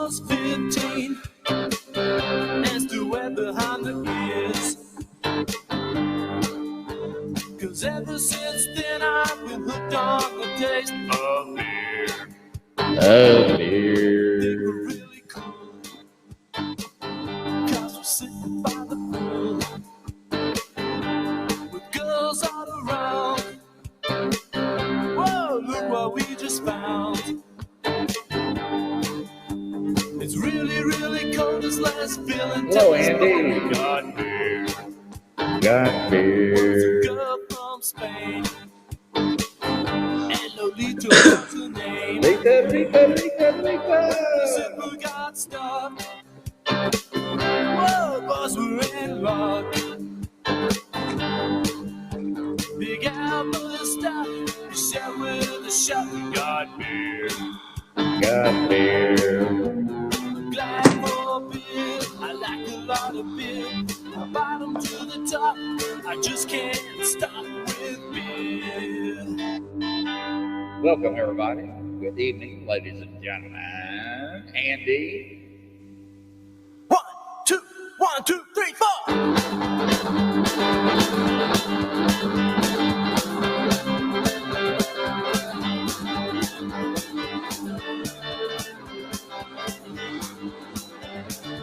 was 15, as to where behind the ears. Cause ever since then I've been hooked on the taste of beer. Oh, dear. They were really cool, cause we're sitting by the pool, with girls all around. Whoa, look what we just found. It's really, really cold this last feeling. Hello, Andy. We got beer. Got beer. Girl from Spain. And Lolita was her name. Lolita. Simple got stuck. Whoa, boys were in luck. Big apple and stuff. You share with a shot. We got beer. Got beer. Glad for beer. I like a lot of beer. From bottom to the top. I just can't stop with beer. Welcome, everybody. Good evening, ladies and gentlemen. Andy. 1, 2, 1, 2, 3, 4.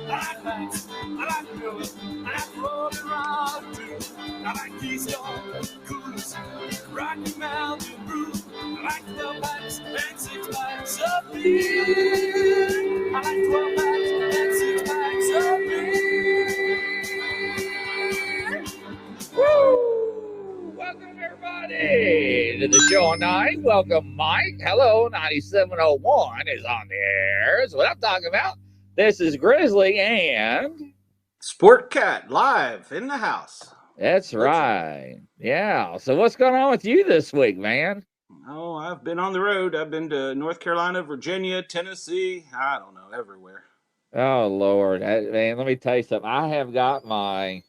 I like bikes, I like girls, I like rolling rock too. I like Keystone, Coolers, Rocky Mountain Brew. I like 12 packs and 6 packs of beer. I like 12 packs and 6 packs of beer. Woo! Welcome, everybody, to the show tonight. Welcome, Mike. Hello, 9701 is on the air. That's what I'm talking about. This is Grizzly and... Sportcat live in the house. That's right. Yeah. So what's going on with you this week, man? Oh, I've been on the road. I've been to North Carolina, Virginia, Tennessee. I don't know, everywhere. Oh, Lord. Man, let me tell you something. I have got my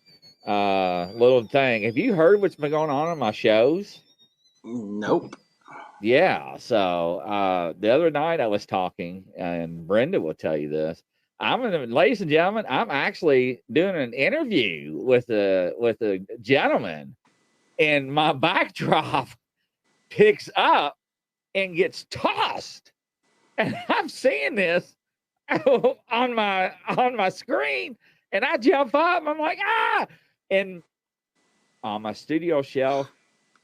little thing. Have you heard what's been going on my shows? Nope. Yeah. So the other night I was talking, and Brenda will tell you this. Ladies and gentlemen, I'm actually doing an interview with a gentleman, and my backdrop picks up and gets tossed, and I'm seeing this on my screen, and I jump up. I'm like, ah! And on my studio shelf,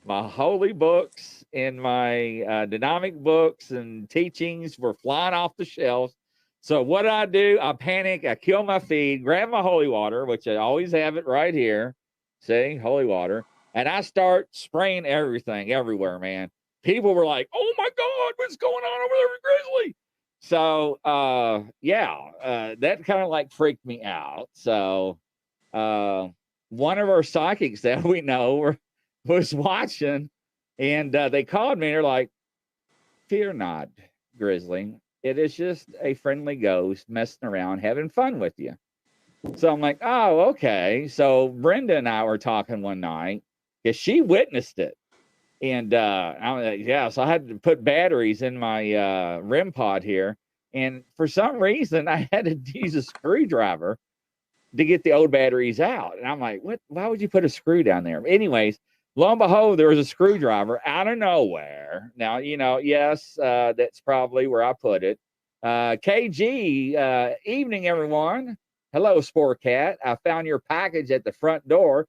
my holy books and my dynamic books and teachings were flying off the shelves. So what do? I panic. I kill my feed, grab my holy water, which I always have it right here. See, holy water. And I start spraying everything everywhere, man. People were like, oh, my God, what's going on over there with Grizzly? So, that kind of like freaked me out. So one of our psychics that we know was watching, and they called me, and they're like, fear not, Grizzly. It is just a friendly ghost messing around, having fun with you. So I'm like, oh, okay. So Brenda and I were talking one night because she witnessed it. And so I had to put batteries in my REM pod here. And for some reason, I had to use a screwdriver to get the old batteries out. And I'm like, what? Why would you put a screw down there? Anyways, lo and behold, there was a screwdriver out of nowhere. Now, yes, that's probably where I put it. KG, evening, everyone. Hello, Sportcat. I found your package at the front door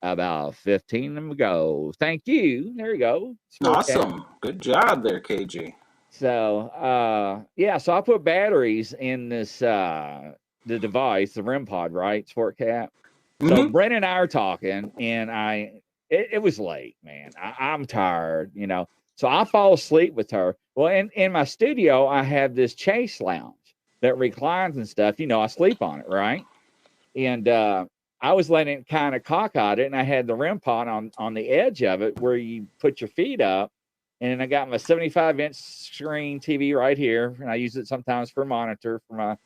about 15 minutes ago. Thank you. There you go. Sportcat. Awesome. Good job there, KG. So, so I put batteries in this, the device, the REM pod, right, Sportcat? Mm-hmm. So Brent and I are talking, and it was late, man. I'm tired, So I fall asleep with her. Well, in my studio, I have this chase lounge that reclines and stuff. I sleep on it, right? And I was letting it kind of cockeyed it, and I had the REM pod on the edge of it where you put your feet up. And then I got my 75-inch screen TV right here, and I use it sometimes for a monitor for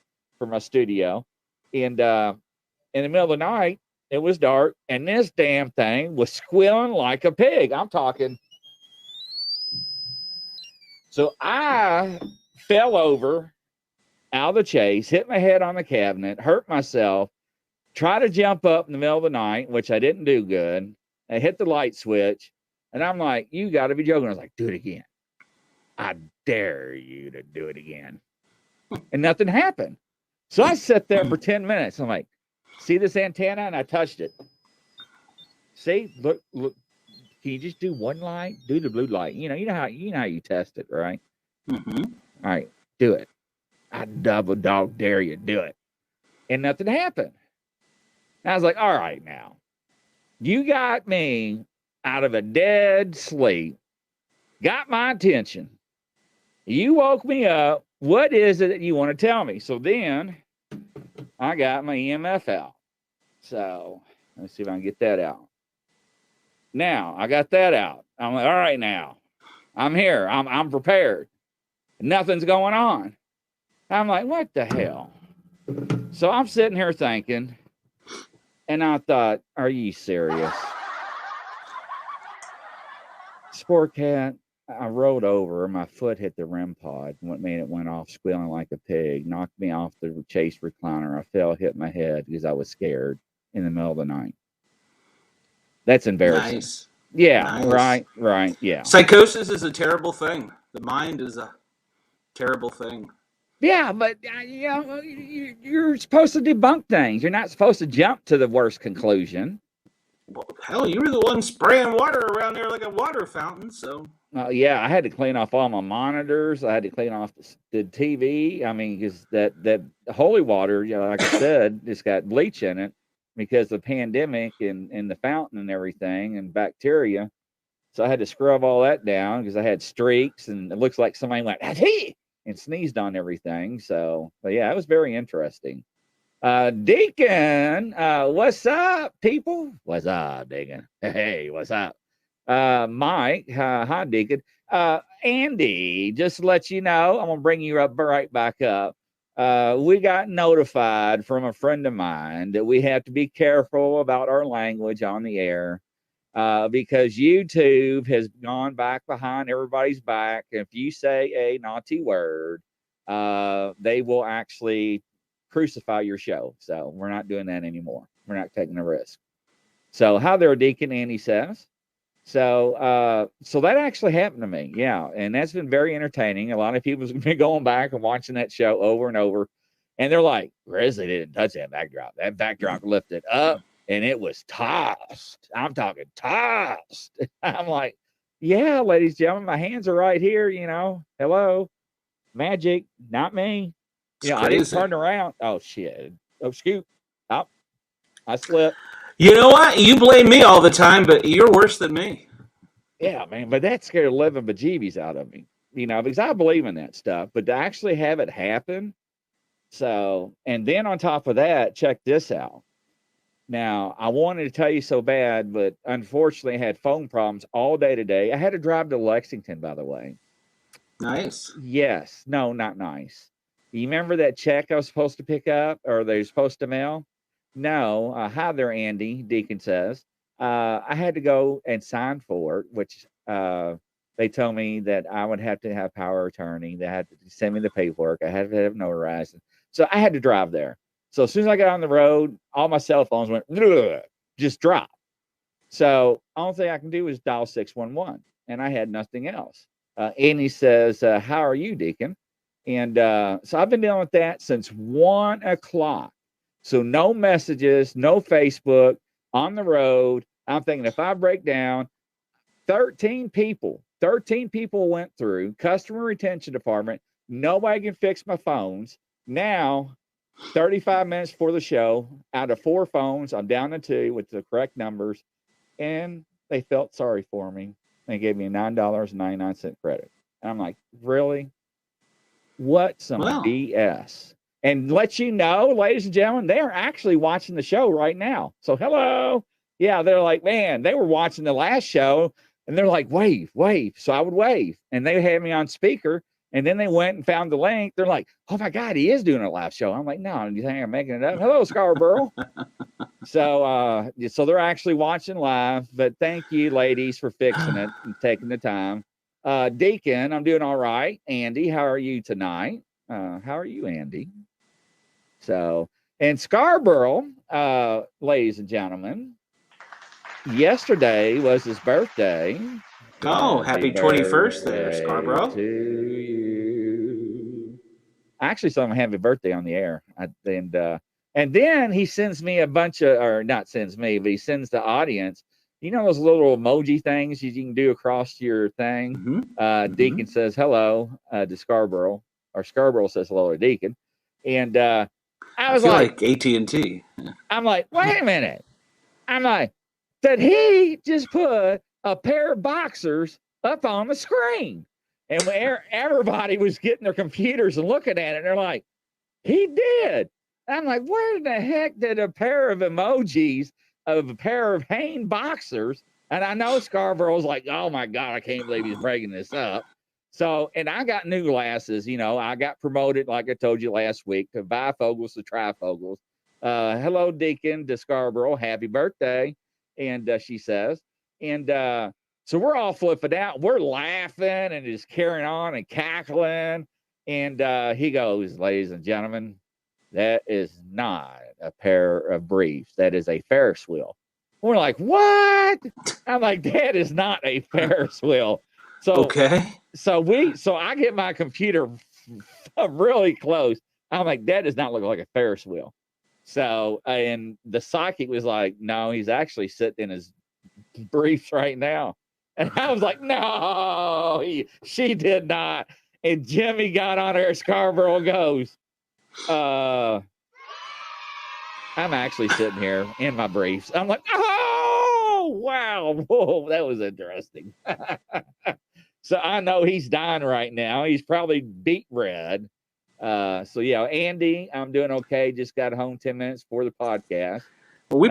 my studio. And in the middle of the night, it was dark, and this damn thing was squealing like a pig. I'm talking. So I fell over out of the chase, hit my head on the cabinet, hurt myself, try to jump up in the middle of the night, which I didn't do good. I hit the light switch, and I'm like, you got to be joking. I was like, do it again. I dare you to do it again. And nothing happened. So I sat there for 10 minutes. I'm like, see this antenna? And I touched it. See, look. Can you just do one light? Do the blue light. You know how you test it, right? Mm-hmm. All right, do it. I double dog dare you, do it. And nothing happened. And I was like, all right, now. You got me out of a dead sleep. Got my attention. You woke me up. What is it that you want to tell me? So then I got my EMF out. So let's see if I can get that out. Now I got that out. I'm like, all right, now I'm here. I'm prepared. Nothing's going on. I'm like, what the hell? So I'm sitting here thinking, and I thought, are you serious? Sportcat, I rolled over. My foot hit the REM pod. What made it went off squealing like a pig. Knocked me off the chase recliner. I fell, hit my head because I was scared in the middle of the night. That's embarrassing. Nice. Yeah, Nice. right, yeah. Psychosis is a terrible thing. The mind is a terrible thing. Yeah, but you're supposed to debunk things. You're not supposed to jump to the worst conclusion. Well, hell, you were the one spraying water around there like a water fountain, so. Yeah, I had to clean off all my monitors. I had to clean off the TV. I mean, because that holy water, like I said, just got bleach in it because of the pandemic and the fountain and everything and bacteria. So I had to scrub all that down because I had streaks and it looks like somebody went, "Hey!" and sneezed on everything. So, but yeah, it was very interesting. Deacon, what's up, people? What's up, Deacon? Hey, what's up? Mike, hi, Deacon. Andy, just to let you know, I'm gonna bring you up right back up. We got notified from a friend of mine that we have to be careful about our language on the air. Because YouTube has gone back behind everybody's back. If you say a naughty word, they will actually crucify your show. So we're not doing that anymore. We're not taking a risk. So how there, Deacon, Andy says. So that actually happened to me. Yeah. And that's been very entertaining. A lot of people have been going back and watching that show over and over. And they're like, Grizzly didn't touch that backdrop. That backdrop lifted up. And it was tossed. I'm talking tossed. I'm like, yeah, ladies and gentlemen, my hands are right here. Hello, magic, not me. I didn't turn around. Oh shit. Oh, scoop. Oh, I slipped. You know what? You blame me all the time, but you're worse than me. Yeah, man. But that scared 11 bejeebies out of me. Because I believe in that stuff. But to actually have it happen. So, and then on top of that, check this out. Now, I wanted to tell you so bad, but unfortunately, I had phone problems all day today. I had to drive to Lexington, by the way. Nice. Yes. No, not nice. You remember that check I was supposed to pick up or they were supposed to mail? No. Hi there, Andy, Deacon says. I had to go and sign for it, which they told me that I would have to have power of attorney. They had to send me the paperwork. I had to have notarized. So I had to drive there. So as soon as I got on the road, all my cell phones went, just dropped. So only thing I can do is dial 611, and I had nothing else. Andy says, how are you, Deacon? And so I've been dealing with that since 1 o'clock. So no messages, no Facebook, on the road. I'm thinking if I break down, 13 people went through customer retention department. Nobody can fix my phones. Now, 35 minutes before the show, out of 4 phones, I'm down to 2 with the correct numbers, and they felt sorry for me. They gave me a $9.99 credit. And I'm like, really? What some BS? And let you know, ladies and gentlemen, they are actually watching the show right now. So hello. Yeah, they're like, man, they were watching the last show, and they're like, wave. So I would wave, and they had me on speaker. And then they went and found the link. They're like, oh, my God, he is doing a live show. I'm like, no, you think I'm making it up? Hello, Scarborough. So they're actually watching live. But thank you, ladies, for fixing it and taking the time. Deacon, I'm doing all right. Andy, how are you tonight? How are you, Andy? So, and Scarborough, ladies and gentlemen, yesterday was his birthday. Oh, happy 21st there, birthday Scarborough. to you. I actually saw him happy birthday on the air. And then he sends me a bunch of, or not sends me, but he sends the audience, you know, those little emoji things you can do across your thing. Deacon says hello to Scarborough, or Scarborough says hello to Deacon. And I was feel like AT&T. I'm like, wait a minute. I'm like, did he just put a pair of boxers up on the screen? And when everybody was getting their computers and looking at it, they're like, he did. I'm like, where the heck did a pair of emojis of a pair of Hanes boxers? And I know Scarborough's like, oh my God, I can't believe he's breaking this up. So, and I got new glasses. You know, I got promoted, like I told you last week, to bifocals to trifocals. Hello, Deacon to Scarborough. Happy birthday. And she says, and so we're all flipping out. We're laughing and just carrying on and cackling. And he goes, ladies and gentlemen, that is not a pair of briefs. That is a Ferris wheel. We're like, what? I'm like, that is not a Ferris wheel. So, okay. So I get my computer really close. I'm like, that does not look like a Ferris wheel. So, and the psychic was like, no, he's actually sitting in his briefs right now. And I was like, no, she did not. And Jimmy got on her. Scarborough goes, I'm actually sitting here in my briefs. I'm like, oh, wow. Whoa, that was interesting. So I know he's dying right now. He's probably beet red. So yeah, Andy, I'm doing okay. Just got home 10 minutes before the podcast. Well, we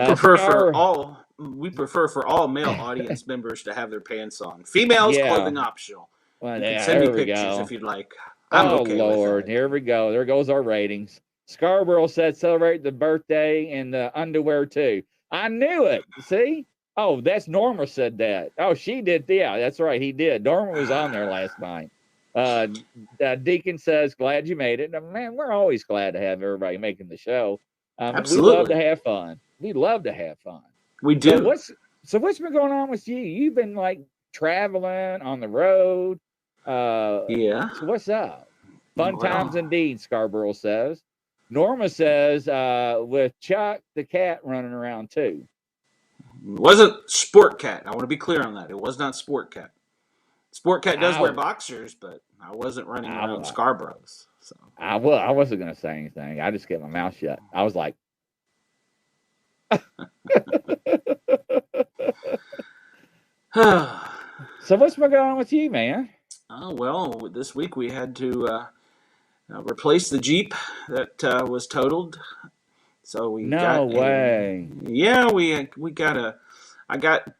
prefer for all male audience members to have their pants on. Females, clothing optional. Well, you can send me pictures if you'd like. I'm okay Lord, with that. Here we go. There goes our ratings. Scarborough said celebrate the birthday in the underwear too. I knew it. See? Oh, that's Norma said that. Oh, she did. Yeah, that's right. He did. Norma was on there last night. Deacon says, glad you made it. Now, man, we're always glad to have everybody making the show. Absolutely. We love to have fun. We love to have fun. We do. So what's been going on with you? You've been like traveling on the road. Yeah. So what's up? Fun times indeed, Scarborough says. Norma says, with Chuck the cat running around too. It wasn't Sportcat. I want to be clear on that. It was not Sportcat. Sportcat does wear boxers, but I wasn't running around Scarborough's. So I wasn't going to say anything. I just kept my mouth shut. I was like, so what's been going on with you, man? Well, this week we had to replace the Jeep that was totaled. So we no way. I got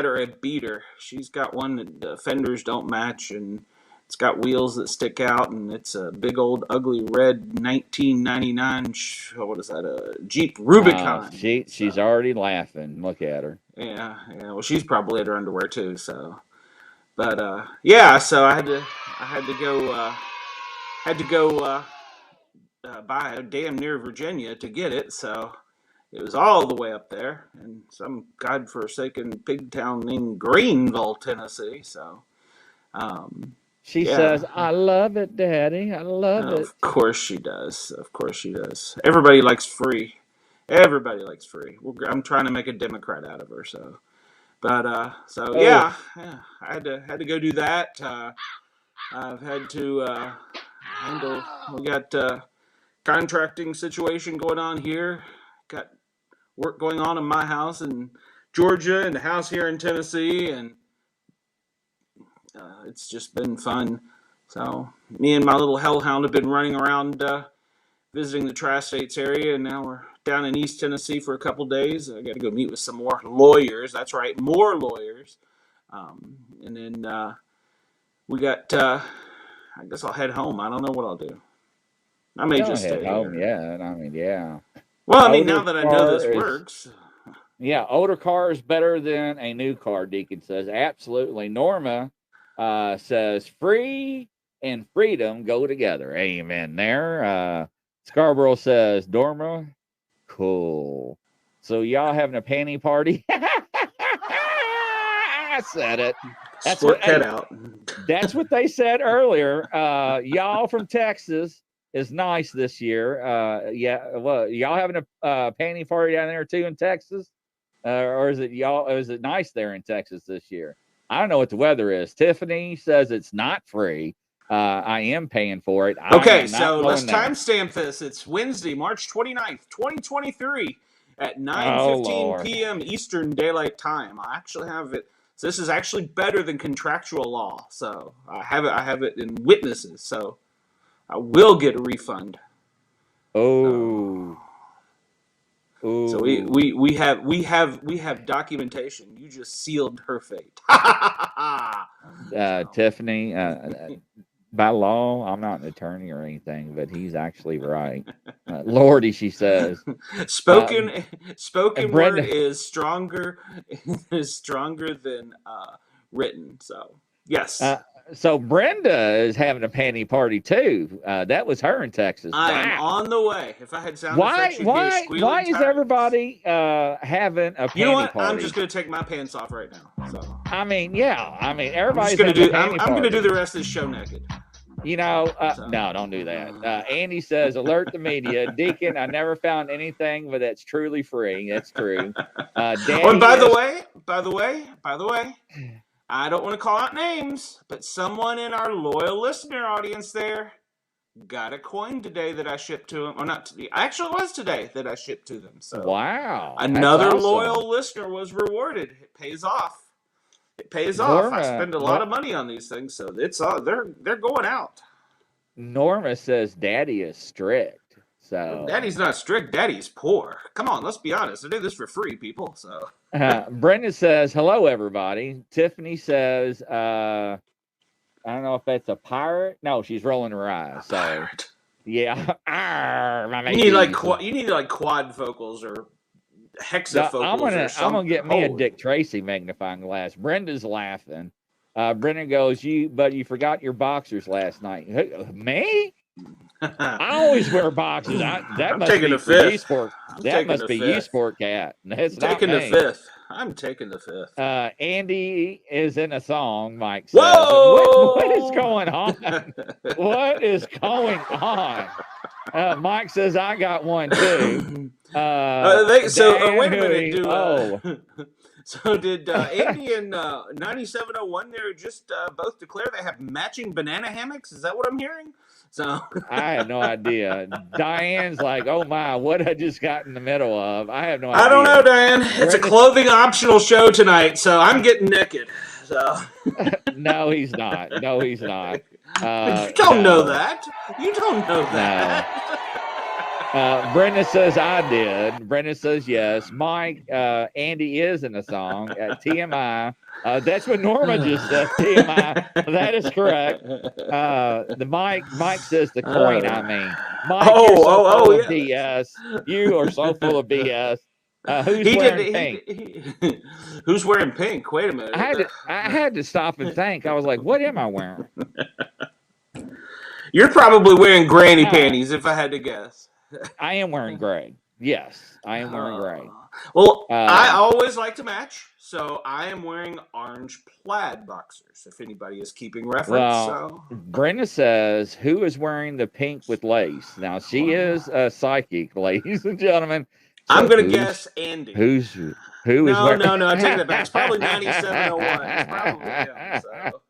her a beater. She's got one that the fenders don't match, and it's got wheels that stick out, and it's a big old ugly red 1999. What is that? A Jeep Rubicon. She's already laughing. Look at her. Yeah. Well, she's probably at her underwear too. So, but yeah. So I had to go by damn near Virginia to get it. So it was all the way up there in some godforsaken pig town named Greenville, Tennessee. So, she says, I love it, Daddy. I love it. Of course she does. Everybody likes free. I'm trying to make a Democrat out of her. So, but yeah, I had to go do that. I've had to handle. We got contracting situation going on here. Got work going on in my house in Georgia and the house here in Tennessee, and it's just been fun. So me and my little hellhound have been running around visiting the Tri-States area, and now we're down in East Tennessee for a couple days. I got to go meet with some more lawyers. That's right, more lawyers. And then we got, I guess I'll head home. I don't know what I'll do. I may just stay home. Yeah, I mean, yeah. Well, I mean, now that I know this works. Yeah, older car is better than a new car, Deacon says. Absolutely. Norma says, free and freedom go together. Amen. There. Scarborough says, Dorma, cool. So y'all having a panty party? I said it. That's Sportcat out. That's what they said earlier. Y'all from Texas is nice this year. Yeah. Well, y'all having a panty party down there too in Texas, or is it y'all? Is it nice there in Texas this year? I don't know what the weather is. Tiffany says it's not free. I am paying for it. Okay, so let's timestamp this. It's Wednesday, March 29th, 2023 at 9:15 p.m. Eastern Daylight Time. I actually have it. So this is actually better than contractual law. So I have it in witnesses. So I will get a refund. Oh. So we have documentation. You just sealed her fate. Tiffany, by law, I'm not an attorney or anything, but he's actually right. Lordy, she says. Spoken word is stronger than written. So yes. So Brenda is having a panty party too. That was her in Texas. I am on the way. If I had sound effects, why is everybody having a panty party? You know what? I'm just going to take my pants off right now. So I mean, yeah. I mean, everybody's I'm going to do the rest of the show naked. You know, no, don't do that. Andy says, alert the media. Deacon, I never found anything, but that's truly free. That's true. And by the way, I don't want to call out names, but someone in our loyal listener audience there got a coin today that I shipped to them. Or not today. Actually, it was today that I shipped to them. So wow. Another loyal listener was rewarded. It pays off. I spend a lot of money on these things, so it's they're going out. Norma says Daddy is strict. So Daddy's not strict. Daddy's poor. Come on, let's be honest. I do this for free, people. So Brenda says hello, everybody. Tiffany says I don't know if that's a pirate. No, she's rolling her eyes. So pirate. Yeah, you need like quad vocals or hexafocals. I'm gonna get me a Dick Tracy magnifying glass. Brenda's laughing. Brenda goes, you forgot your boxers last night. Me? I always wear boxers. That must be for U-Sport. That must be U-Sportcat. That's not me. I'm taking the fifth. Andy is in a song, Mike says. Whoa! What is going on? What is going on? Mike says, I got one too. Wait a minute. So did Andy and 9701 there just both declare they have matching banana hammocks? Is that what I'm hearing? So I have no idea. Diane's like, oh my, what I just got in the middle of. I have no idea. I don't know, Diane. It's a clothing optional show tonight, so I'm getting naked. So No, he's not. You don't know that. You don't know that. Brenda says I did. Brenda says yes. Mike, Andy is in the song at TMI. That's what Norma just said. TMI. That is correct. The Mike says the coin. I mean, Mike, you're so full of BS. You are so full of BS. Who's wearing pink? Who's wearing pink? Wait a minute. I had to stop and think. I was like, what am I wearing? You're probably wearing granny panties, if I had to guess. I am wearing gray. Yes, I am wearing gray. Well, I always like to match, so I am wearing orange plaid boxers, if anybody is keeping reference. Brenda says, who is wearing the pink with lace? Now, she is a psychic, ladies and gentlemen. So I'm going to guess Andy. Who is wearing... No, I take that back. It's probably 9701. It's probably him, so...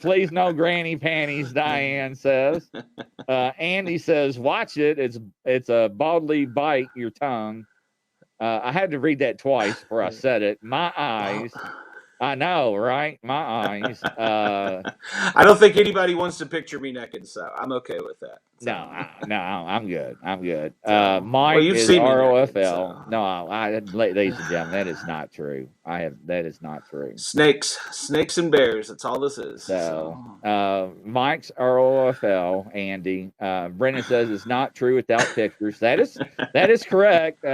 Please no granny panties, Diane says. Andy says, watch it. It's a baldly bite your tongue. I had to read that twice before I said it. My eyes. I know, right? My eyes. I don't think anybody wants to picture me naked, so I'm okay with that. So. No, I'm good. Mike is ROFL. So. Ladies and gentlemen, that is not true. That is not true. Snakes and bears. That's all this is. So. Mike's ROFL. Andy. Brendan says it's not true without pictures. That is correct.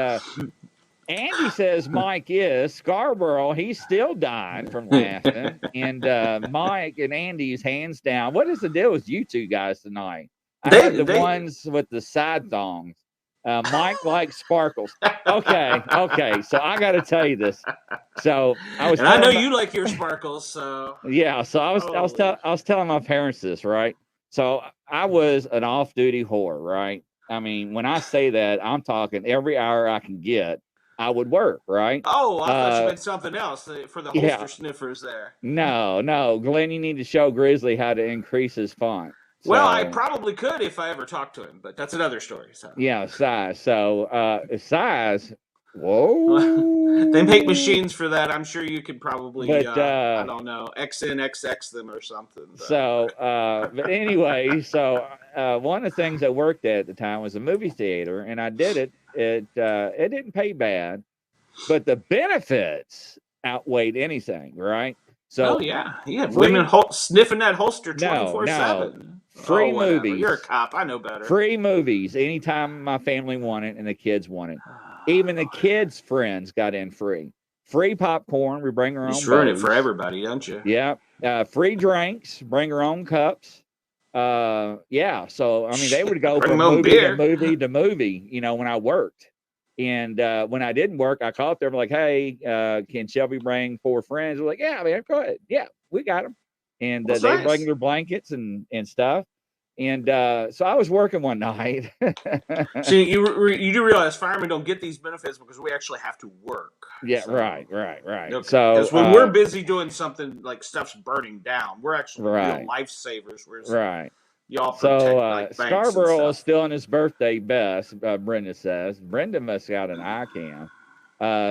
Andy says Mike is. Scarborough, he's still dying from laughing. And Mike and Andy's hands down. What is the deal with you two guys tonight? I have the ones with the side thongs. Mike likes sparkles. Okay. So I got to tell you this. So I was. And I know you like your sparkles. So yeah. So I was telling my parents this, right? So I was an off-duty whore, right? I mean, when I say that, I'm talking every hour I can get, I would work, right? Oh, I thought you meant something else for the holster sniffers there. No, Glenn, you need to show Grizzly how to increase his font. Well, I probably could if I ever talked to him, but that's another story. So. Yeah, size. So size. Whoa. They make machines for that. I'm sure you could probably, I don't know, XNXX them or something. But. So, but anyway, so one of the things I worked at the time was a movie theater, and I did it. It didn't pay bad, but the benefits outweighed anything, right? So, you have women sniffing that holster 24/7. Free movies. You're a cop. I know better. Free movies anytime my family wanted and the kids wanted. Even the kids' friends got in free. Free popcorn. We bring our own. You ruin it for everybody, don't you? Yeah. Free drinks. Bring our own cups. Yeah. So I mean, they would go from movie to movie. You know, when I worked, and when I didn't work, I called them like, "Hey, can Shelby bring 4 friends?" They're like, "Yeah, man, go ahead. Yeah, we got them." And they bring their blankets and stuff. And so I was working one night. See, you do realize firemen don't get these benefits because we actually have to work. Yeah, so. Right. Okay. So because when we're busy doing something like stuff's burning down, we're actually real lifesavers. Right. Y'all protect Scarborough is still in his birthday best. Brenda says. Brenda must have got an eye cam.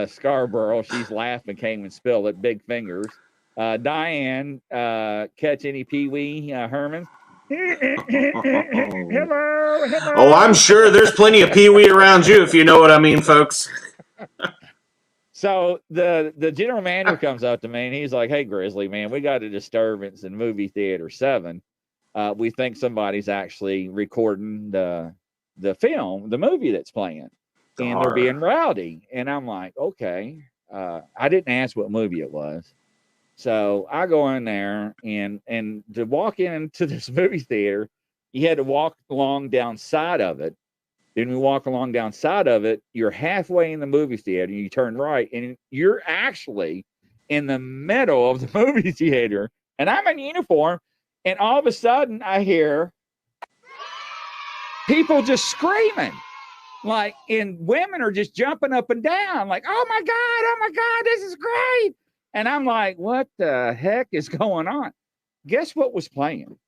Scarborough, she's laughing, came and spilled it. Big fingers. Diane, catch any Pee Wee Herman? Hello. Oh, I'm sure there's plenty of Pee Wee around you, if you know what I mean, folks. So the general manager comes up to me and he's like, "Hey, Grizzly, man, we got a disturbance in movie theater 7. We think somebody's actually recording the film, the movie that's playing, and they're being rowdy." And I'm like, okay. I didn't ask what movie it was. So I go in there, and to walk into this movie theater, you had to walk along down side of it. Then we walk along down side of it. You're halfway in the movie theater, and you turn right, and you're actually in the middle of the movie theater. And I'm in uniform, and all of a sudden I hear people just screaming, like, and women are just jumping up and down, like, "Oh my God, this is great." And I'm like, what the heck is going on? Guess what was playing?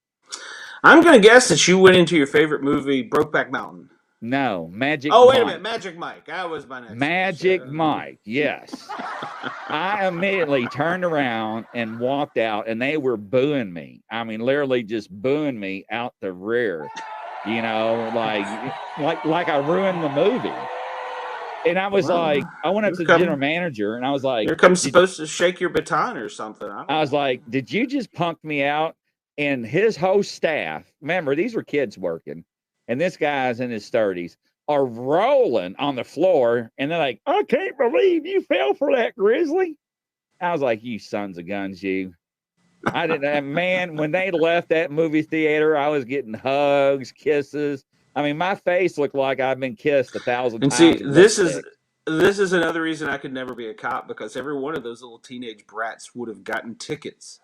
I'm going to guess that you went into your favorite movie, Brokeback Mountain. No, Magic Mike. Mike. Wait a minute. Magic Mike. That was my next Magic Mike, yes. I immediately turned around and walked out, and they were booing me. I mean, literally just booing me out the rear. You know, like I ruined the movie. And I was like, I went up to the general manager, and I was like, "Here comes supposed to shake your baton or something." I was like, "Did you just punk me out?" And his whole staff, remember, these were kids working, and this guy's in his 30s, are rolling on the floor, and they're like, "I can't believe you fell for that, Grizzly." I was like, "You sons of guns, you." I didn't, man, when they left that movie theater, I was getting hugs, kisses. I mean, my face looked like I've been kissed 1,000 times. And see, this is another reason I could never be a cop, because every one of those little teenage brats would have gotten tickets.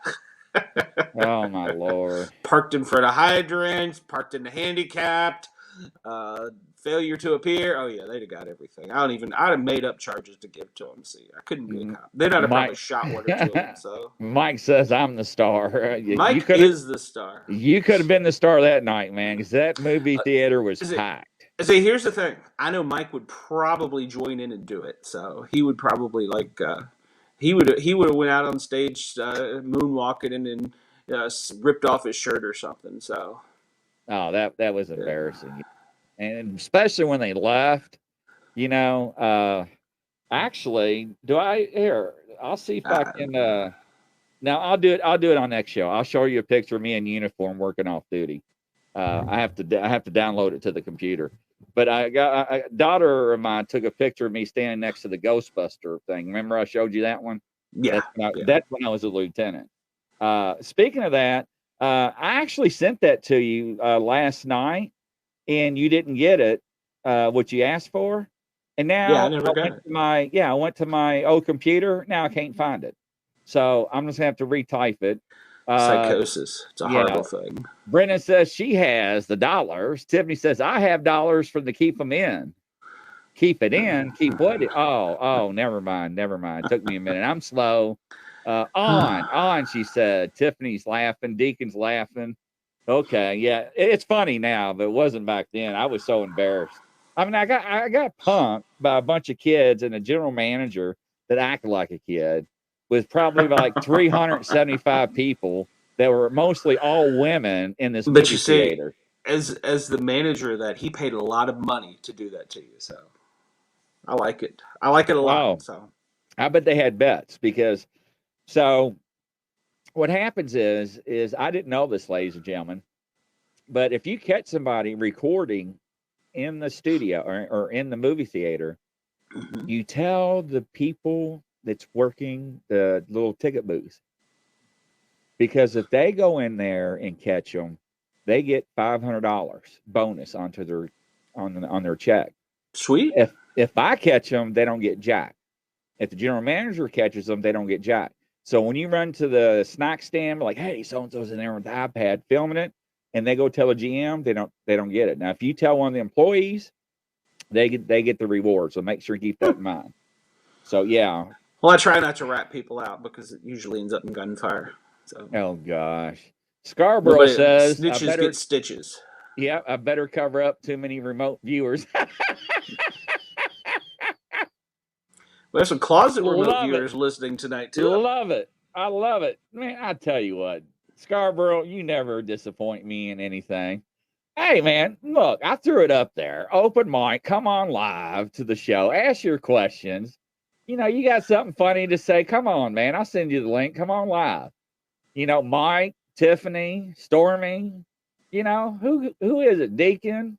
Oh my Lord! Parked in front of hydrants, parked in the handicapped, failure to appear. Oh yeah, they'd have got everything. I'd have made up charges to give to them. See, I couldn't be a cop. They'd have probably shot one or two of them. So Mike says I'm the star. Mike is the star. You could have been the star that night, man, because that movie theater was packed. See, here's the thing. I know Mike would probably join in and do it. So he would probably he would have went out on stage moonwalking and then ripped off his shirt or something. So. Oh, that was embarrassing. And especially when they left, you know, actually, I'll see if I can, now I'll do it on next show. I'll show you a picture of me in uniform working off duty. I have to download it to the computer. But a daughter of mine took a picture of me standing next to the Ghostbuster thing. Remember I showed you that one? Yeah. That's when I was a lieutenant. Speaking of that, I actually sent that to you last night, and you didn't get it, what you asked for. And now I never got it. I went to my old computer. Now I can't find it. So I'm just gonna have to retype it. Psychosis. It's a horrible thing. Brennan says she has the dollars. Tiffany says I have dollars from the keep them in. Keep it in. Keep what? Oh, never mind. It took me a minute. I'm slow. On, she said. Tiffany's laughing. Deacon's laughing. Okay, yeah. It's funny now, but it wasn't back then. I was so embarrassed. I mean, I got punked by a bunch of kids and a general manager that acted like a kid, with probably like 375 people that were mostly all women in this movie theater. As the manager of that, he paid a lot of money to do that to you, so I like it. I like it a lot. Oh, so I bet they had bets because so what happens is I didn't know this, ladies and gentlemen, but if you catch somebody recording in the studio or in the movie theater, you tell the people that's working the little ticket booth, because if they go in there and catch them, they get $500 bonus onto their on their check. Sweet. If I catch them, they don't get jack. If the general manager catches them, they don't get jack. So when you run to the snack stand, like, hey, so and so's in there with the iPad filming it, and they go tell a GM, they don't get it. Now, if you tell one of the employees, they get the reward. So make sure you keep that in mind. So yeah. Well, I try not to rat people out because it usually ends up in gunfire. So. Oh gosh. Scarborough says snitches get stitches. Yeah, I better cover up too many remote viewers. We have some closet remote viewers listening tonight too. Love it. I love it. Man, I tell you what, Scarborough, you never disappoint me in anything. Hey man, look, I threw it up there. Open mic, come on live to the show. Ask your questions. You know, you got something funny to say. Come on, man. I'll send you the link. Come on live. You know, Mike, Tiffany, Stormy, you know, who is it? Deacon?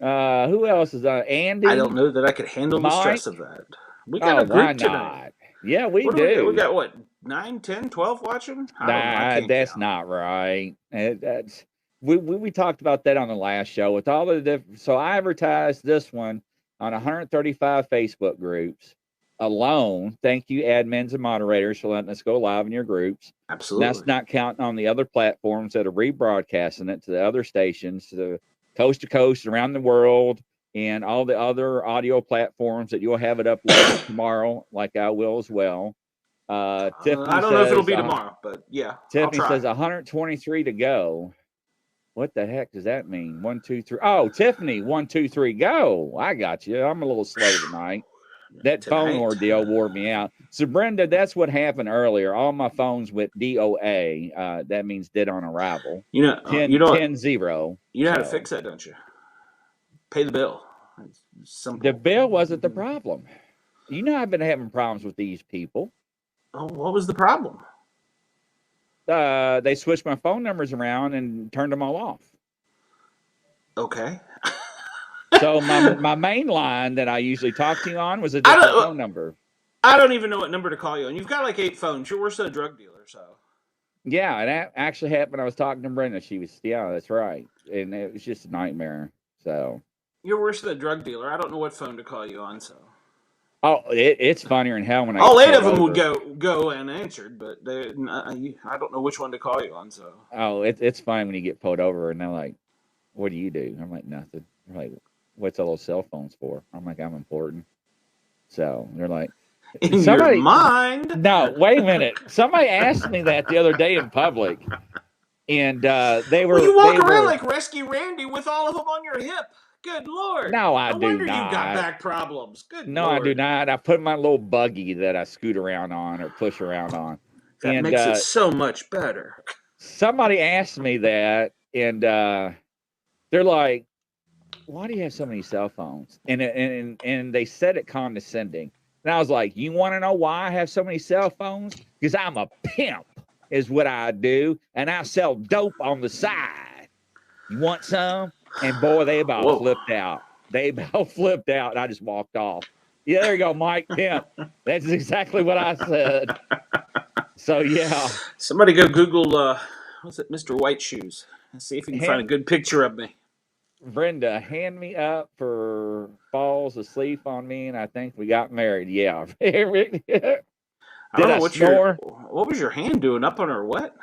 Who else is Andy? I don't know that I could handle the stress of that. We got a group tonight. Yeah, we do. We got what, 9, 10, 12 watching? Nah, that's not right. That's we talked about that on the last show with all the different. So I advertised this one on 135 Facebook groups alone. Thank you, admins and moderators, for letting us go live in your groups. Absolutely. That's not counting on the other platforms that are rebroadcasting it to the other stations, to coast around the world, and all the other audio platforms that you'll have it up tomorrow, like I will as well. Tiffany I don't know if it'll be tomorrow, but yeah. Tiffany says 123 to go. What the heck does that mean? 1, 2, 3. Oh, Tiffany, 1, 2, 3, go. I got you. I'm a little slow tonight. That phone ordeal wore me out. So, Brenda, that's what happened earlier. All my phones went DOA. That means dead on arrival. 10-0. You know how to fix that, don't you? Pay the bill. The bill wasn't the problem. You know, I've been having problems with these people. Oh, what was the problem? They switched my phone numbers around and turned them all off. Okay. So my main line that I usually talk to you on was a different phone number. I don't even know what number to call you on. You've got like 8 phones. You're worse than a drug dealer, so. Yeah, and that actually happened. I was talking to Brenda. She was, yeah, that's right. And it was just a nightmare. So. You're worse than a drug dealer. I don't know what phone to call you on, so. Oh, it's funnier than hell when all 8 of them would go unanswered, but I don't know which one to call you on, so. Oh, it's fine when you get pulled over and they're like, "What do you do?" I'm like, "Nothing." They're like, "What's all those cell phones for?" I'm like, "I'm important." So they're like, "In your mind?" No, wait a minute. Somebody asked me that the other day in public, and they were. Well, you walk around like Rescue Randy with all of them on your hip. Good Lord. No, I do not. No wonder you got back problems. Good No, Lord. I do not. I put my little buggy that I scoot around on or push around on. That makes it so much better. Somebody asked me that, and they're like, "Why do you have so many cell phones?" And they said it condescending. And I was like, "You want to know why I have so many cell phones? Because I'm a pimp, is what I do, and I sell dope on the side. You want some? And boy, they about Whoa. flipped out. They about flipped out, and I just walked off. Yeah, there you go, Mike Pimp. That's exactly what I said. So yeah. Somebody go Google what's it, Mr. White Shoes, and see if you can find a Hand, good picture of me. Brenda, hand me up for falls asleep on me, and I think we got married. Yeah. Did I don't know snore? what was your hand doing up on her? What?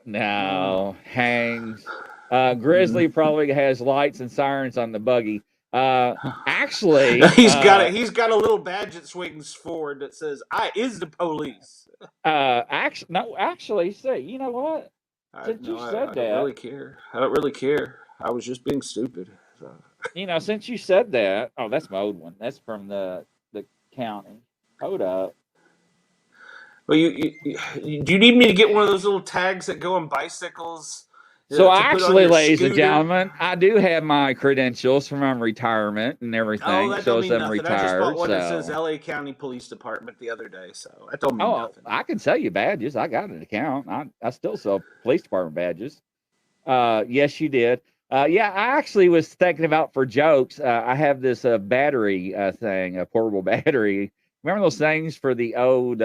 No, hangs. Grizzly probably has lights and sirens on the buggy. Actually, he's got a little badge that swings forward that says "I is the police." actually, say, you know what? Since you said I don't that, really care. I don't really care. I was just being stupid. So. since you said that, oh, that's my old one. That's from the county. Hold up. Well, do you need me to get one of those little tags that go on bicycles? So To put on actually, your ladies and scooter? gentlemen, I do have my credentials from my retirement and everything. Oh, that don't Shows mean I'm nothing. retired. I just bought one that So. says LA County Police Department the other day, so that don't mean nothing. I can sell you badges. I got an account. I still sell police department badges. Yes, you did. Yeah, I actually was thinking about for jokes. I have this battery thing, a portable battery. Remember those things for the old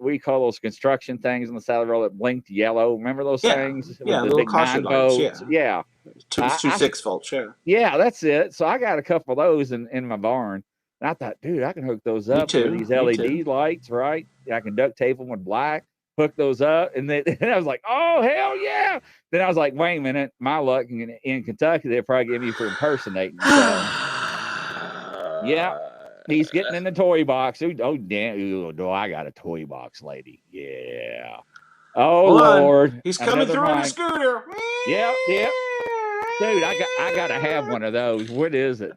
we call those construction things on the side of the road that blinked yellow. Remember those things with the little big caution 9 lights. volts? Yeah. 6 volts. Yeah. Yeah, that's it. So I got a couple of those in my barn. And I thought, dude, I can hook those up for these LED lights, right? I can duct tape them with black, hook those up. And then and I was like, oh, hell yeah. Then I was like, wait a minute. My luck in Kentucky, they'll probably get me for impersonating. So, yeah, he's getting in the toy box. Oh, damn. Ooh, do I got a toy box, lady? Yeah. Oh, Hold Lord. on. He's coming through on the scooter. Yep. Dude, I got to have one of those. What is it?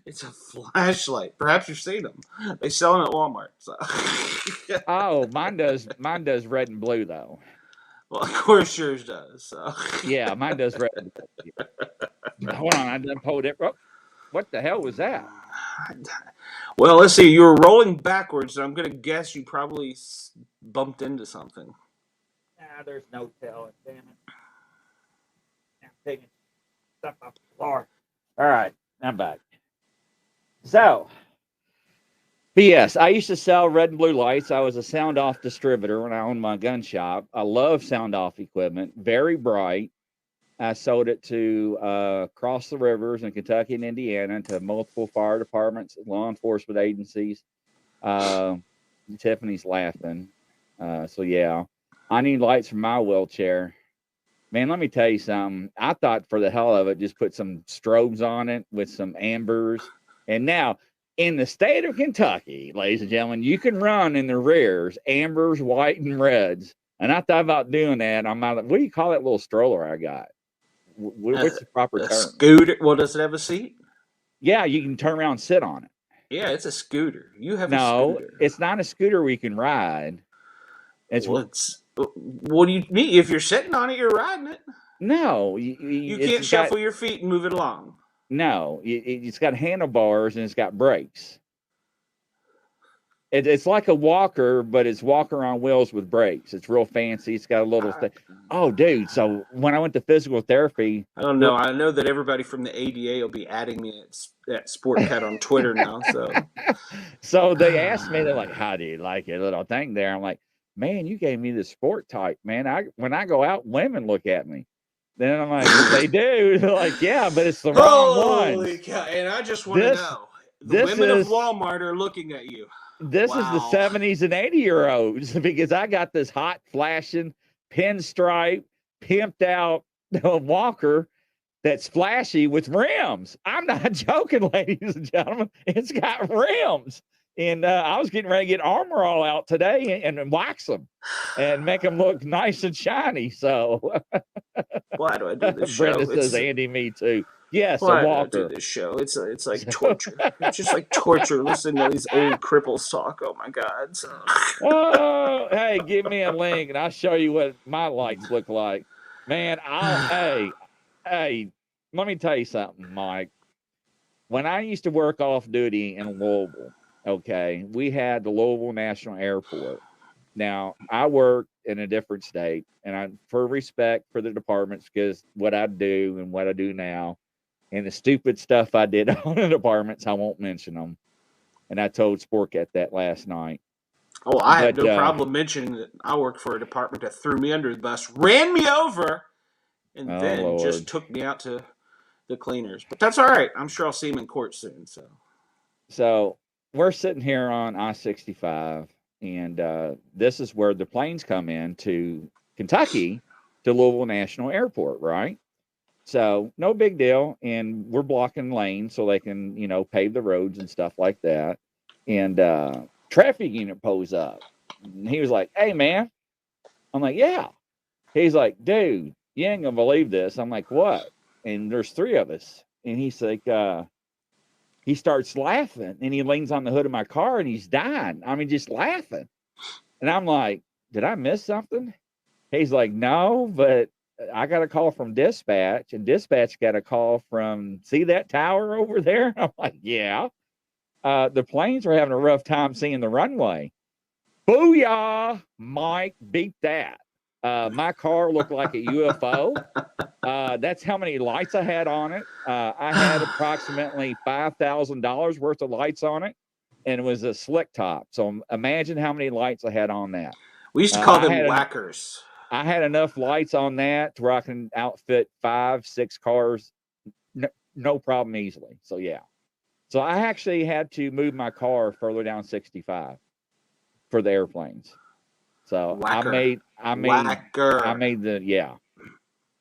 It's a flashlight. Perhaps you've seen them. They sell them at Walmart. So. Oh, mine does red and blue though. Well, of course yours does. So. Yeah, mine does red and blue. Hold on, I done pulled it. Oh, what the hell was that? Well, let's see. You were rolling backwards, so I'm going to guess you probably bumped into something. There's no telling. Damn it. I'm taking stuff off the floor. All right, I'm back. So, yes, I used to sell red and blue lights. I was a sound off distributor when I owned my gun shop. I love sound off equipment, very bright. I sold it to across the rivers in Kentucky and Indiana to multiple fire departments, law enforcement agencies. Tiffany's laughing. So, yeah, I need lights for my wheelchair. Man, let me tell you something. I thought for the hell of it, just put some strobes on it with some ambers. And now, in the state of Kentucky, ladies and gentlemen, you can run in the rears, ambers, white, and reds. And I thought about doing that. I'm like, what do you call that little stroller I got? What's the proper term? Scooter. Well, does it have a seat? Yeah, you can turn around and sit on it. Yeah, it's a scooter. You have a scooter. No, it's not a scooter where you can ride. What do you mean? If you're sitting on it, you're riding it. No, you can't shuffle your feet and move it along. No, it's got handlebars and it's got brakes. It's like a walker, but it's walker on wheels with brakes. It's real fancy. It's got a little thing. Oh, dude. So when I went to physical therapy. I don't know. I know that everybody from the ADA will be adding me at Sportcat on Twitter now. So they asked me, they're like, how do you like your little thing there? I'm like, man, you gave me the sport type, man. When I go out, women look at me. Then I'm like, they do. They're like, yeah, but it's the wrong one. And I just want to know. The women of Walmart are looking at you. This is the 70s and 80-year-olds because I got this hot flashing pinstripe, pimped out walker that's flashy with rims. I'm not joking, ladies and gentlemen. It's got rims. And I was getting ready to get Armor All out today and wax them and make them look nice and shiny. So why do I do this show? Brenda says, Andy, me too. Yes, why a walker. do I do this show? It's like torture. It's just like torture listening to these old cripples talk. Oh my God. Oh, hey, give me a link and I'll show you what my lights look like. Man, hey, let me tell you something, Mike. When I used to work off duty in Louisville, okay, we had the Louisville National Airport, Now, I work in a different state, and I, for respect for the departments, because what I do and what I do now, and the stupid stuff I did on the departments, I won't mention them. And I told Sportcat that last night. Oh, I have But no problem mentioning that I worked for a department that threw me under the bus, ran me over, and oh then just Lord, took me out to the cleaners. But that's all right. I'm sure I'll see him in court soon. so we're sitting here on I-65, and this is where the planes come in to Kentucky, to Louisville National Airport, right? So no big deal, and we're blocking lanes so they can, you know, pave the roads and stuff like that. And traffic unit pulls up, and he was like, "Hey, man," I'm like, "Yeah." He's like, "Dude, you ain't gonna believe this." I'm like, "What?" And there's three of us, and he's like, he starts laughing, and he leans on the hood of my car, and he's dying. I mean, just laughing, and I'm like, "Did I miss something?" He's like, "No, but I got a call from dispatch, and dispatch got a call from, see that tower over there?" I'm like, "Yeah." The planes are having a rough time seeing the runway. Booyah! Mike, beat that. My car looked like a UFO. That's how many lights I had on it. I had approximately $5,000 worth of lights on it, and it was a slick top. So imagine how many lights I had on that. We used to call them whackers. I had enough lights on that to where I can outfit 5, 6 cars, no problem easily. So yeah. So I actually had to move my car further down 65 for the airplanes. So Whacker. I made the, yeah.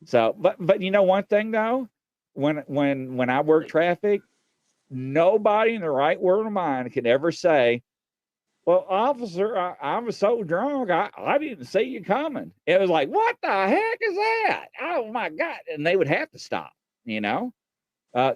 So, but you know one thing though, when I work traffic, nobody in the right world mind can ever say, "Well, officer, I was so drunk, I didn't see you coming." It was like, "What the heck is that? Oh my God!" And they would have to stop, you know.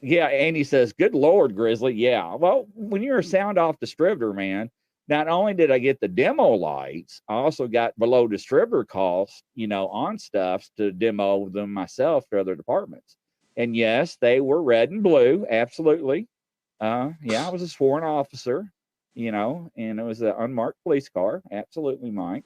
Yeah, Andy says, "Good Lord, Grizzly." Yeah, well, when you're a sound off distributor, man, not only did I get the demo lights, I also got below distributor costs, you know, on stuffs to demo them myself to other departments. And yes, they were red and blue, absolutely. Yeah, I was a sworn officer, you know, and it was an unmarked police car, absolutely, Mike.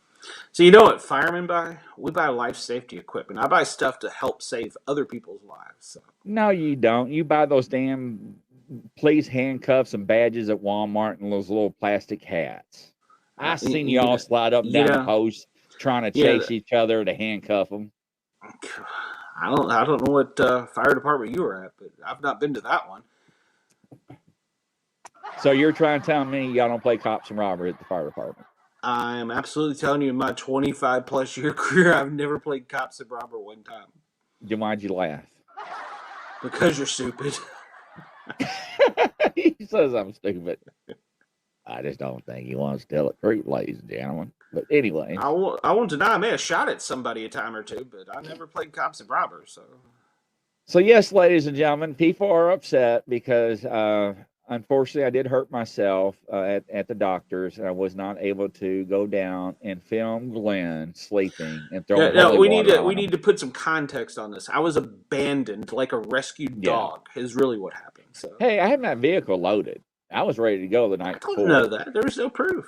So you know what firemen buy? We buy life safety equipment. I buy stuff to help save other people's lives. So. No, you don't. You buy those damn police handcuffs and badges at Walmart and those little plastic hats. I seen y'all slide up and down the post trying to chase each other to handcuff them. I don't know what fire department you were at, but I've not been to that one. So you're trying to tell me y'all don't play cops and robbers at the fire department? I am absolutely telling you, in my 25 plus year career, I've never played cops and robber one time. Then why'd you laugh? Because you're stupid. He says I'm stupid. I just don't think he wants to tell the truth, ladies and gentlemen. But anyway, I won't deny I may have shot at somebody a time or two, but I never played cops and robbers. So yes, ladies and gentlemen, people are upset because unfortunately I did hurt myself at the doctor's, and I was not able to go down and film Glenn sleeping and throwing. No, we need to put some context on this. I was abandoned like a rescued dog. Is really what happened. So hey, I had my vehicle loaded. I was ready to go the night before. I didn't know that. There was no proof.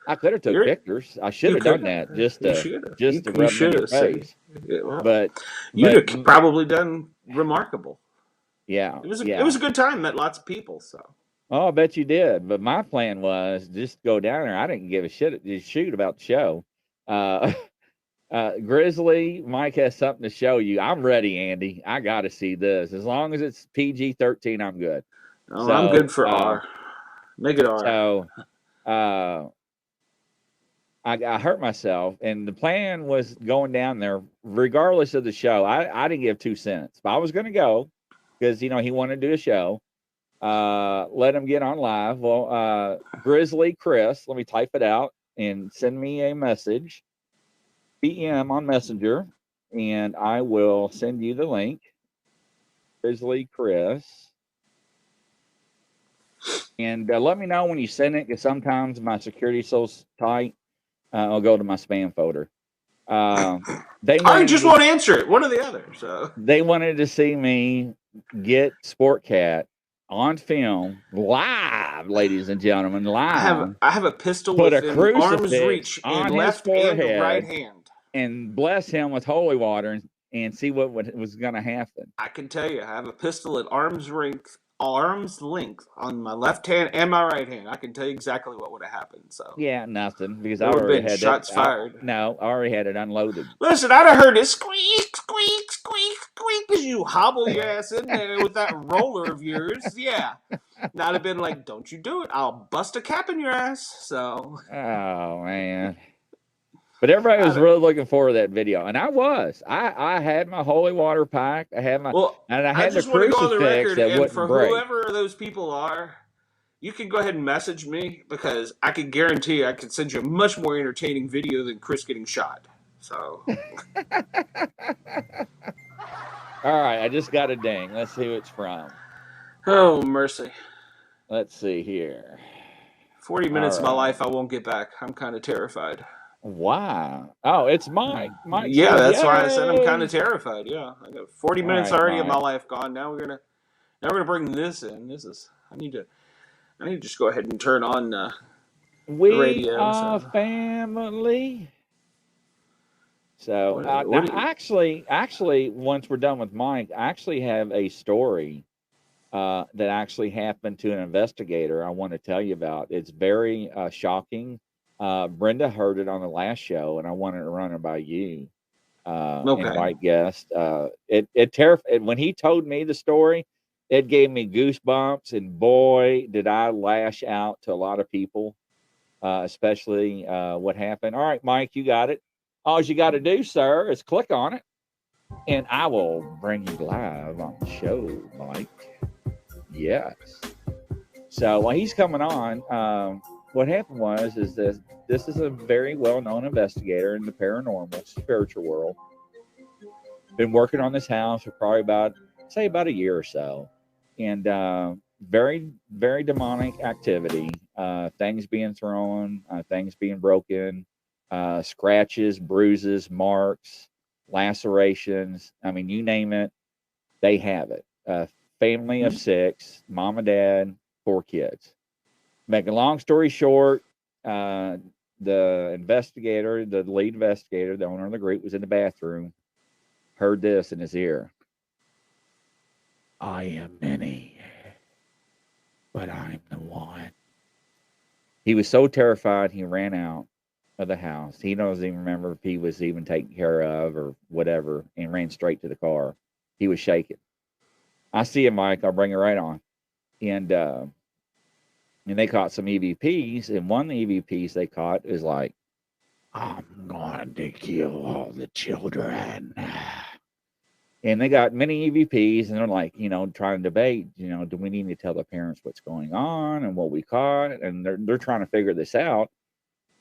I could have took pictures. I should have done that just to rub it in your face. Yeah, well, but you'd have probably done remarkable. Yeah, it was a good time. Met lots of people. So I bet you did. But my plan was just go down there. I didn't give a shit. Just shoot about the show. Grizzly, Mike has something to show you. I'm ready, Andy. I got to see this. As long as it's PG-13, I'm good. Oh, so, I'm good for R. Make it R. So, I hurt myself, and the plan was going down there regardless of the show. I didn't give 2 cents, but I was going to go because, you know, he wanted to do a show. Let him get on live. Well, Grizzly Chris, let me type it out and send me a message, PM on Messenger, and I will send you the link. Grizzly Chris. And let me know when you send it, because sometimes my security's so tight, I'll go to my spam folder. I just won't answer it. One or the other. So they wanted to see me get Sportcat on film live live, ladies and gentlemen, live. I have a pistol Put a within arm's crucifix reach on in his left and right forehead hand. and bless him with holy water and see what was going to happen. I can tell you, I have a pistol at arm's length on my left hand and my right hand. I can tell you exactly what would have happened. So Yeah, nothing, because I there would have already been had shots fired. No, I already had it unloaded. Listen, I'd have heard it squeak, squeak, squeak, squeak as you hobble your ass in there with that roller of yours. Yeah. And I'd have been like, don't you do it. I'll bust a cap in your ass. So. Oh, man. But everybody was really looking forward to that video. And I was. I had my holy water pack. I had my, and I had the just want to go on the crucifix record, that and wouldn't for break. whoever those people are, you can go ahead and message me, because I can guarantee you I can send you a much more entertaining video than Chris getting shot. So. All right, I just got a ding. Let's see who it's from. Oh, mercy. Let's see here. 40 minutes of my life I won't get back. I'm kind of terrified. Wow. Oh, it's Mike. Mike yeah, says, that's why I yay! said I'm kind of terrified. Yeah, I got 40 minutes right, already of Mike. my life gone. Now we're gonna bring this in. I need to just go ahead and turn on the radio. We are family. So actually, once we're done with Mike, I actually have a story that actually happened to an investigator I want to tell you about. It's very shocking. Brenda heard it on the last show, and I wanted to run it by you, invite guest. It terrified. When he told me the story, it gave me goosebumps, and boy, did I lash out to a lot of people, especially what happened. All right, Mike, you got it. All you got to do, sir, is click on it, and I will bring you live on the show, Mike. Yes. So while he's coming on, what happened is that this is a very well-known investigator in the paranormal spiritual world. Been working on this house for probably about a year or so, and very, very demonic activity. Things being thrown, things being broken, scratches, bruises, marks, lacerations. I mean, you name it, they have it. Family of 6, mom and dad, 4 kids. Make a long story short, the investigator, the lead investigator, the owner of the group, was in the bathroom, heard this in his ear. I am many, but I'm the one. He was so terrified, he ran out of the house. He doesn't even remember if he was even taken care of or whatever, and ran straight to the car. He was shaking. I see him, Mike. I'll bring it right on. And they caught some EVPs, and one of the EVPs they caught is like, I'm going to kill all the children. And they got many EVPs, and they're like, trying to debate, do we need to tell the parents what's going on and what we caught? And they're trying to figure this out.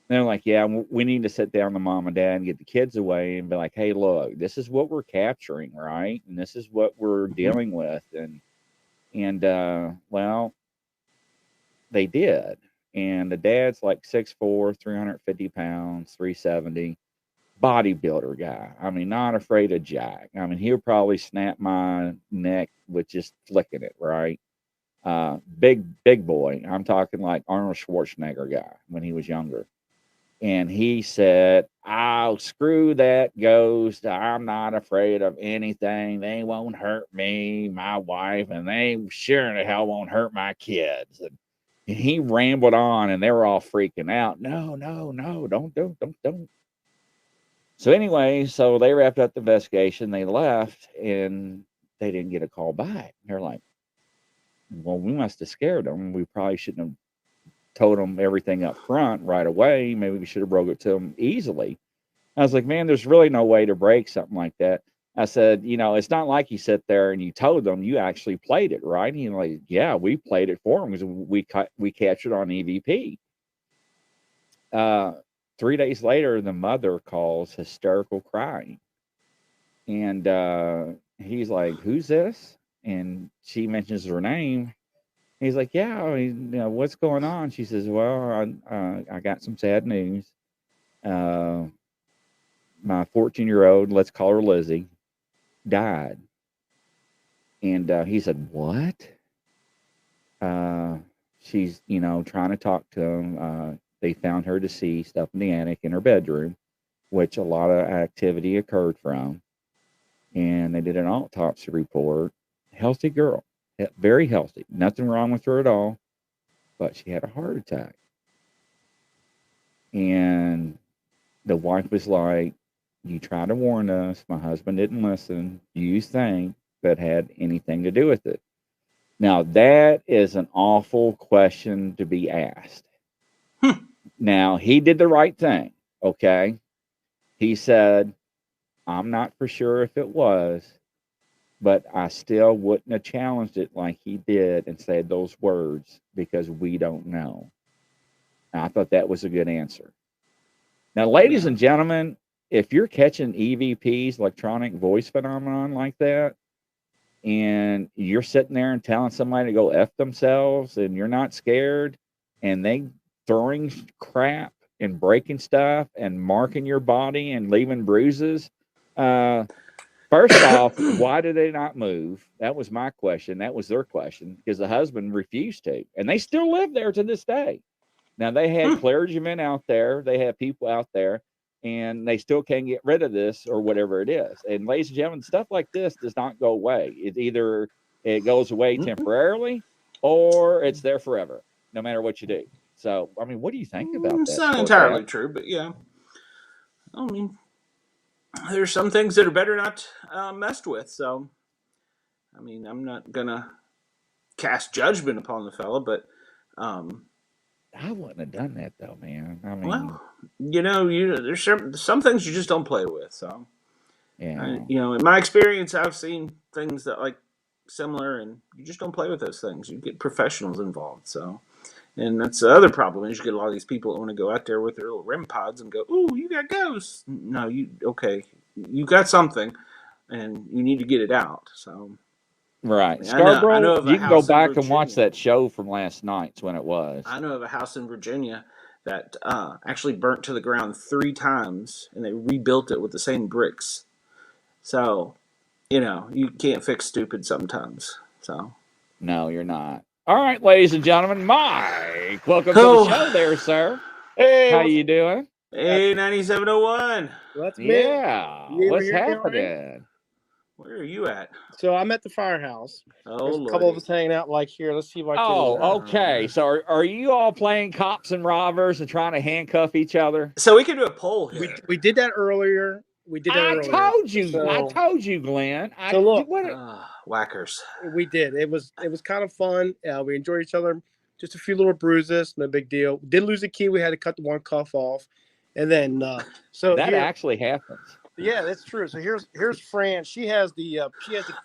And they're like, yeah, we need to sit down with mom and dad and get the kids away and be like, hey, look, this is what we're capturing, right? And this is what we're dealing with. And well, they did. And the dad's like 6'4", 350 pounds, 370, bodybuilder guy. I mean, not afraid of jack. I mean, he'll probably snap my neck with just flicking it, right? Big boy. I'm talking like Arnold Schwarzenegger guy when he was younger. And he said, "Oh, screw that ghost. I'm not afraid of anything. They won't hurt me, my wife, and they sure in the hell won't hurt my kids." And he rambled on, and they were all freaking out. No, don't. So anyway, so they wrapped up the investigation. They left, and they didn't get a call back. They're like, well, we must have scared them. We probably shouldn't have told them everything up front right away. Maybe we should have broke it to them easily. I was like, man, there's really no way to break something like that. I said, it's not like you sit there and you told them, you actually played it, right? And he's like, yeah, we played it for them because we captured on EVP. 3 days later, the mother calls hysterical crying. And he's like, who's this? And she mentions her name. He's like, yeah, what's going on? She says, well, I got some sad news. My 14-year-old, let's call her Lizzie, died. And he said, what? she's, trying to talk to him. They found her deceased up in the attic in her bedroom, which a lot of activity occurred from. And they did an autopsy report. Healthy girl, very healthy, nothing wrong with her at all, but she had a heart attack. And the wife was like, you tried to warn us. My husband didn't listen. You think that had anything to do with it? Now, that is an awful question to be asked. Now, he did the right thing, okay? He said, I'm not for sure if it was, but I still wouldn't have challenged it like he did and said those words because we don't know. And I thought that was a good answer. Now, ladies and gentlemen, if you're catching EVPs, electronic voice phenomenon like that, and you're sitting there and telling somebody to go F themselves and you're not scared, and they throwing crap and breaking stuff and marking your body and leaving bruises, first off, why do they not move? That was my question. That was their question, because the husband refused to, and they still live there to this day. Now, they had clergymen out there, they had people out there, and they still can't get rid of this or whatever it is. And ladies and gentlemen, stuff like this does not go away. It goes away temporarily, or it's there forever, no matter what you do. So, I mean, what do you think about that? It's not entirely true, but yeah. I mean, there's some things that are better not messed with. So, I mean, I'm not gonna cast judgment upon the fella, but I wouldn't have done that though, man. I mean, well, there's some things you just don't play with. So, yeah, in my experience, I've seen things that like similar, and you just don't play with those things. You get professionals involved. So, and that's the other problem is you get a lot of these people that want to go out there with their little REM pods and go, "Ooh, you got ghosts." No, you got something, and you need to get it out. So. right. Scarborough, I know you can go back and watch that show from last night's when it was. I know of a house in Virginia that actually burnt to the ground 3 times, and they rebuilt it with the same bricks. So, you can't fix stupid sometimes. So, no, you're not. All right, ladies and gentlemen, Mike, welcome to the show there, sir. Hey, how you doing? Hey, 9701. That's me. Yeah, what's happening? Where are you at? So I'm at the firehouse. There's a couple of us hanging out like here. Let's see if I can. Oh, okay. So are you all playing cops and robbers and trying to handcuff each other? So we can do a poll here. We did that earlier. I told you, Glenn. Whackers. We did. It was kind of fun. We enjoyed each other. Just a few little bruises, no big deal. Did lose a key. We had to cut the one cuff off, and then that actually happens. Yeah, that's true. So here's Fran. She has the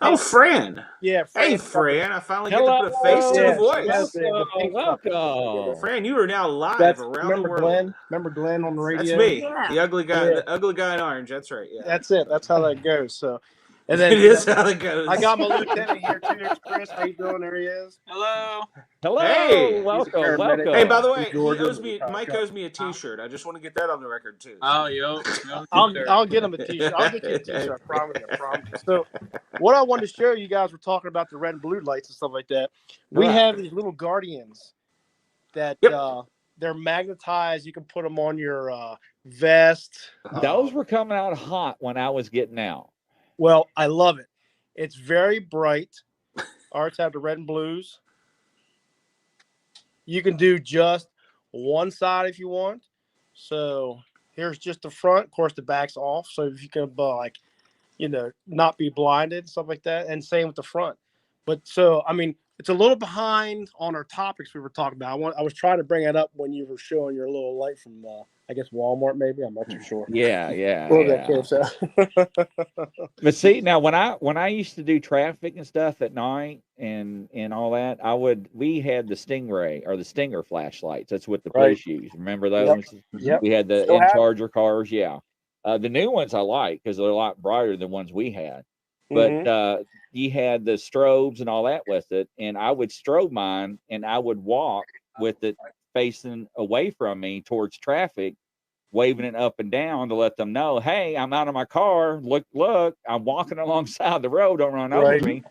Oh, Fran. Yeah, Fran. Hey, Fran. I finally get to put a face to the voice. Welcome. Fran, you are now live around the world. Glenn? Remember Glenn on the radio? That's me. Yeah. The ugly guy. Yeah. The ugly guy in orange. That's right. Yeah. That's it. That's how that goes. So, and then it is how it goes. I got my lieutenant here too. There's Chris. How you doing? There he is. Hello. Hey, welcome. Hey, by the way, Mike owes me a T-shirt. I just want to get that on the record too. Oh, yo. I'll get him a T-shirt. I'll get you a T-shirt. I promise you. So, what I wanted to show you guys, were talking about the red and blue lights and stuff like that. We have these little guardians that they're magnetized. You can put them on your vest. Those were coming out hot when I was getting out. Well, I love it. It's very bright. Ours have the red and blues. You can do just one side if you want. So here's just the front. Of course, the back's off. So if you can, not be blinded, stuff like that. And same with the front. But so, I mean, it's a little behind on our topics we were talking about. I was trying to bring it up when you were showing your little light from, I guess, Walmart, maybe. I'm not too sure. Yeah. But see, now when I used to do traffic and stuff at night and all that, we had the Stingray or the Stinger flashlights. That's what the police use. Remember those? Yep. We had the Charger cars. Yeah. The new ones I like because they're a lot brighter than ones we had. But you had the strobes and all that with it, and I would strobe mine, and I would walk with it facing away from me towards traffic, waving it up and down to let them know, hey, I'm out of my car. Look, I'm walking alongside the road. Don't run over me.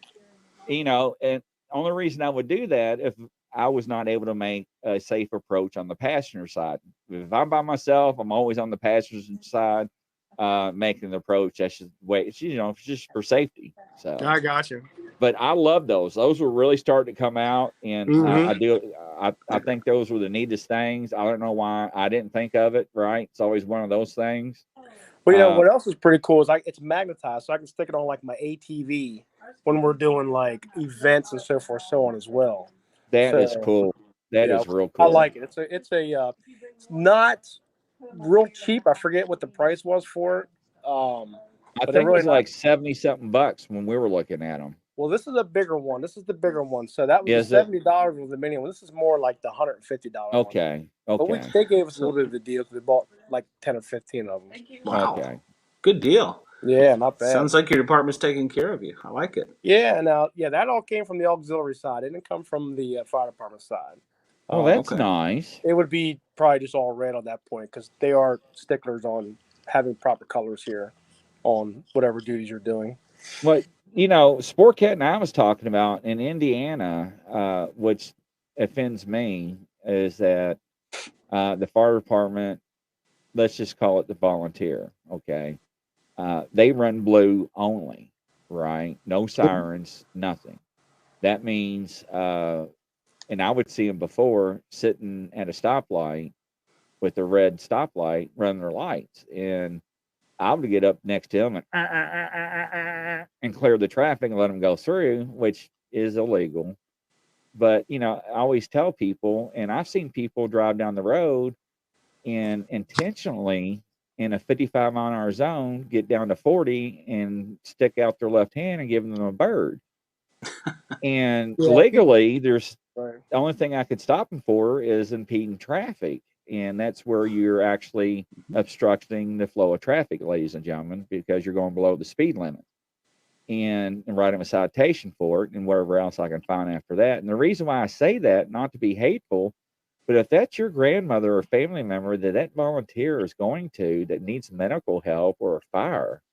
And only reason I would do that I was not able to make a safe approach on the passenger side. If I'm by myself, I'm always on the passenger side, making the approach. That's just way, it's just for safety. So I got you. but I love those. Those were really starting to come out, and I think those were the neatest things. I don't know why I didn't think of it. Right? It's always one of those things. Well, what else is pretty cool is it's magnetized, so I can stick it on like my ATV when we're doing like events and so forth, so on as well. That is cool. That is real cool. I like it. It's not real cheap. I forget what the price was for it. I think it was like $70-something when we were looking at them. Well, this is a bigger one. This is the bigger one. So that was $70 was the mini one. This is more like the $150. Okay. One. But they gave us a little bit of the deal because we bought like 10 or 15 of them. Wow. Okay. Good deal. Yeah, not bad. Sounds like your department's taking care of you. I like it. Yeah, that all came from the auxiliary side. It didn't come from the fire department side. Oh, that's nice. It would be probably just all red on that point because they are sticklers on having proper colors here on whatever duties you're doing. Well, Sportcat and I was talking about in Indiana, which offends me, is that the fire department, let's just call it the volunteer, okay? They run blue only, right? No sirens, nothing. That means, and I would see them before sitting at a stoplight with a red stoplight running their lights. And I would get up next to them and clear the traffic and let them go through, which is illegal. But, I always tell people, and I've seen people drive down the road and intentionally in a 55-mile-an-hour zone get down to 40 and stick out their left hand and give them a bird. And legally, there's the only thing I could stop them for is impeding traffic. And that's where you're actually obstructing the flow of traffic, ladies and gentlemen, because you're going below the speed limit. And write them a citation for it and whatever else I can find after that. And the reason why I say that, not to be hateful, but if that's your grandmother or family member that volunteer is going to that needs medical help or a fire,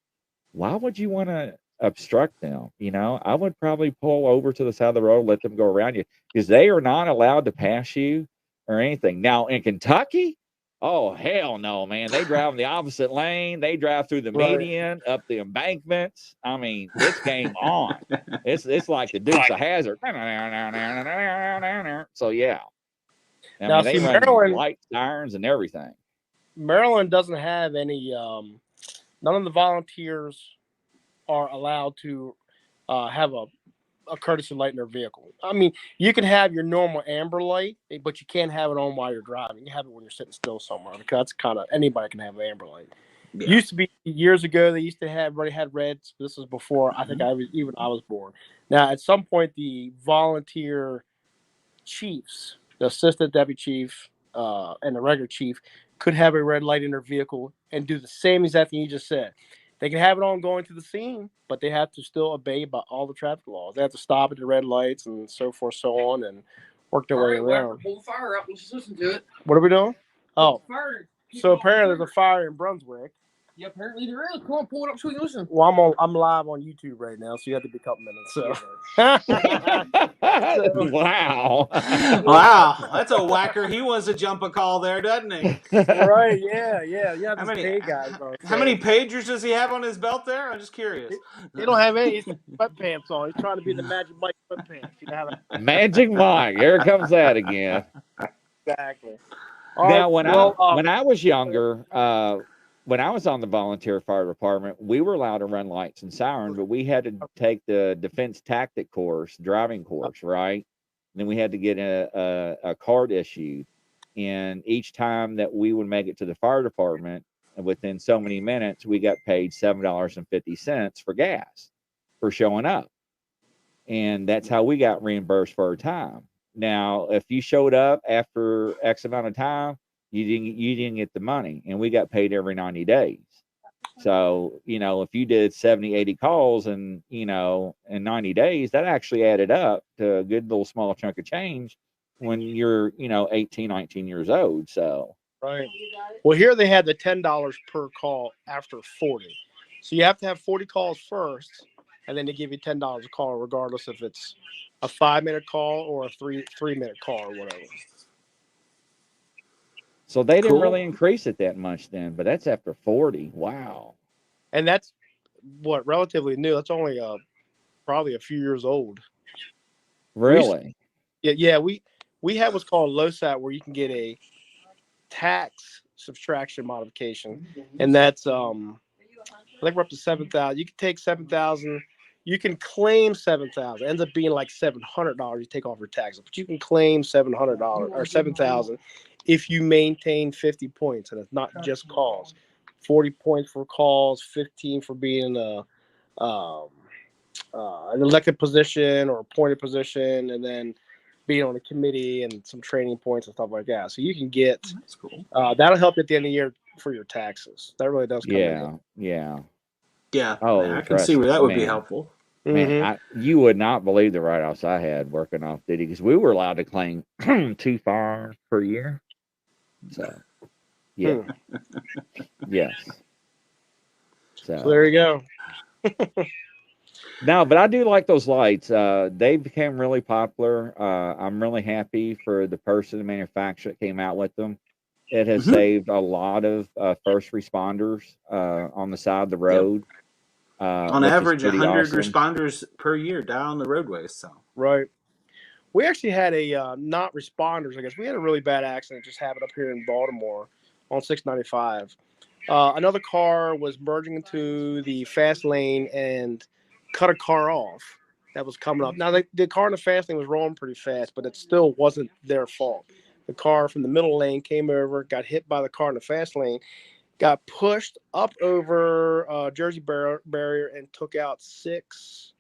why would you want to obstruct them? I would probably pull over to the side of the road, let them go around you, because they are not allowed to pass you or anything. Now in Kentucky, oh hell no, man! They drive in the opposite lane. They drive through the median, up the embankments. I mean, it's game on. It's like the Dukes of Hazzard. So yeah. Now, they run Maryland, light sirens and everything. Maryland doesn't have any. None of the volunteers are allowed to have a courtesy light in their vehicle. I mean, you can have your normal amber light, but you can't have it on while you're driving. You have it when you're sitting still somewhere, because that's kind of anybody can have an amber light. Yeah. Used to be years ago, they used to have everybody had reds. This was before I think I was born. Now, at some point, the volunteer chiefs, the assistant deputy chief, and the regular chief could have a red light in their vehicle and do the same exact thing you just said. They can have it on going to the scene, but they have to still obey by all the traffic laws. They have to stop at the red lights and so forth, so on, and work their way around. Pull the fire up and just listen to it. What are we doing? Oh, so apparently there's a fire in Brunswick. Yeah, apparently there is. Come on, pull it up so we can listen. Well, I'm live on YouTube right now, so you have to be a couple minutes. So. Wow. Wow. That's a whacker. He wants to jump a call there, doesn't he? Right, yeah. How many pagers does he have on his belt there? I'm just curious. He don't have any sweatpants on. He's trying to be the Magic Mike sweatpants. Magic Mike. Here comes that again. Exactly. Now, when I was younger, when I was on the volunteer fire department, we were allowed to run lights and sirens, but we had to take the defense tactic course, driving course, right? And then we had to get a card issued. And each time that we would make it to the fire department, within so many minutes, we got paid $7.50 for gas for showing up. And that's how we got reimbursed for our time. Now, if you showed up after X amount of time, you didn't get the money, and we got paid every 90 days. So, if you did 70, 80 calls and, in 90 days, that actually added up to a good little small chunk of change when you're, 18, 19 years old. So, right. Well, here they had the $10 per call after 40. So you have to have 40 calls first, and then they give you $10 a call, regardless if it's a 5-minute call or a 3-minute call or whatever. So they didn't Cool. really increase it that much then, but that's after 40. Wow. And that's what relatively new. That's only probably a few years old. Really? Yeah. We have what's called LOSAT, where you can get a tax subtraction modification, and that's I think we're up to 7,000. You can take 7,000. You can claim 7,000. Ends up being like $700 you take off your taxes, but you can claim $700 or 7,000 if you maintain 50 points, and it's not just calls. 40 points for calls, 15 for being an elected position or appointed position, and then being on a committee and some training points and stuff like that. So you can get That's cool. that'll help you at the end of the year for your taxes. That really does come in. Yeah. Yeah, Oh, I can trust see where that would be man. helpful. Man, you would not believe the write-offs I had working off duty, because we were allowed to claim 2 firearms per year. So, yeah. Yes. So there you go. No, but I do like those lights. They became really popular. I'm really happy for the person, the manufacturer that came out with them. It has saved a lot of first responders on the side of the road. On which is average, pretty 100 awesome. responders per year down the roadways. So Right. We actually had a not responders, I guess. We had a really bad accident just happened up here in Baltimore on 695. Another car was merging into the fast lane and cut a car off that was coming up. Now, the car in the fast lane was rolling pretty fast, but it still wasn't their fault. The car from the middle lane came over, got hit by the car in the fast lane, got pushed up over Jersey barrier, and took out 6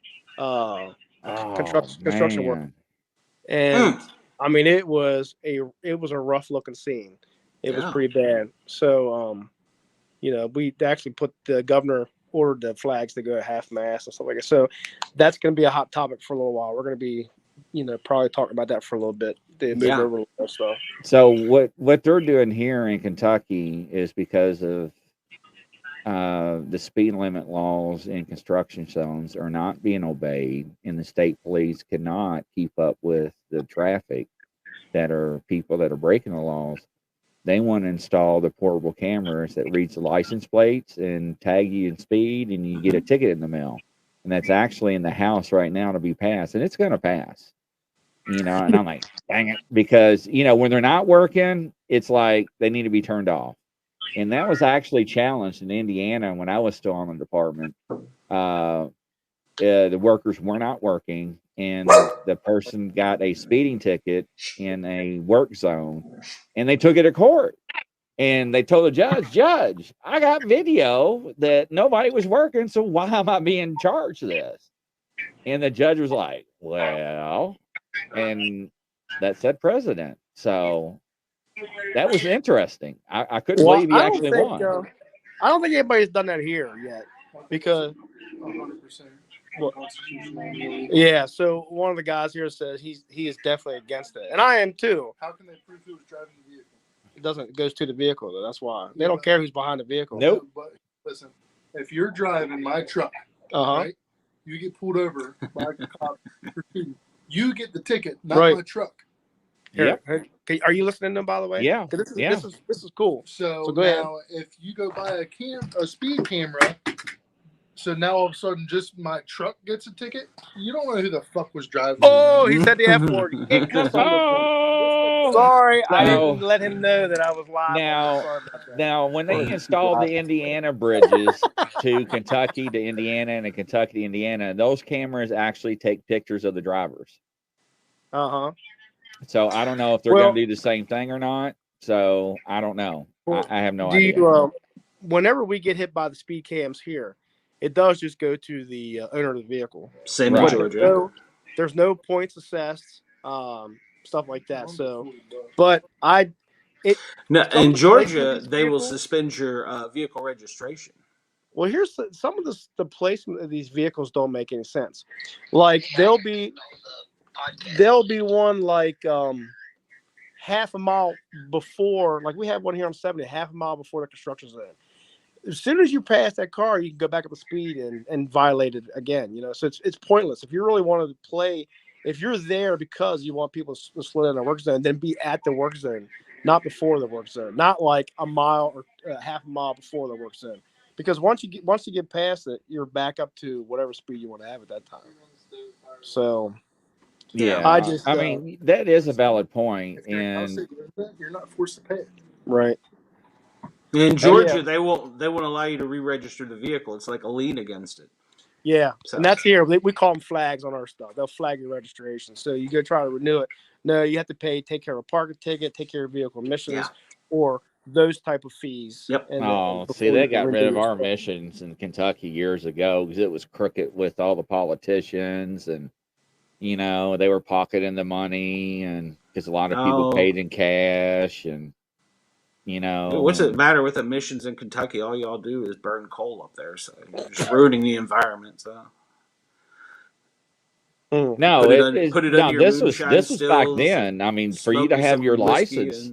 construction workers. And I mean, it was a rough looking scene. It was pretty bad. So, we actually put the governor ordered the flags to go at half mast and stuff like that. So that's going to be a hot topic for a little while. We're going to be, probably talking about that for a little bit. So what they're doing here in Kentucky is because of the speed limit laws in construction zones are not being obeyed, and the state police cannot keep up with the traffic that are people that are breaking the laws. They want to install the portable cameras that reads the license plates and tag you in speed, and you get a ticket in the mail. And that's actually in the House right now to be passed, and it's going to pass. And I'm like, dang it, because when they're not working, it's like they need to be turned off. And that was actually challenged in Indiana when I was still on the department. The workers were not working, and the person got a speeding ticket in a work zone, and they took it to court. And they told the judge, I got video that nobody was working, so why am I being charged this? And the judge was like, well, and that said president. So that was interesting. I couldn't believe he actually won. I don't think anybody's done that here yet, because 100%. Yeah, so one of the guys here says he is definitely against it, and I am too. How can they prove who was driving the vehicle? It goes to the vehicle, though. That's why they don't care who's behind the vehicle. Nope. But listen, if you're driving my truck, right, you get pulled over by a cop for speeding, you get the ticket, not my truck. Yeah. Are you listening to them, by the way? Yeah. This is cool. So go ahead. Now, if you go buy a speed camera, so now all of a sudden just my truck gets a ticket, you don't know who the fuck was driving. Oh, he said the F word. You can't cuss on this one. Sorry, I didn't let him know that I was live. Now, when they installed the Indiana bridges to Kentucky to Indiana and Kentucky to Indiana, those cameras actually take pictures of the drivers. So I don't know if they're going to do the same thing or not. So I don't know. I have no idea. Whenever we get hit by the speed cams here, it does just go to the owner of the vehicle. Same in Georgia. There's no points assessed, stuff like that. So, but in Georgia, they will suspend your vehicle registration. Well, here's some of the placement of these vehicles don't make any sense. Like there'll be one like half a mile before, like we have one here on 70, half a mile before the construction zone. as soon as you pass that car, you can go back up to speed and violate it again. So it's pointless. If you really wanted to play, if you're there because you want people to slow down the work zone, then be at the work zone, not before the work zone, not like a mile or half a mile before the work zone. Because once you get past it, you're back up to whatever speed you want to have at that time. So, yeah, I mean that is a valid point, and you're not forced to pay it. Right. In Georgia, they won't allow you to re-register the vehicle. It's like a lien against it. Yeah, So. and that's here. We call them flags on our stuff. They'll flag your registration. So you go try to renew it. No, you have to take care of a parking ticket, take care of vehicle emissions, or those type of fees. Yep. And see, they got rid of our emissions in Kentucky years ago because it was crooked with all the politicians, and they were pocketing the money, and because a lot of people paid in cash, and what's it matter with emissions in Kentucky? All y'all do is burn coal up there, so you're just ruining the environment. So. No, this was back then. I mean, for you to have your license,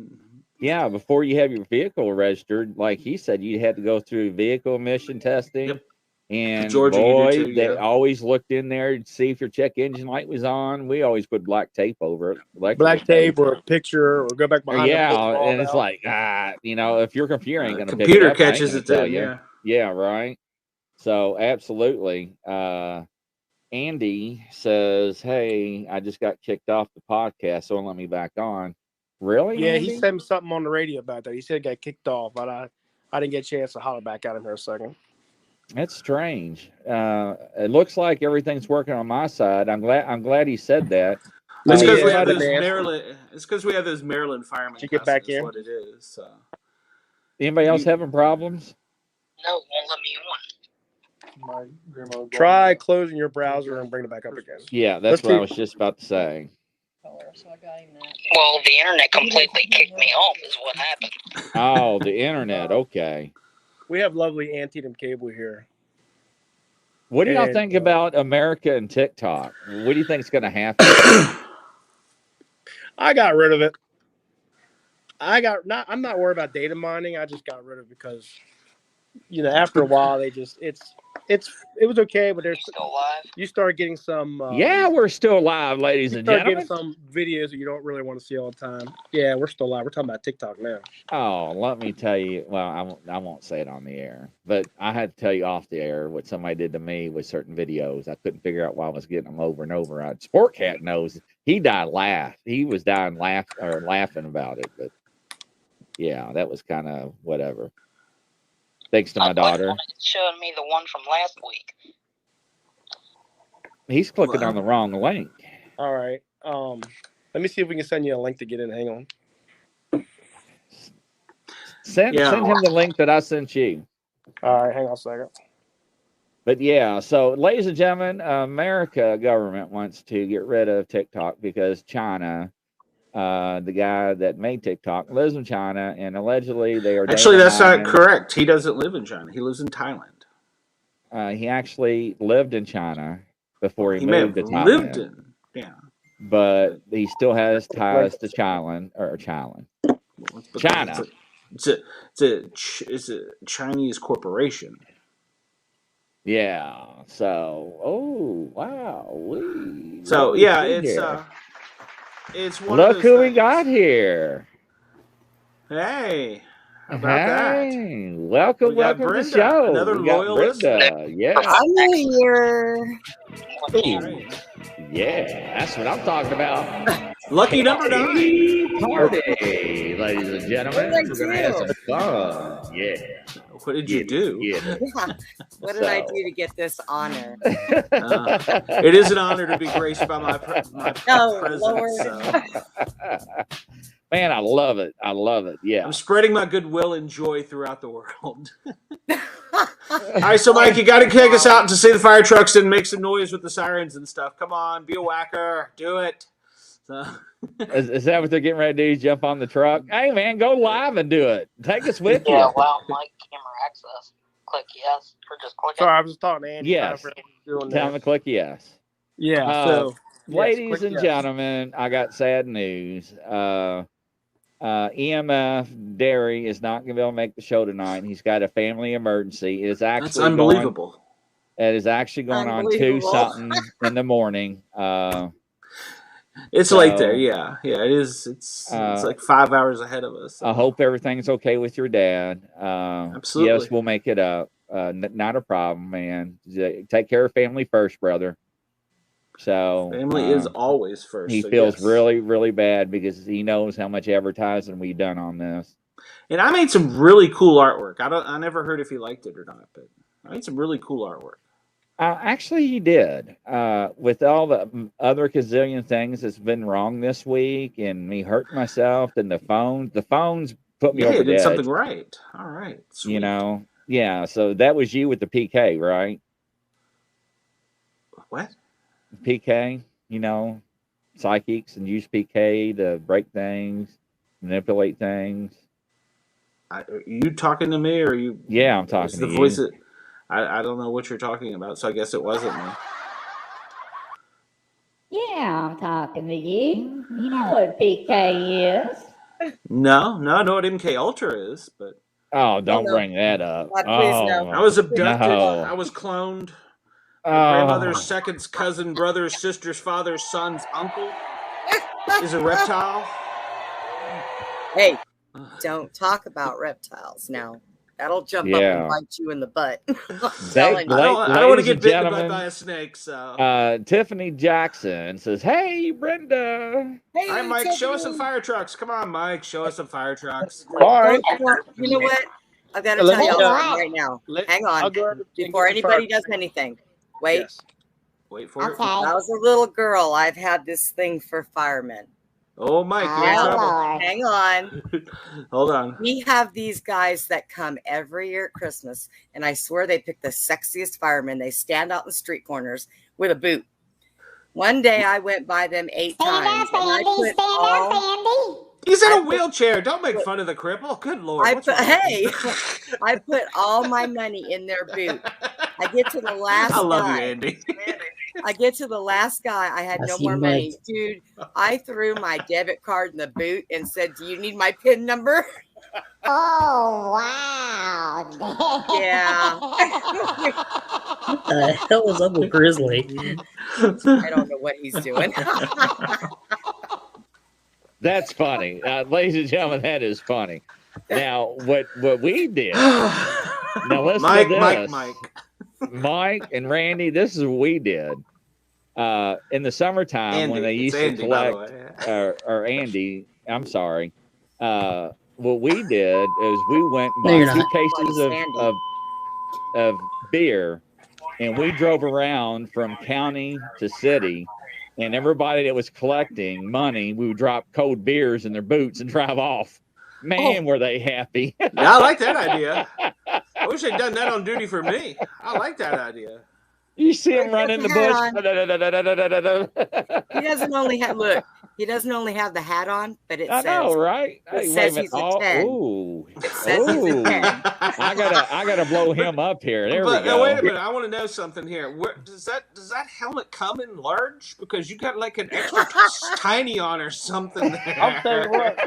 before you have your vehicle registered, like he said, you had to go through vehicle emission testing. Yep. And Georgia, boy, they always looked in there to see if your check engine light was on. We always put black tape over it. Black tape or a picture, or go back behind. And it's like, if your computer ain't going to pick computer it up, catches it then, yeah, right. So absolutely. Andy says, "Hey, I just got kicked off the podcast, so don't let me back on." Really? Yeah, Andy? he said something on the radio about that. He said he got kicked off, but I didn't get a chance to holler back at him here a second. That's strange. It looks like everything's working on my side. I'm glad he said that. It's because we have those Maryland. It's because we have those Maryland firemen. Did you get back in? What it is. So. Anybody else having problems? No, won't let me on. Try closing your browser and bring it back up again. Yeah, that's what I was just about to say. Well, the internet completely kicked me off is what happened. Oh, the internet. Okay. We have lovely Antietam cable here. What do y'all think about America and TikTok? What do you think is going to happen? I got rid of it. I'm not worried about data mining. I just got rid of it because, after a while it was okay, but there's still alive. You start getting some. We're still live, ladies and gentlemen. Getting some videos that you don't really want to see all the time. Yeah, we're still live. We're talking about TikTok now. Oh, let me tell you. Well, I won't say it on the air, but I had to tell you off the air what somebody did to me with certain videos. I couldn't figure out why I was getting them over and over. Sportcat knows. He was dying laughing about it, but yeah, that was kind of whatever. Thanks to my daughter. It's showing me the one from last week. He's clicking on the wrong link. All right. Let me see if we can send you a link to get in. Hang on. Send him the link that I sent you. All right. Hang on a second. But yeah, so ladies and gentlemen, America government wants to get rid of TikTok because China. The guy that made TikTok lives in China, and allegedly they are. Actually, that's not correct. He doesn't live in China. He lives in Thailand. He actually lived in China before he moved to Thailand. But he still has ties to China. China. It's a Chinese corporation. Yeah. So, wow. It's one Look of those who we things. got here. Hey. How about that? Welcome to the show. Another loyal listener. Yeah. I'm here. Yeah, that's what I'm talking about. Lucky number 9. Party, ladies and gentlemen. We're going to have some fun. Yeah. What did you do? Yeah. What did I do to get this honor? It is an honor to be graced by my presence. So. Man, I love it. Yeah. I'm spreading my goodwill and joy throughout the world. All right, so Mike, you got to take us out to see the fire trucks and make some noise with the sirens and stuff. Come on, be a whacker. Do it. So. Is that what they're getting ready to do? Jump on the truck? Hey, man, go live and do it. Take us with you. Yeah, well, Mike, camera access. Click yes. Or just click it. Sorry, I was just talking to Andy. Yes. Tell him to click yes. Yeah. Ladies and gentlemen, I got sad news. EMF Derry is not going to be able to make the show tonight. He's got a family emergency. It is actually That's unbelievable. It is actually going on 2 something in the morning. It's late there, yeah. It is. It's like 5 hours ahead of us. So. I hope everything's okay with your dad. Absolutely. Yes, we'll make it up. Not a problem, man. Take care of family first, brother. So family is always first. He feels really, really bad because he knows how much advertising we've done on this. And I made some really cool artwork. I never heard if he liked it or not, but I made some really cool artwork. Actually, he did. With all the other gazillion things that's been wrong this week, and me hurting myself, and the phones put me over the did edge. Something right. All right, sweet. You know, yeah. So that was you with the PK, right? What? PK. You know, psychics and use PK to break things, manipulate things. Are you talking to me, or are you? Yeah, I'm talking to the you. Voice that, I don't know what you're talking about, so I guess it wasn't me. Yeah, I'm talking to you. You know what PK is. No, I know what MK Ultra is, but... Oh, don't bring that up. Please, no. I was abducted. No. I was cloned. My grandmother's second's cousin, brother's sister's father's son's uncle is a reptile. Hey, don't talk about reptiles now. That'll jump up and bite you in the butt. I don't want to get bitten by a snake. So Tiffany Jackson says, "Hey, Brenda. Hey, all right, Mike. Tiffany. Show us some fire trucks. Come on, Mike. Show us some fire trucks. All right. You know what? I've got to tell y'all something right now. Hang on. Before anybody does anything. Wait. Yes. Wait for it. When I was a little girl, I've had this thing for firemen. Oh, Mike, you're in trouble. Hang on. Hold on. We have these guys that come every year at Christmas, and I swear they pick the sexiest firemen. They stand out in the street corners with a boot. One day I went by them 8 times. Stand up, Andy. He's in a wheelchair. Don't make fun of the cripple. Good Lord. I put all my money in their boot. I get to the last guy. I love you, Andy. I get to the last guy. I had no more money. Dude, I threw my debit card in the boot and said, "Do you need my PIN number?" Oh, wow. Yeah. What the hell is up with Grizzly? I don't know what he's doing. That's funny. Ladies and gentlemen, that is funny. Now, what we did. Now, listen to this. Mike and Randy, this is what we did. In the summertime, Andy, when they used to collect, or Andy, I'm sorry. What we did is we went and bought 2 cases of beer, and we drove around from county to city, and everybody that was collecting money, we would drop cold beers in their boots and drive off. Man, were they happy. Yeah, I like that idea. I wish they'd done that on duty for me. I like that idea. You see him run in the bush. He doesn't only have he doesn't only have the hat on, but it says, know, right? It says he's a 10. Ooh. It says he's a 10. I gotta blow him up here. There we go. Now, wait a minute. I want to know something here. Where, does that helmet come in large? Because you got like an extra tiny on or something there. I'll tell you what.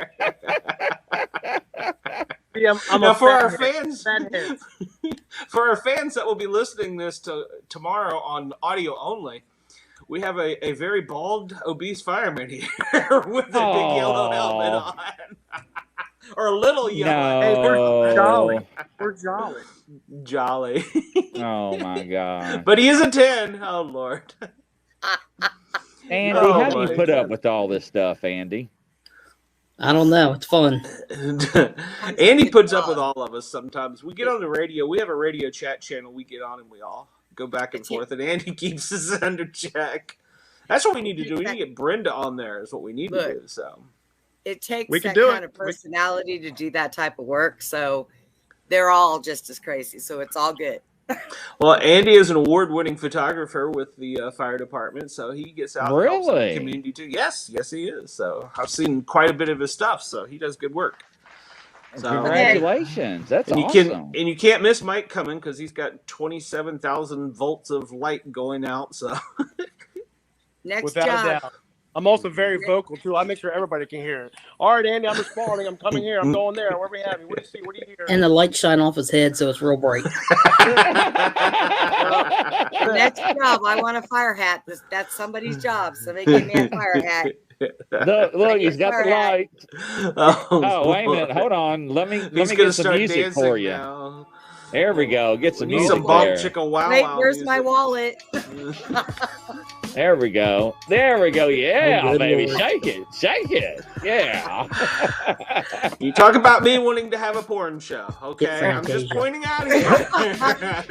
I'm now, for our fans, for our fans that will be listening this tomorrow on audio only, we have a very bald, obese fireman here with a big yellow helmet on. Or a little yellow. Hey, we're jolly. We're jolly. Jolly. Oh, my God. But he is a 10. Oh, Lord. Andy, how do you put up with all this stuff, Andy? I don't know. It's fun. Andy puts up with all of us sometimes. We get on the radio. We have a radio chat channel. We get on and we all go back and forth. And Andy keeps us under check. That's what we need to do. We need to get Brenda on there is what we need to do. So it takes that kind of personality to do that type of work. So they're all just as crazy. So it's all good. Well, Andy is an award-winning photographer with the fire department, so he gets out and helps the community too. Yes, he is. So I've seen quite a bit of his stuff. So he does good work. So, congratulations! That's awesome. And you can't miss Mike coming because he's got 27,000 volts of light going out. So next job. I'm also very vocal too. I make sure everybody can hear it. All right, Andy, I'm responding. I'm coming here. I'm going there. Where we have you? What do you see? What do you hear? And the lights shine off his head, so it's real bright. Next job, I want a fire hat. That's somebody's job. Somebody give me a fire hat. Look, he's got the light. Oh, wait a minute. Hold on. Let me get some music for you. Now. There we go. Get some music Some bump there. chicka wow. Wait, where's my wallet? There we go. There we go. Yeah, Oh, good baby. Lord. Shake it. Shake it. Yeah. You talk about me wanting to have a porn show, okay? I'm Fantasia. just pointing out here.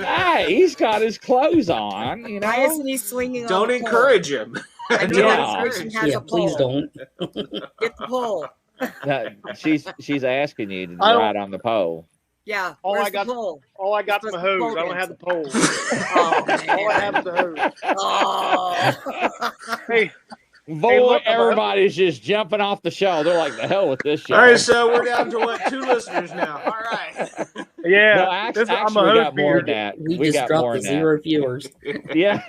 Hey, he's got his clothes on, you know. Why isn't he swinging Don't on the encourage him. I know Yeah. that station has Yeah, a please pole. don't. Get the pole. She's asking you to I don't- ride on the pole. Yeah, All where's I got- the pole? All I got is a hose. I don't have the pole. Oh, All I have is a hose. Oh. Hey, Boy, look, everybody's just jumping off the show. They're like, the hell with this show. All right, so we're down to what, 2 listeners now. All right. yeah. No, actually, I'm a we hose got more beater. than that. We We just got dropped more the than that. 0 viewers. Yeah.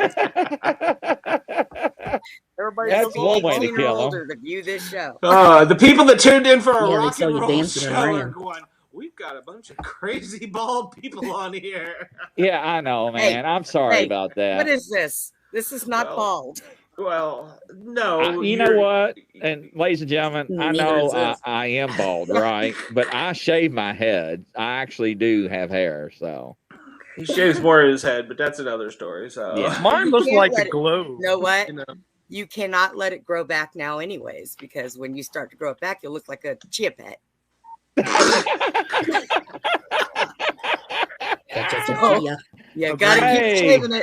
Everybody That's goes one way to 18 or kill 'em. older to view this show. The people that tuned in for a Yeah, they rock saw and you roll dancing show and are ran. going, we've got a bunch of crazy bald people on here. Yeah, I know, man. I'm sorry hey, about that. What is this? This is not Well, bald. Well, no. You know what? And ladies and gentlemen, I Neither know is this. I am bald, right? But I shave my head. I actually do have hair, so He shaves more of his head, but that's another story. So Yeah. Mine looks can't like let the it- globe. You know what? You know. You cannot let it grow back now, anyways, because when you start to grow it back, you'll look like a chia pet. Yeah. You gotta Hey. keep shaving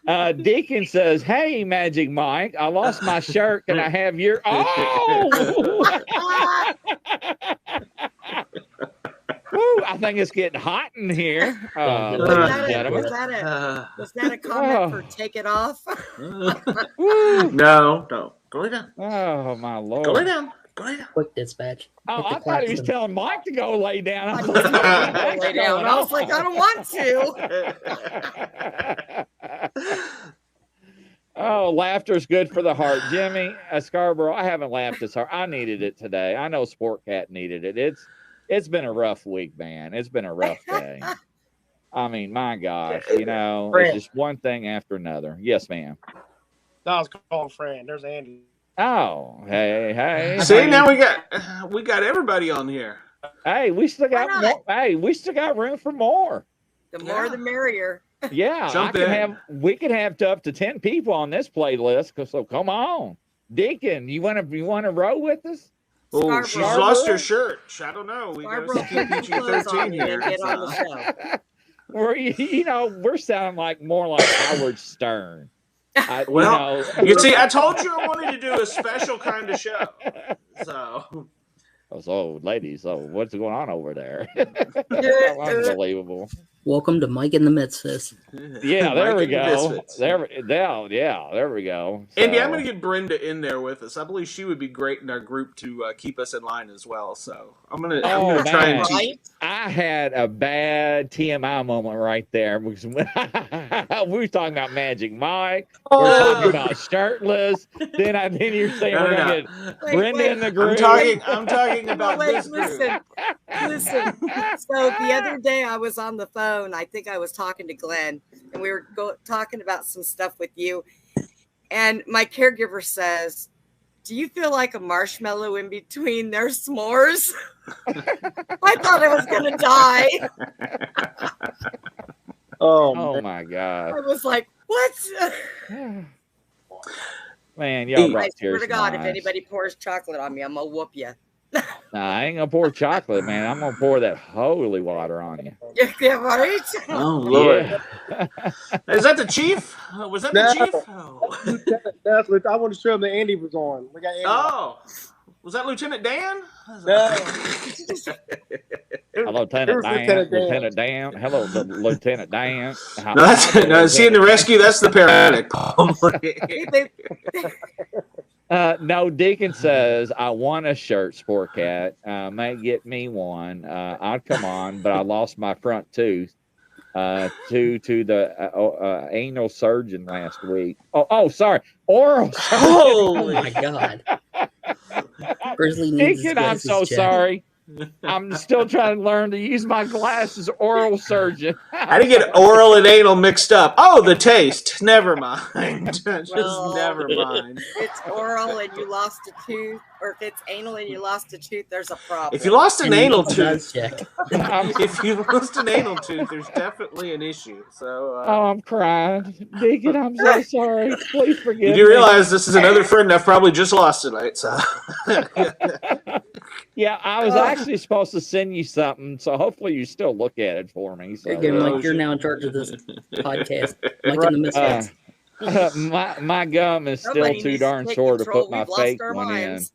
it. Deacon says, "Hey, Magic Mike, I lost my shirt. Can I have your?" Oh, Woo, I think it's getting hot in here, Was Was ladies that and a, gentlemen. was that a comment for take it off? Woo. no. Go lay down. Oh my Go lay lord! down. Go lay down. Quick dispatch. Oh, Hit the I thought he was klaxon. telling Mike to go lay down. I I was was like, gonna lay down. I was like, I don't want to. Oh, laughter's good for the heart. Jimmy, Scarborough, I haven't laughed this hard. I needed it today. I know Sportcat needed it. It's been a rough week, man. It's been a rough day. I mean, my gosh, it's just one thing after another. Yes, ma'am. No, I was calling Fran. There's Andy. Oh, hey. See, now we got everybody on here. Hey, we still got Why more. Hey, we still got room for more. The more, the merrier. Yeah, Jump in. we could have up to 10 people on this playlist. So come on, Deacon, you want to row with us? Oh, she's Scarborough. lost her shirt. I don't know. We got Scarborough, to put your clothes on PG-13 and here. get on the so. show. We're sounding more like Howard Stern. Well, you see, I told you I wanted to do a special kind of show. So, ladies, what's going on over there? Unbelievable. Welcome to Mike and the Misfits. Yeah, there we Mike and the go. Misfits. There we go. Andy, So- I'm going to get Brenda in there with us. I believe she would be great in our group to keep us in line as well. So I'm going to Oh, try and man. teach. Right? I had a bad TMI moment right there because we were talking about Magic Mike. We were talking about shirtless. Then you're saying we're gonna get Brenda in the group. I'm talking about Wait, this group. listen. So the other day I was on the phone. I think I was talking to Glenn, and we were talking about some stuff with you. And my caregiver says, "Do you feel like a marshmallow in between their s'mores?" I thought I was going to die. Oh my God. I was like, what? Man, y'all I brought swear tears to to God, my if eyes. anybody pours chocolate on me, I'm going to whoop you. Nah, I ain't gonna pour chocolate, man. I'm gonna pour that holy water on you. Yeah, right? Oh, Lord. Yeah. Is that the chief? Was that the chief? Oh. That's what I want to show him that Andy was on. We got Andy. Oh. Was that Lieutenant Dan? No. Hello, Lieutenant Dan. Hello, Lieutenant Dan. No, see in the rescue, that's the paramedic. No, Deacon says, I want a shirt, Sportcat. May get me one. I'd come on, but I lost my front tooth. to the anal surgeon last week. Oh, sorry, oral surgeon. Oh my God. Grizzly needs his Deacon, I'm glasses so checked. sorry. I'm still trying to learn to use my glasses. Oral surgeon. I didn't get oral and anal mixed up. Oh, the taste. Never mind. Just never mind. If it's oral and you lost a tooth, or if it's anal and you lost a tooth, there's a problem. If you lost an anal tooth, if you lost an anal tooth, there's definitely an issue. So. Oh, I'm crying, Deacon. I'm so sorry. Please forgive me. You do realize this is another friend I've probably just lost tonight. So. Yeah, I was actually supposed to send you something, so hopefully you still look at it for me. So. Again, Mike, you're now in charge of this podcast. Mike and the Misfits. My gum is still too darn sore to put my fake one in.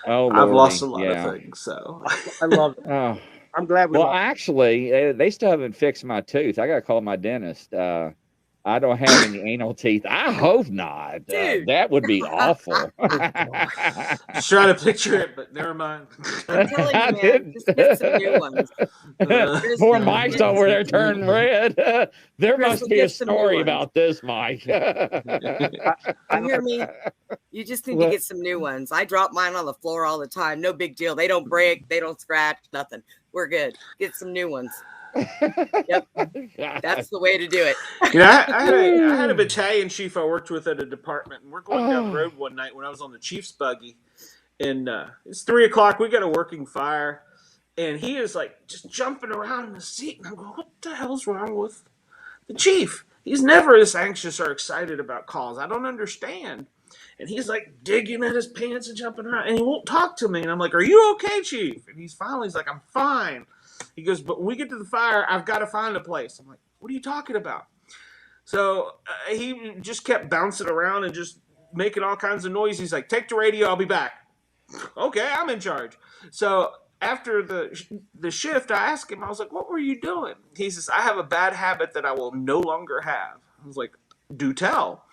Oh, Lordy. I've lost a lot of things, so I love it. Oh. I'm glad we. Well, actually, they still haven't fixed my tooth. I got to call my dentist. I don't have any anal teeth. I hope not. That would be awful. Just trying to picture it, but never mind. I'm telling you, man, just get some new ones. Poor Mike's over there turning red. There must be a get some new story ones. about this, Mike. You hear me? You just need to get some new ones. I drop mine on the floor all the time. No big deal. They don't break. They don't scratch. Nothing. We're good. Get some new ones. Yep, that's the way to do it. You know, I had a battalion chief I worked with at a department, and we're going down the road one night when I was on the chief's buggy, and it's 3:00. We got a working fire, and he is like just jumping around in the seat, and I'm going, "What the hell's wrong with the chief? He's never this anxious or excited about calls. I don't understand." And he's like digging at his pants and jumping around, and he won't talk to me. And I'm like, "Are you okay, chief?" And he's like, "I'm fine." He goes, "But when we get to the fire, I've got to find a place." I'm like, "What are you talking about?" So he just kept bouncing around and just making all kinds of noise. He's like, "Take the radio, I'll be back." Okay, I'm in charge. So after the shift, I asked him, I was like, "What were you doing?" He says, "I have a bad habit that I will no longer have." I was like, "Do tell."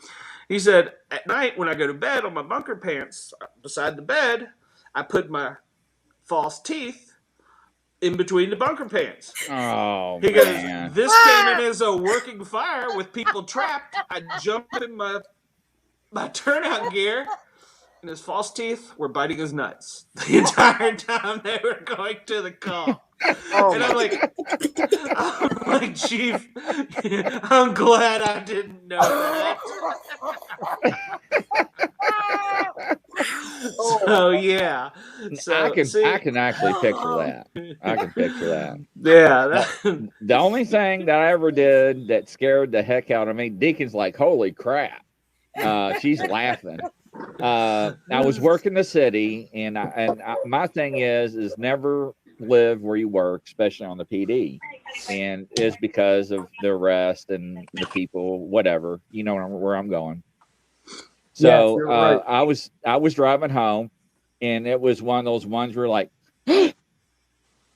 He said, "At night when I go to bed on my bunker pants beside the bed, I put my false teeth in between the bunker pants." Oh, he goes, man. "This came in as a working fire with people trapped. I jumped in my turnout gear, and his false teeth were biting his nuts the entire time they were going to the call." And I'm like, "Chief, I'm glad I didn't know that." So yeah, I can actually picture that. I can picture that. Yeah. The only thing that I ever did that scared the heck out of me, Deacon's like, "Holy crap!" She's laughing. I was working the city, and my thing is never live where you work, especially on the PD, and it's because of the arrest and the people, whatever. You know where I'm going. So right. I was driving home, and it was one of those ones where like, I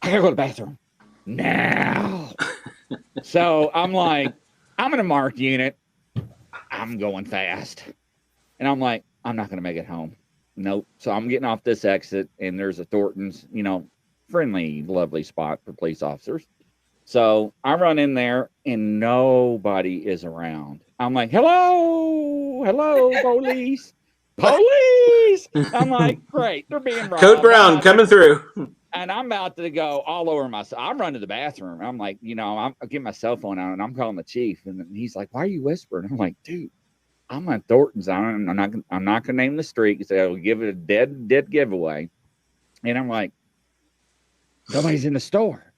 gotta go to the bathroom now. So I'm like, I'm in a marked unit. I'm going fast, and I'm like, I'm not gonna make it home. Nope. So I'm getting off this exit, and there's a Thornton's, friendly, lovely spot for police officers. So I run in there, and nobody is around. I'm like, hello, police. Police. I'm like, great, they're being robbed. Code Brown coming through. And I'm about to go all over myself. I'm running to the bathroom. I'm like, I'm getting my cell phone out, and I'm calling the chief. And he's like, "Why are you whispering?" I'm like, "Dude, I'm on Thornton's. I'm not gonna name the street because I'll give it a dead giveaway." And I'm like, "Nobody's in the store."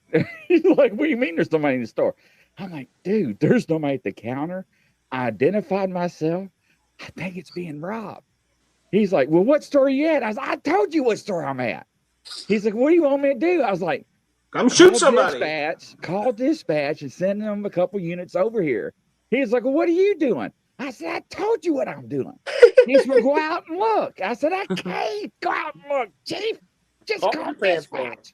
He's like, "What do you mean there's nobody in the store?" I'm like, "Dude, there's nobody at the counter. I identified myself. I think it's being robbed." He's like, "Well, what store are you at?" I was like, "I told you what store I'm at." He's like, "What do you want me to do?" I was like, "Come shoot somebody." Call dispatch and send them a couple units over here. He's like, "Well, what are you doing?" I said, "I told you what I'm doing." He said, "Well, go out and look." I said, "I can't go out and look, Chief. Just call dispatch."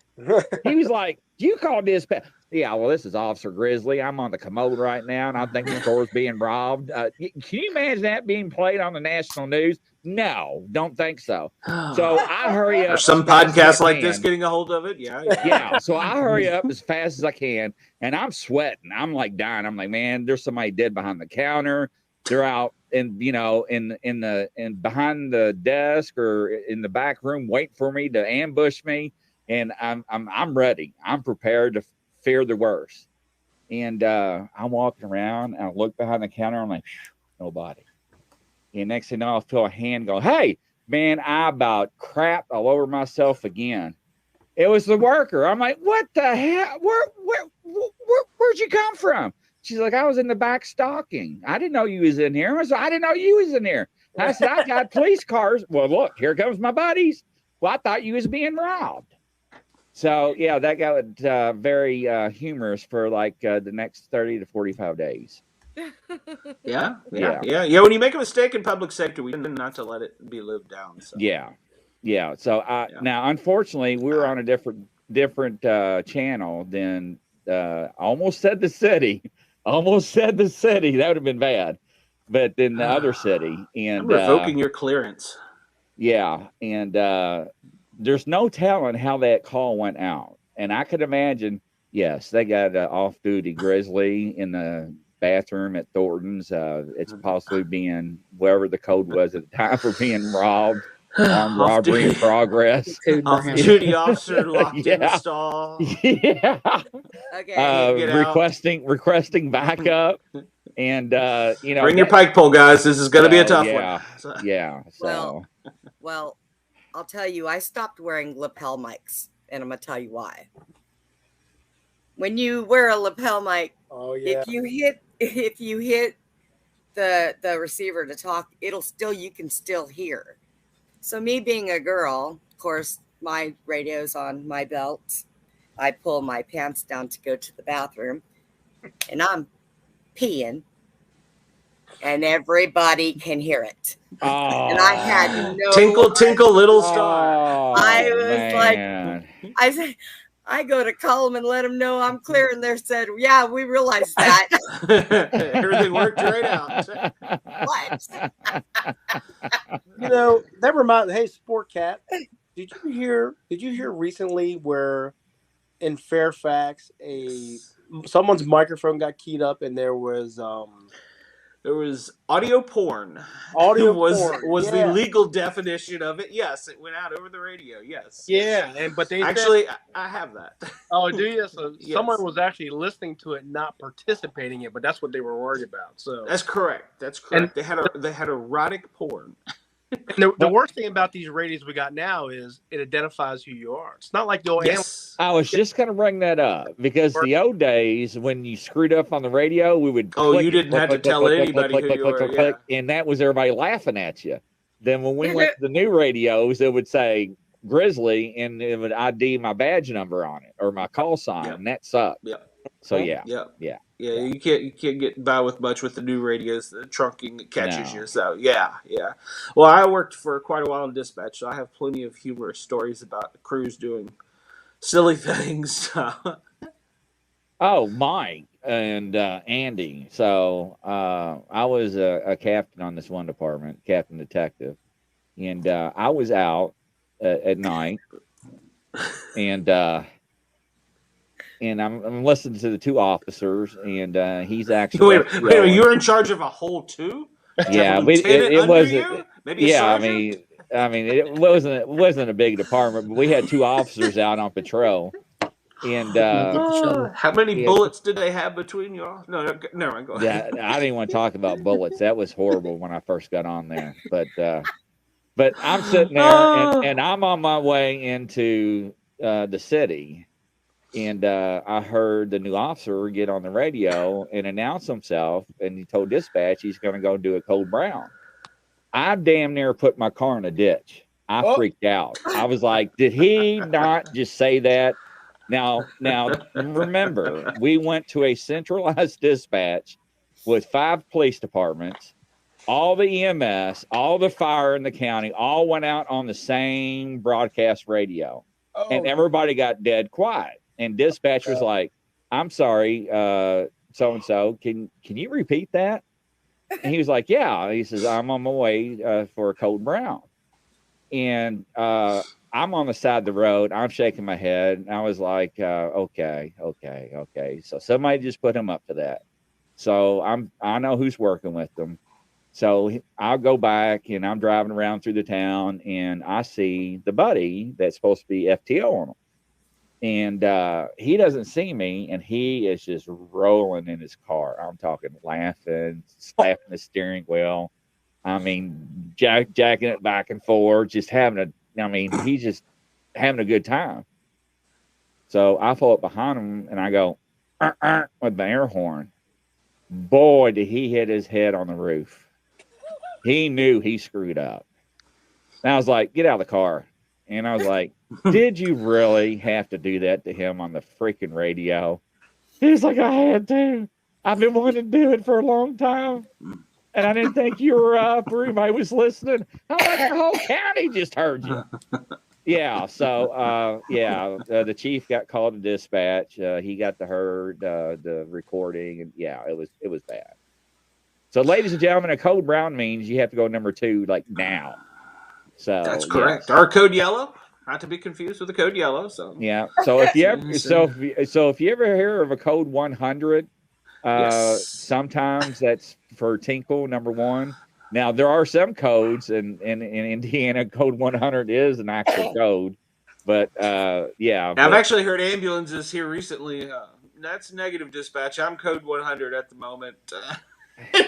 He was like, "You call dispatch." Yeah, well, this is Officer Grizzly. I'm on the commode right now, and I think the store's being robbed. Can you imagine that being played on the national news? No, don't think so. So I hurry up. Or some as fast as podcast I like this can. getting a hold of it. Yeah. Yeah. So I hurry up as fast as I can, and I'm sweating. I'm like dying. I'm like, man, there's somebody dead behind the counter. They're out in behind the desk or in the back room waiting for me to ambush me. And I'm ready. I'm prepared to fear the worst. And I'm walking around and I look behind the counter. I'm like, nobody. And next thing you know, I feel a hand go, hey, man, I about crapped all over myself again. It was the worker. I'm like, what the hell? Where'd you come from? She's like, I was in the back stalking. I didn't know you was in here. I said, I didn't know you was in here. I said, I got police cars. Well, look, here comes my buddies. Well, I thought you was being robbed. So, yeah, that got very humorous for like the next 30 to 45 days. Yeah. When you make a mistake in public sector, we tend not to let it be lived down. So. Yeah. So now, unfortunately, we were on a different channel than almost said the city. That would have been bad. But then the other city. And I'm revoking your clearance. Yeah. And there's no telling how that call went out. And I could imagine, yes, they got an off-duty Grizzly in the bathroom at Thornton's. It's possibly being wherever the code was at the time for being robbed. Armed robbery in progress. Off-duty officer locked in the stall. Yeah. Okay. Requesting backup. And bring your pike pole, guys. This is going to be a tough one. Yeah. So. Well, I'll tell you, I stopped wearing lapel mics, and I'm gonna tell you why. When you wear a lapel mic, if you hit the receiver to talk, you can still hear. So me being a girl, of course, my radio's on my belt. I pull my pants down to go to the bathroom, and I'm peeing, and everybody can hear it. And I had no tinkle little star. I was like, I said, I go to call them and let them know I'm clear, and they said, "Yeah, we realized that." Everything worked right out. What? That reminds. Hey, Sportcat, did you hear recently where in Fairfax someone's microphone got keyed up and there was audio porn. Audio was the legal definition of it. Yes, it went out over the radio. Yes. Yeah, but they actually I have that. Oh, do you? So yes. Someone was actually listening to it, not participating in it, but that's what they were worried about. So that's correct. And they had erotic porn. And the worst thing about these radios we got now is it identifies who you are. It's not like the old. Yes. I was just going to bring that up because the old days when you screwed up on the radio, we would. You didn't have to tell anybody who you were. And that was everybody laughing at you. Then when we went to the new radios, it would say Grizzly and it would ID my badge number on it or my call sign, and that sucked. Yeah. So yeah. You can't get by with much with the new radios, the trunking that catches you. So yeah. Well, I worked for quite a while in dispatch, so I have plenty of humorous stories about the crews doing silly things. Oh, Mike and Andy. So I was a captain on this one department, captain detective, and I was out at night, and I'm listening to the two officers, and he's actually. Wait, you were in charge of a whole two? Yeah, it wasn't. Yeah, I mean, it wasn't a big department, but we had two officers out on patrol, and how many bullets did they have between you all? No, never mind. Go ahead. Yeah, I didn't want to talk about bullets. That was horrible when I first got on there, but I'm sitting there, and I'm on my way into the city. And I heard the new officer get on the radio and announce himself, and he told dispatch he's going to go do a cold brown. I damn near put my car in a ditch. I freaked out. I was like, did he not just say that? Now, remember, we went to a centralized dispatch with 5 police departments, all the EMS, all the fire in the county, all went out on the same broadcast radio, and everybody got dead quiet. And dispatch was like, I'm sorry, so and so. Can you repeat that? And he was like, yeah. He says, I'm on my way for a code brown, and I'm on the side of the road. I'm shaking my head. And I was like, okay. So somebody just put him up to that. So I know who's working with them. So I'll go back and I'm driving around through the town and I see the buddy that's supposed to be FTO on him. And he doesn't see me and he is just rolling in his car. I'm talking laughing, slapping the steering wheel. I mean, jacking it back and forth, just he's just having a good time. So I pull up behind him and I go, with the air horn. Boy, did he hit his head on the roof. He knew he screwed up. And I was like, get out of the car. And I was like, did you really have to do that to him on the freaking radio? He's like, I had to. I've been wanting to do it for a long time. And I didn't think you were up or anybody was listening. I'm like, the whole county just heard you. Yeah. So, the chief got called to dispatch. He got to heard the recording. And yeah, it was bad. So, ladies and gentlemen, a code brown means you have to go number 2, like now. So that's correct. Yes. Our code yellow, not to be confused with the code yellow. So yeah. So if you ever hear of a code 100, sometimes that's for tinkle number 1. Now there are some codes, and in Indiana, code 100 is an actual code. But yeah, I've actually heard ambulances here recently. That's negative dispatch. I'm code 100 at the moment.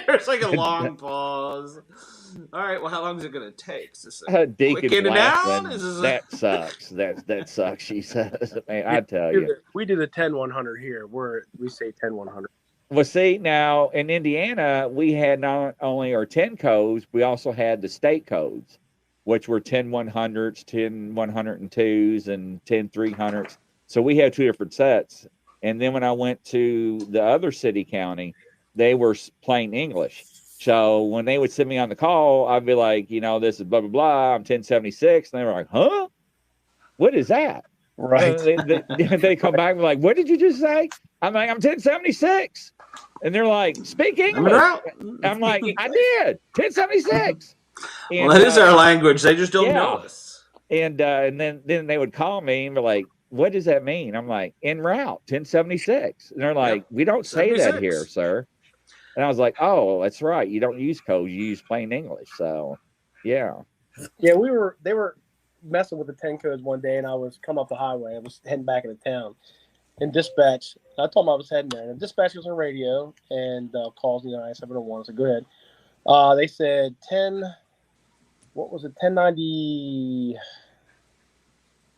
There's like a long pause. All right, well, how long is it going to take? Deacon's laughing. That sucks. That sucks, she says. Man, I tell you. We do the 10-100 here, where we say 10-100. Well, see, now in Indiana, we had not only our 10 codes, we also had the state codes, which were 10-100s, 10-102s, and 10-300s. So we had 2 different sets. And then when I went to the other city county, they were plain English. So when they would send me on the call, I'd be like, this is blah, blah, blah. I'm 1076. And they were like, huh? What is that? Right. They come back and be like, what did you just say? I'm like, I'm 1076. And they're like, speak English. I'm like, I did. 1076. And, well, that is our language. They just don't know us. And then they would call me and be like, what does that mean? I'm like, en route, 1076. And they're like, we don't say 76. that here, sir. And I was like, oh, that's right. You don't use codes. You use plain English. So, yeah. Yeah, they were messing with the 10 codes one day, and I was coming up the highway. I was heading back into town. And dispatch, I told them I was heading there. And dispatch was on radio and calls me on I-701. So go ahead. They said 1090.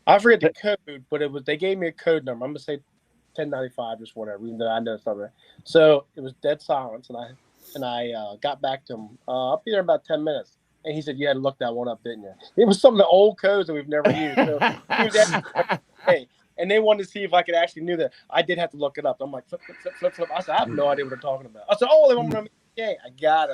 I forget the code, but they gave me a code number. I'm gonna say 1095, just whatever, even though I know something. So it was dead silence, and I got back to him. I'll be there in about 10 minutes. And he said, you had to look that one up, didn't you? It was some of the old codes that we've never used. So he was asking, hey, and they wanted to see if I could actually knew that. I did have to look it up. I'm like, flip. I said, I have no idea what they're talking about. I said, oh, they want me to yeah, I got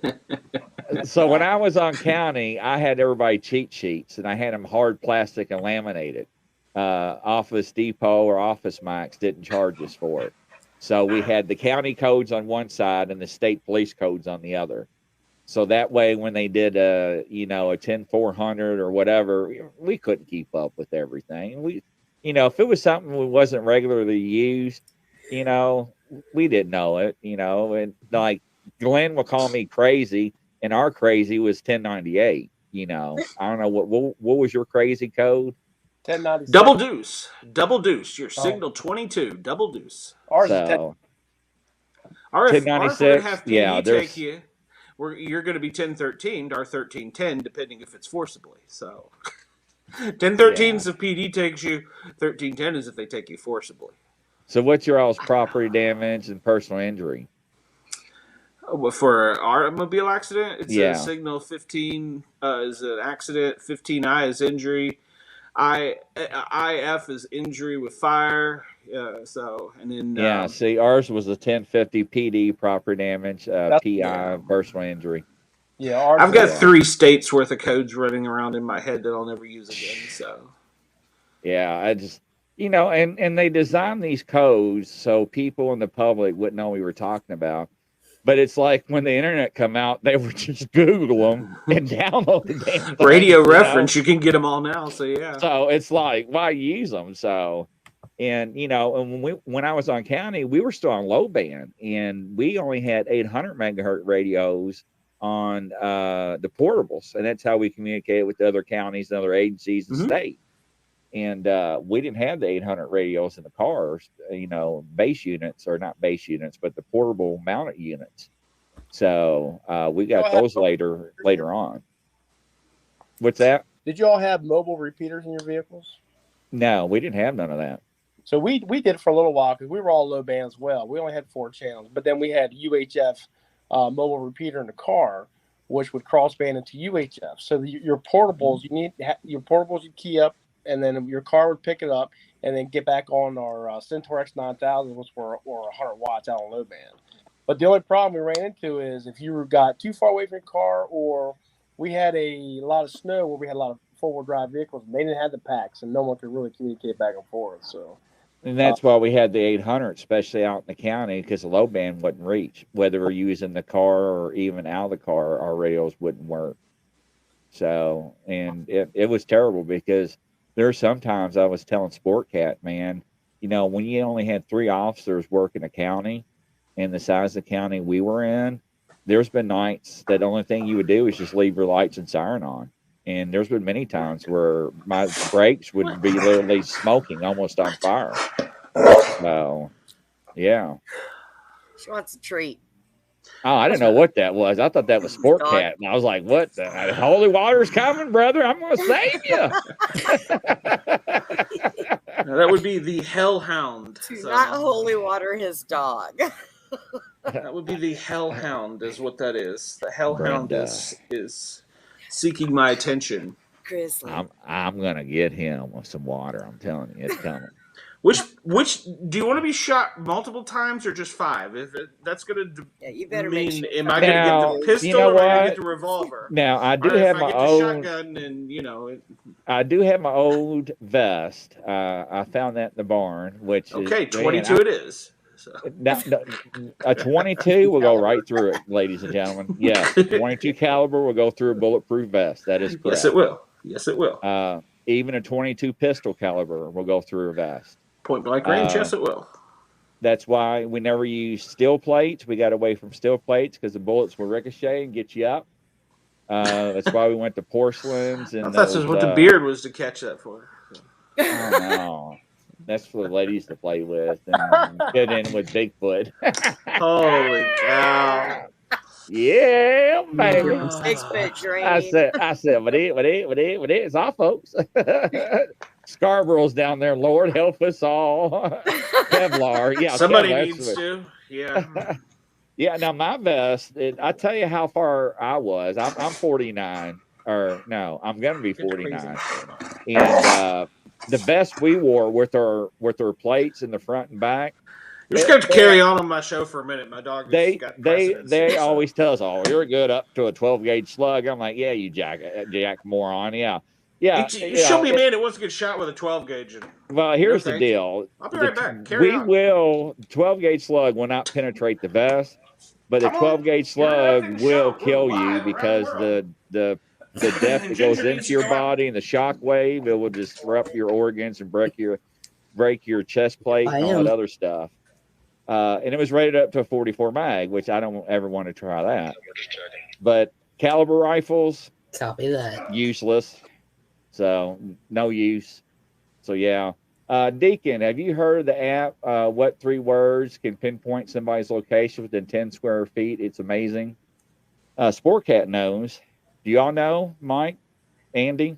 it. So when I was on county, I had everybody cheat sheets, and I had them hard plastic and laminated. Office Depot or Office Max didn't charge us for it. So we had the county codes on one side and the state police codes on the other. So that way, when they did a 10-400 or whatever, we couldn't keep up with everything. We, if it was something we wasn't regularly used, we didn't know it, and like Glenn will call me crazy, and our crazy was 1098. I don't know what was your crazy code? 1096. Double deuce. Your signal 22. Double deuce. Ours is 10. Our 1096. Yeah, take you. You're going to be 1013 or 1310, depending if it's forcibly. So 1013 is if PD takes you. 1310 is if they take you forcibly. So what's your all's property damage and personal injury? For our automobile accident, it's a signal 15 is an accident, 15I is injury, IF is injury with fire. And then see, ours was a 1050 PD property damage, PI personal injury. Yeah, I've got 3 states worth of codes running around in my head that I'll never use again. So yeah, you know, and they designed these codes so people in the public wouldn't know what we were talking about. But it's like when the internet come out, they would just Google them and download the damn thing. Radio reference, you can get them all now. So yeah. So it's like, why use them? So, and you know, and when I was on county, we were still on low band, and we only had 800 megahertz radios on the portables, and that's how we communicated with the other counties and other agencies and state. And we didn't have the 800 radios in the cars, you know, base units, or not base units, but the portable mounted units. So we got those later on. What's that? Did you all have mobile repeaters in your vehicles? No, we didn't have none of that. So we did it for a little while because we were all low band as well. We only had 4 channels, but then we had UHF mobile repeater in the car, which would crossband into UHF. So your portables, you'd key up, and then your car would pick it up and then get back on our Centaur X9000, which were 100 watts out on low band. But the only problem we ran into is if you got too far away from your car, or we had a lot of snow where we had a lot of four-wheel drive vehicles, and they didn't have the packs, and no one could really communicate back and forth. So, and that's why we had the 800, especially out in the county, because the low band wouldn't reach. Whether we're using the car or even out of the car, our radios wouldn't work. So, and it was terrible because there's sometimes I was telling Sportcat, man, you know, when you only had 3 officers working a county and the size of the county we were in, there's been nights that the only thing you would do is just leave your lights and siren on. And there's been many times where my brakes would be literally smoking, almost on fire. So, yeah. She wants a treat. Oh, I didn't know what that was. I thought that was Sportcat. And I was like, what? The holy water's coming, brother. I'm going to save you. That would be the hellhound. So. Not holy water, his dog. That would be the hellhound is what that is. The hellhound is seeking my attention. Grizzly. I'm going to get him with some water. I'm telling you, it's coming. Which do you want to be shot multiple times or just 5? That's going to you better mean, make sure. am I going to get the pistol, you know, or am I going to get the revolver? Now, I do have my own shotgun, and you know. I do have my old vest. I found that in the barn, which okay, is 22 it is. So. No, a 22 will go right through it, ladies and gentlemen. Yeah, 22 caliber will go through a bulletproof vest. That is correct. Yes, it will. Yes, it will. Even a 22 pistol caliber will go through a vest. Point blank range, yes, it will. That's why we never use steel plates. We got away from steel plates because the bullets will ricochet and get you up. That's why we went to porcelains. And that's what the beard was to catch that for. Oh, no. That's for the ladies to play with and get in with Bigfoot. Holy cow. Yeah, baby. Bigfoot dream. I said, what it is all, folks. Scarborough's down there. Lord help us all. Kevlar. Yeah. Somebody needs to. Yeah. Yeah. Now my vest, I tell you how far I was. I'm 49. Or no, I'm gonna be 49. And the vest we wore with our plates in the front and back. You're just going to carry on my show for a minute. My dog. They always tell us, "Oh, you're good up to a 12 gauge slug." I'm like, "Yeah, you jack moron, yeah." You show me a man that wants to get shot with a 12 gauge. Well, here's the deal. I'll be right back. Carry on. 12 gauge slug will not penetrate the vest, but the 12 gauge slug will kill you because the depth that goes into your body and the shock wave, it will disrupt your organs and break your chest plate and all that other stuff. And it was rated up to a 44 mag, which I don't ever want to try that. But caliber rifles, copy that. Useless. So no use. So yeah. Deacon, have you heard of the app? What 3 words can pinpoint somebody's location within 10 square feet? It's amazing. Sportcat knows. Do y'all know, Mike, Andy?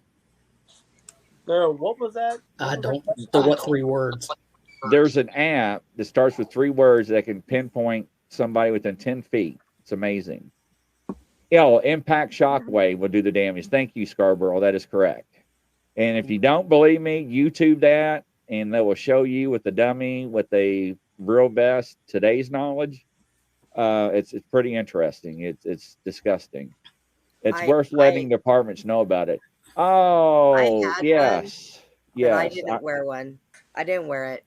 No, what was that? I don't. So what 3 words? There's an app that starts with 3 words that can pinpoint somebody within 10 feet. It's amazing. Impact shockwave will do the damage. Thank you, Scarborough. That is correct. And if you don't believe me, YouTube that, and they will show you with the dummy, with the real best today's knowledge. It's pretty interesting. It's disgusting. It's worth letting departments know about it. Oh, yes. Yes. I didn't wear one. I didn't wear it.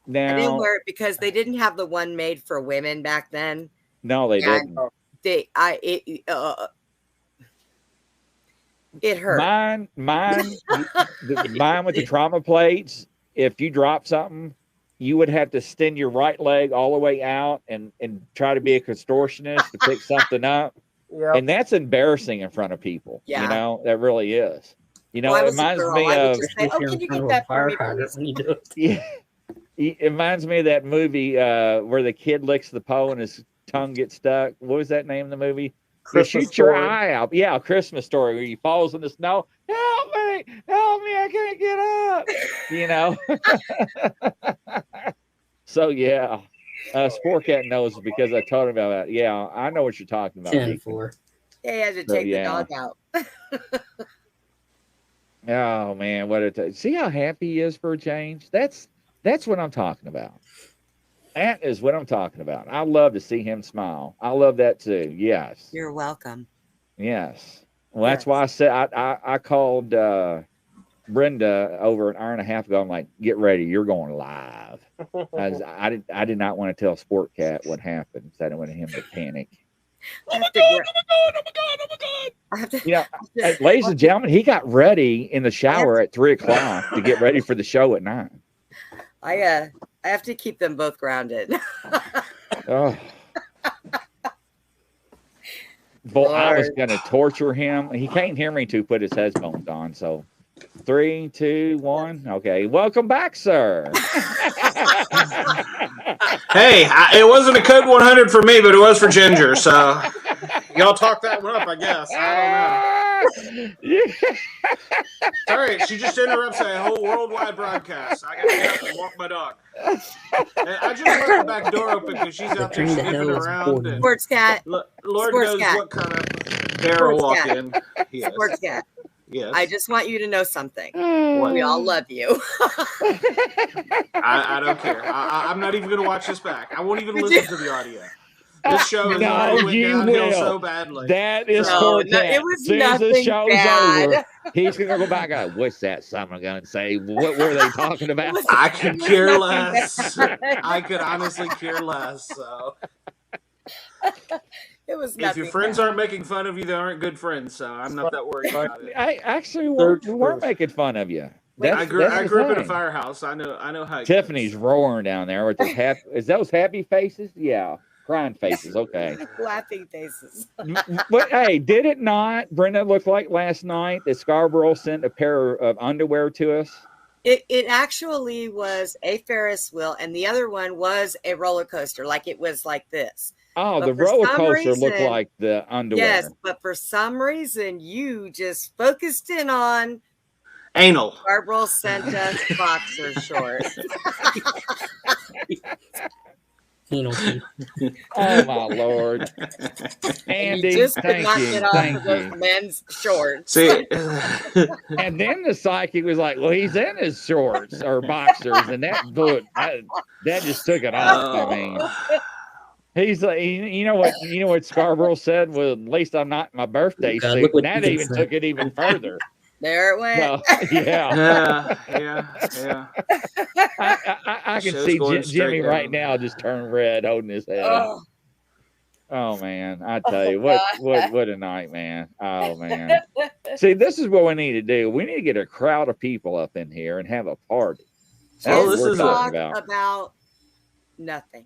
Now, I didn't wear it because they didn't have the one made for women back then. no, they didn't. It hurt. Mine with the trauma plates. If you drop something, you would have to extend your right leg all the way out and try to be a contortionist to pick something up. Yep. And that's embarrassing in front of people. Yeah. You know, that really is. You know, Well, I it was a reminds girl. me I would of just say, "Oh, can you get that for me, please?" when you do it. yeah. It reminds me of that movie where the kid licks the pole and his tongue gets stuck. What was that name of the movie? Christmas Shoot your Story. eye out. Yeah, Christmas Story, where he falls in the snow. Help me, I can't get up. You know. So yeah, Sportcat knows because I told him about that. Yeah, I know what you're talking about. 10-4. They had to So, take yeah. the dog out. Oh man, see how happy he is for a change? That's what I'm talking about. That is what I'm talking about. I love to see him smile. I love that too. Yes. You're welcome. Yes. Well, that's why I said I called Brenda over an hour and a half ago. I'm like, get ready, you're going live. I did not want to tell Sportcat what happened, so I didn't want him to panic. Oh my God. You know, ladies and gentlemen, he got ready in the shower at 3:00 to get ready for the show at 9. I have to keep them both grounded. Oh. Boy, I was going to torture him. He can't hear me to put his headphones on. So 3, 2, 1. Okay. Welcome back, sir. Hey, it wasn't a code 100 for me, but it was for Ginger. So y'all talk that one up, I guess. I don't know. Sorry, she just interrupts a whole worldwide broadcast. I got to get up and walk my dog. And I just left the back door open because she's out there sniffing around. And Sportscat. Lord knows what kind of bear will walk in. Yes. Sportscat. Yes. I just want you to know something. What? We all love you. I don't care. I'm not even going to watch this back. I won't even listen to the audio. This show is already went downhill so badly. That is Sportcat. It was as soon as the nothing show's bad. over, he's going to go back and go, what's that someone going to say? What were they talking about? I could care less. I could honestly care less. So. It was if your friends aren't making fun of you, they aren't good friends. So I'm not that worried about it. I actually weren't making fun of you. I grew up in a firehouse. I know how. Tiffany's roaring down there with those happy. Is those happy faces? Yeah, crying faces. Okay. Laughing faces. But hey, did it not, Brenda, look like last night that Scarborough sent a pair of underwear to us? It actually was a Ferris wheel, and the other one was a roller coaster. Like it was like this. Oh, but the roller coaster looked like the underwear. Yes, but for some reason, you just focused in on anal. Scarborough sent us boxer shorts. Anal. Oh my Lord, Andy! Just could thank not you, get off thank of those you. men's shorts. See, and then the psychic was like, "Well, he's in his shorts or boxers," and that just took it off. I mean. He's like, you know what Scarborough said? Well, at least I'm not my birthday suit. And that even took it even further. There it went. Well, yeah. I can see Jimmy right now just turn red, holding his head. Oh man, I tell you what a night, man. Oh man. See, this is what we need to do. We need to get a crowd of people up in here and have a party. That's what we're talking about nothing.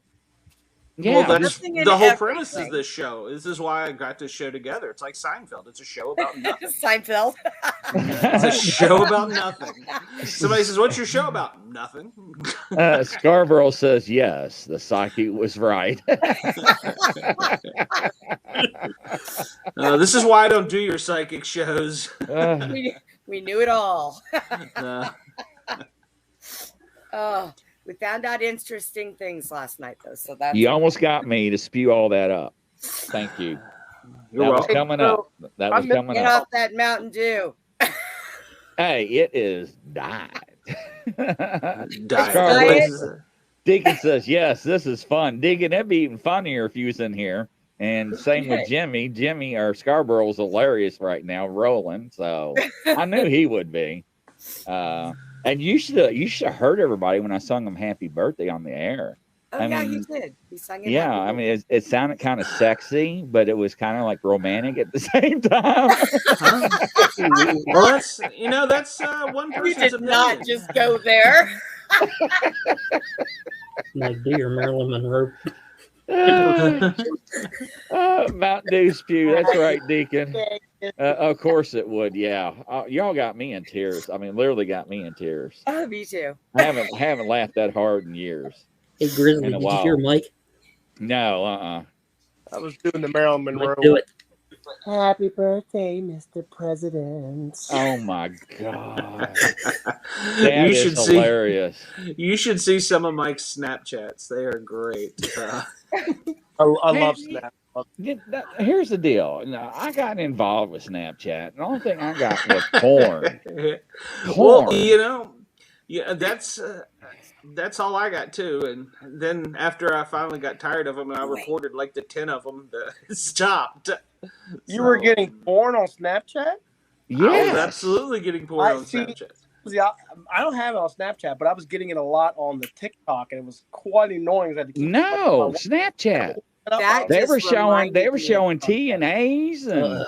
Yeah, well, that's the whole premise of this show. This is why I got this show together. It's like Seinfeld. It's a show about nothing. Seinfeld. It's a show about nothing. Somebody says, "What's your show about?" Nothing. Scarborough says, "Yes, the psychic was right." This is why I don't do your psychic shows. We knew it all. We found out interesting things last night, though. So that's you almost got me to spew all that up. Thank you. That was coming up. That was coming Get up. off that Mountain Dew. Hey, it is died. Deacon says, "Yes, this is fun." Deacon, that'd be even funnier if you was in here. And same with Jimmy. Jimmy or Scarborough's hilarious right now, rolling. So I knew he would be. And you should have heard everybody when I sung him "Happy Birthday" on the air. Oh, I yeah, mean, he did. He sang it. yeah, I mean, it sounded kind of sexy, but it was kind of like romantic at the same time. Well, that's one You person's did not opinion. just go there. Like, do your Marilyn Monroe. Mountain Dew spew. That's right, Deacon. Of course it would. Yeah, y'all got me in tears. I mean, literally got me in tears. Oh, me too. I haven't laughed that hard in years. Hey, Grizzly, did you hear Mike? No, I was doing the Marilyn Monroe. Mike, do it. Happy birthday, Mr. President. Oh my God. You That should is see- hilarious. You should see some of Mike's Snapchats. They are great. I love Snap. Here's the deal. Now, I got involved with Snapchat, and the only thing I got was porn. Well, yeah, that's all I got too. And then after I finally got tired of them, and I recorded like the 10 of them, it stopped. You were getting porn on Snapchat? Yeah, I was absolutely getting porn on Snapchat. See, I don't have it on Snapchat, but I was getting it a lot on the TikTok, and it was quite annoying. No, Snapchat. They were showing T and A's and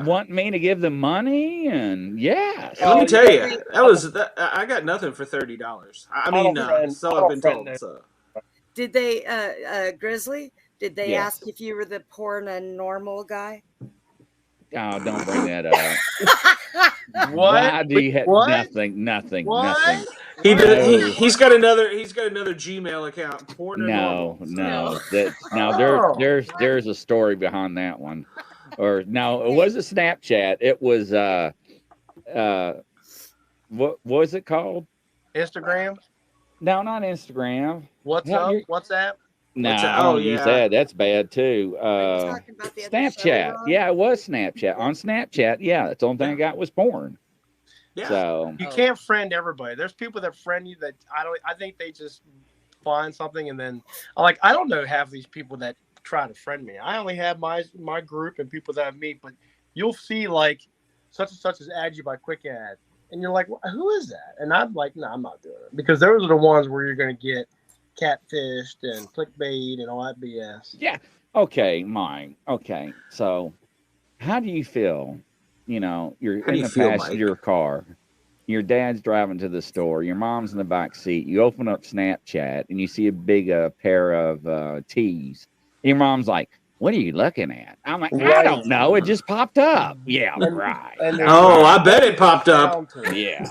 wanting me to give them money and yeah. Let me tell you, I got nothing for $30. I mean, so I've been told. So. Did they, Grizzly? Did they Yes. ask if you were the porn and normal guy? Oh, don't bring that up. What? Why do you have What? nothing? What? No. He's got another Gmail account. Porn or No. normal. Now there's a story behind that one. Or no, it wasn't Snapchat. It was what was it called? Instagram? No, not Instagram. WhatsApp? No, What's that? I don't Oh, use yeah. that. That's bad too. talking about the other Snapchat. show, Ron? Yeah, it was Snapchat. On Snapchat, yeah, that's the only thing I got was porn. Yeah. So You can't friend everybody. There's people that friend you that I think they just find something and then I don't know half of these people that try to friend me. I only have my group and people that I meet, but you'll see like such and such as add you by quick ad. And you're like, who is that? And I'm like, no, I'm not doing it. Because those are the ones where you're gonna get catfished and clickbait and all that BS. yeah. Okay, Mike. Okay. So how do you feel? You know, you're How do in you the feel, passenger car. Your dad's driving to the store. Your mom's in the back seat. You open up Snapchat and you see a big pair of tees. Your mom's like, "What are you looking at?" I'm like, "I don't know. It just popped up." Yeah, right. Oh, I bet it popped up. Yeah.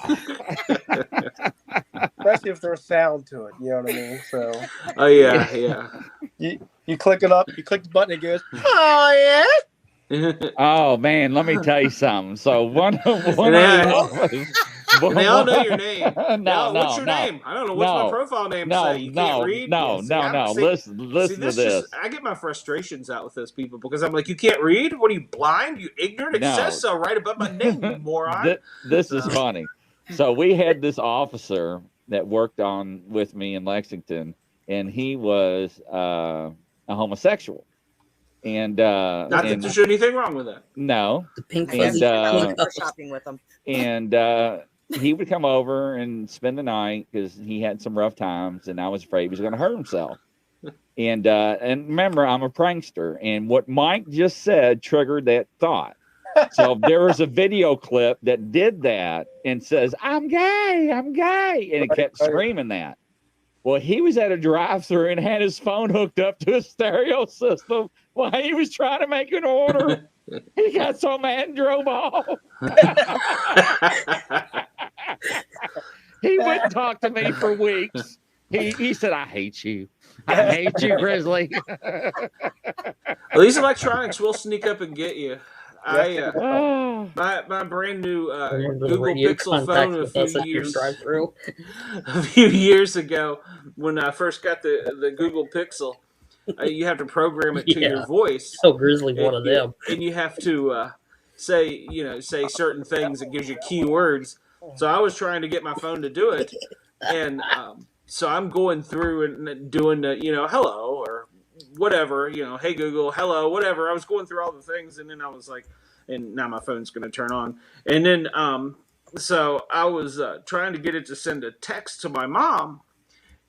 Especially if there's sound to it, you know what I mean? So. Oh yeah. You click it up. You click the button. It goes. Oh yeah. Oh man, let me tell you something. So one of And they all know your name. What's your name? I don't know. What's my profile name say? You can't read? Listen to this. I get my frustrations out with those people because I'm like, you can't read? What are you, blind? You ignorant? It says so right above my name, you moron. This is funny. So we had this officer that worked on with me in Lexington, and he was a homosexual. And not that there's anything wrong with that. No. The pink and shopping with him. And he would come over and spend the night because he had some rough times, and I was afraid he was going to hurt himself. And remember, I'm a prankster, and what Mike just said triggered that thought. So there was a video clip that did that and says, "I'm gay, I'm gay," and it kept screaming that. Well, he was at a drive-thru and had his phone hooked up to a stereo system while he was trying to make an order. He got so mad and drove off. He wouldn't talk to me for weeks. He said, "I hate you. I hate you, Grizzly." At least electronics will sneak up and get you. My brand new Google Pixel phone a few years ago, when I first got the Google Pixel, you have to program it to your voice. Oh, Grizzly, one of them. And you have to say certain things. It gives you keywords. So I was trying to get my phone to do it, and so I'm going through and doing the hello or whatever, hey Google, hello, whatever. I was going through all the things, and then I was like, and now my phone's going to turn on. And then So I was trying to get it to send a text to my mom,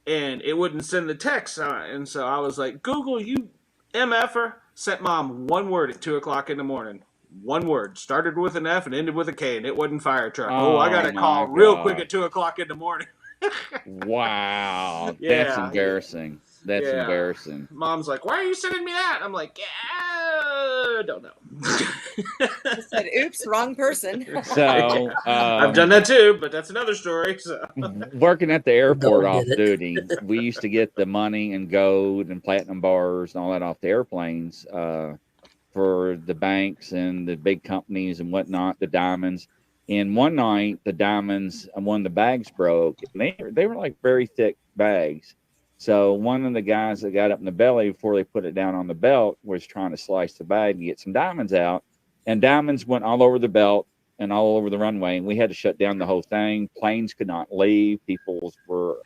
and it wouldn't send the text. And so I was like, Google, you MFer, sent mom one word at 2:00 in the morning. One word. Started with an F and ended with a K, and it wasn't fire truck. Oh, I got Oh a my call real quick God. at 2:00 in the morning. Wow. That's Yeah. embarrassing. That's Yeah. embarrassing. Mom's like, why are you sending me that? I'm like, yeah, don't know. I said, oops, wrong person. So I've done that too, but that's another story. So. working at the airport Don't off get it. duty, we used to get the money and gold and platinum bars and all that off the airplanes for the banks and the big companies and whatnot, the diamonds. And one night, the diamonds, one of the bags broke. And they were like very thick bags. So one of the guys that got up in the belly before they put it down on the belt was trying to slice the bag and get some diamonds out. And diamonds went all over the belt and all over the runway. And we had to shut down the whole thing. Planes could not leave. People's were,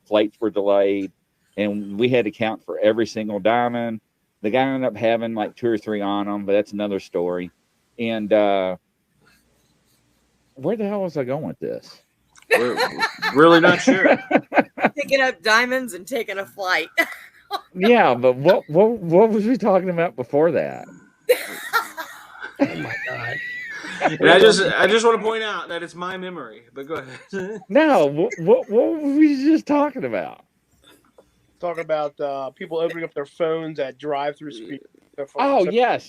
flights were delayed. And we had to count for every single diamond. The guy ended up having like 2 or 3 on him, but that's another story. And where the hell was I going with this? We're really not sure. Picking up diamonds and taking a flight. Yeah, but what was we talking about before that? Oh my God. And I just want to point out that it's my memory. But go ahead. No, what were we just talking about? Talking about people opening up their phones at drive-through speed. Oh, yes.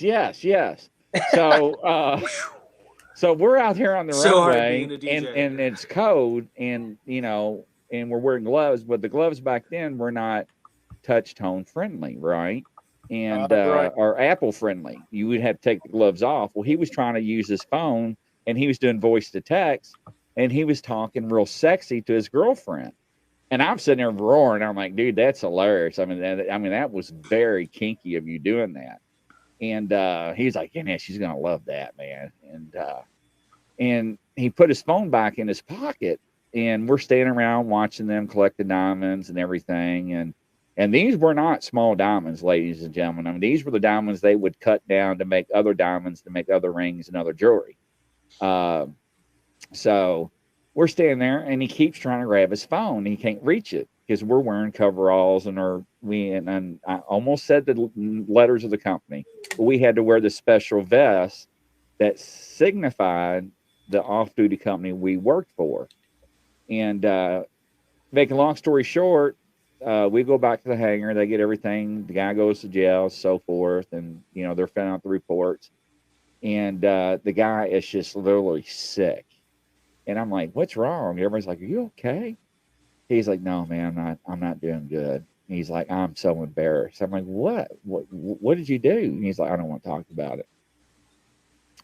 So so we're out here on the runway and it's cold and and we're wearing gloves, but the gloves back then were not touch tone friendly, right? And right. or Apple friendly. You would have to take the gloves off. Well, he was trying to use his phone and he was doing voice to text and he was talking real sexy to his girlfriend. And I'm sitting there roaring. I'm like, dude, that's hilarious. I mean, that was very kinky of you doing that. And he's like, yeah, she's gonna love that, man. And he put his phone back in his pocket, and we're standing around watching them collect the diamonds and everything. And these were not small diamonds, ladies and gentlemen. I mean, these were the diamonds they would cut down to make other diamonds, to make other rings and other jewelry. So we're standing there, and he keeps trying to grab his phone. He can't reach it because we're wearing coveralls and and I almost said the letters of the company, but we had to wear the special vest that signified the off-duty company we worked for. And make a long story short, we go back to the hangar. They get everything. The guy goes to jail, so forth, and they're filling out the reports. And the guy is just literally sick. And I'm like, what's wrong? Everybody's like, are you okay? He's like, no, man, I'm not doing good. And he's like, I'm so embarrassed. I'm like, what did you do? And he's like, I don't want to talk about it.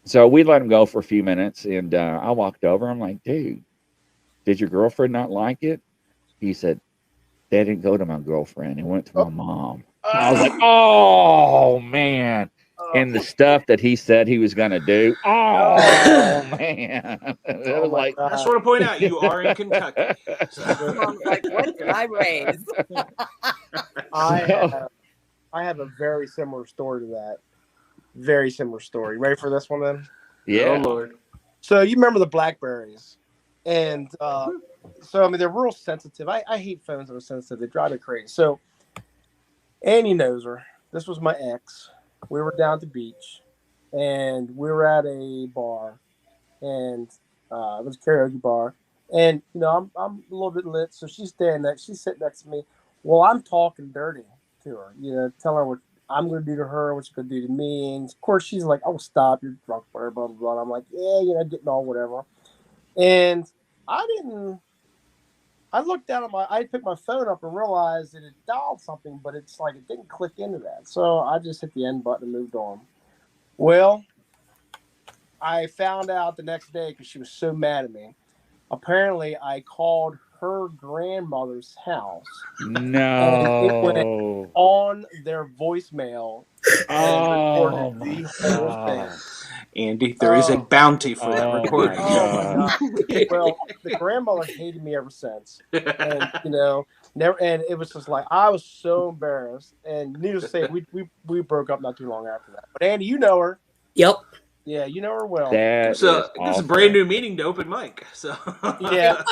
So we let him go for a few minutes. And I walked over. I'm like, dude, did your girlfriend not like it? He said, that didn't go to my girlfriend. It went to my mom. I was like, oh, man. And the stuff that he said he was going to do. Oh, man. It was like, I just want to point out, you are in Kentucky. I'm like, what did I raise? I have a very similar story to that. Very similar story. Ready for this one then? Yeah. Oh, Lord. So you remember the Blackberries. And so, I mean, they're real sensitive. I hate phones that are sensitive. They drive me crazy. So Annie knows her. This was my ex. We were down at the beach, and we were at a bar, and it was a karaoke bar. And, I'm a little bit lit, so she's sitting next to me. Well, I'm talking dirty to her, telling her what I'm going to do to her, what she's going to do to me. And, of course, she's like, oh, stop, you're drunk, blah, blah, blah. And I'm like, yeah, getting all whatever. And I looked down I picked my phone up and realized that it dialed something, but it's like it didn't click into that. So I just hit the end button and moved on. Well, I found out the next day because she was so mad at me. Apparently, I called her grandmother's house. No. And it went on their voicemail. Oh, the whole thing. Andy, there is a bounty for that recording. Oh my God. Well, the grandmother hated me ever since, and never. And it was just like I was so embarrassed. And needless to say, we broke up not too long after that. But Andy, you know her. Yep. Yeah, you know her well. That So is this is a awesome. brand new meaning to open mic. So Yeah.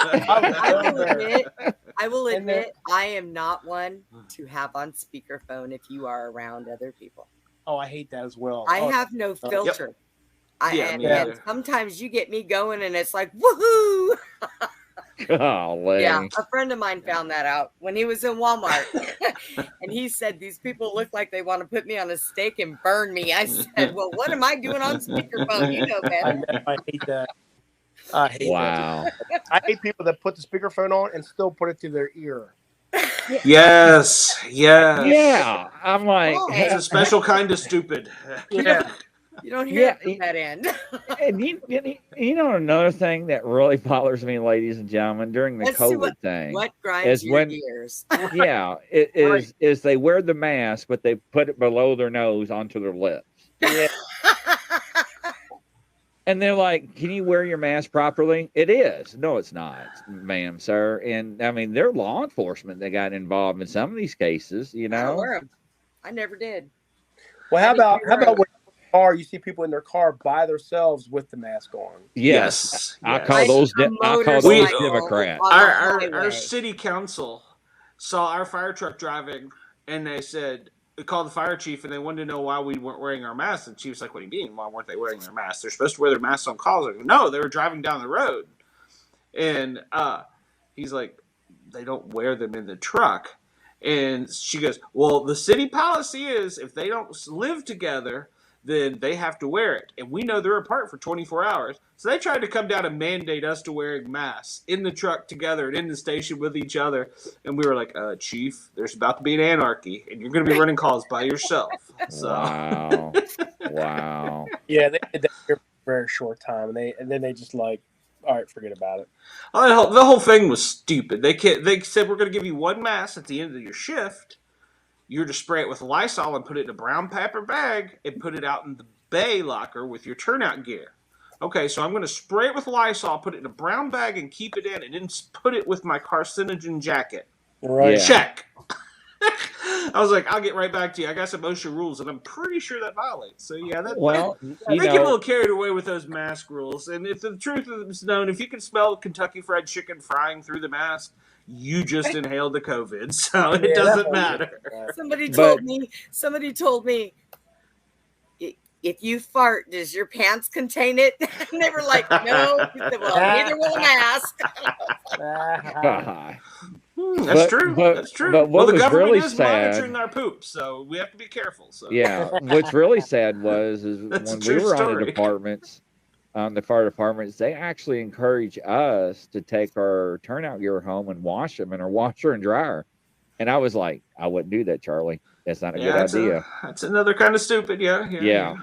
I will admit, I am not one to have on speakerphone if you are around other people. Oh, I hate that as well. I have no filter. And sometimes you get me going and it's like, woohoo! Golly. Yeah, a friend of mine found that out when he was in Walmart. And he said, these people look like they want to put me on a stake and burn me. I said, well, what am I doing on speakerphone? You know better. I hate that. I hate that. I hate people that put the speakerphone on and still put it to their ear. Yes. Yeah. I'm like, it's a special kind of stupid. Yeah. You don't hear it from that end. And you know another thing that really bothers me, ladies and gentlemen, during the COVID thing, what grinds your gears? Yeah, is they wear the mask, but they put it below their nose onto their lips. Yeah. And they're like, "Can you wear your mask properly?" It is. No, it's not, ma'am, sir. And I mean, they're law enforcement that got involved in some of these cases. You know, I never did. Well, how about when car, you see people in their car by themselves with the mask on. Yes. I call those Democrats. Our city council saw our fire truck driving, and they said, we called the fire chief, and they wanted to know why we weren't wearing our masks. And she was like, what do you mean? Why weren't they wearing their masks? They're supposed to wear their masks on calls. Like, no, they were driving down the road. And he's like, they don't wear them in the truck. And she goes, well, the city policy is if they don't live together, then they have to wear it. And we know they're apart for 24 hours. So they tried to come down and mandate us to wearing masks in the truck together and in the station with each other. And we were like, Chief, there's about to be an anarchy, and you're going to be running calls by yourself. So. Wow. Yeah, they did that for a very short time. And then they just like, all right, forget about it. The whole thing was stupid. They said, we're going to give you one mask at the end of your shift. You're to spray it with Lysol and put it in a brown paper bag and put it out in the bay locker with your turnout gear. Okay, so I'm going to spray it with Lysol, put it in a brown bag and keep it in, and then put it with my carcinogen jacket. Right. Check. I was like, I'll get right back to you. I got some OSHA rules, and I'm pretty sure that violates. So, yeah, they get a little carried away with those mask rules. And if the truth is known, if you can smell Kentucky Fried Chicken frying through the mask, you just inhaled the COVID, so it doesn't matter. Somebody told me, if you fart, does your pants contain it? And they were like, no. Said, well, neither will a mask. That's true. That's true. But what the was government really is sad, monitoring our poop, so we have to be careful. So. Yeah, what's really sad is when we were on the departments, the fire departments, they actually encourage us to take our turnout gear home and wash them in our washer and dryer. And I was like, I wouldn't do that, Charlie. That's not a good idea. That's another kind of stupid. Yeah.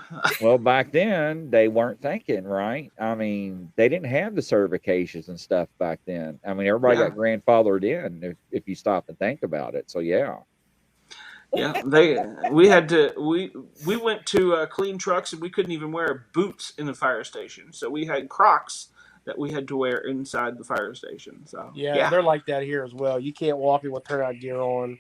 Well, back then they weren't thinking, right? I mean, they didn't have the certifications and stuff back then. I mean, everybody got grandfathered in if you stop and think about it. So yeah. Yeah, we went to clean trucks, and we couldn't even wear boots in the fire station. So we had Crocs that we had to wear inside the fire station. So yeah, they're like that here as well. You can't walk in with turnout gear on.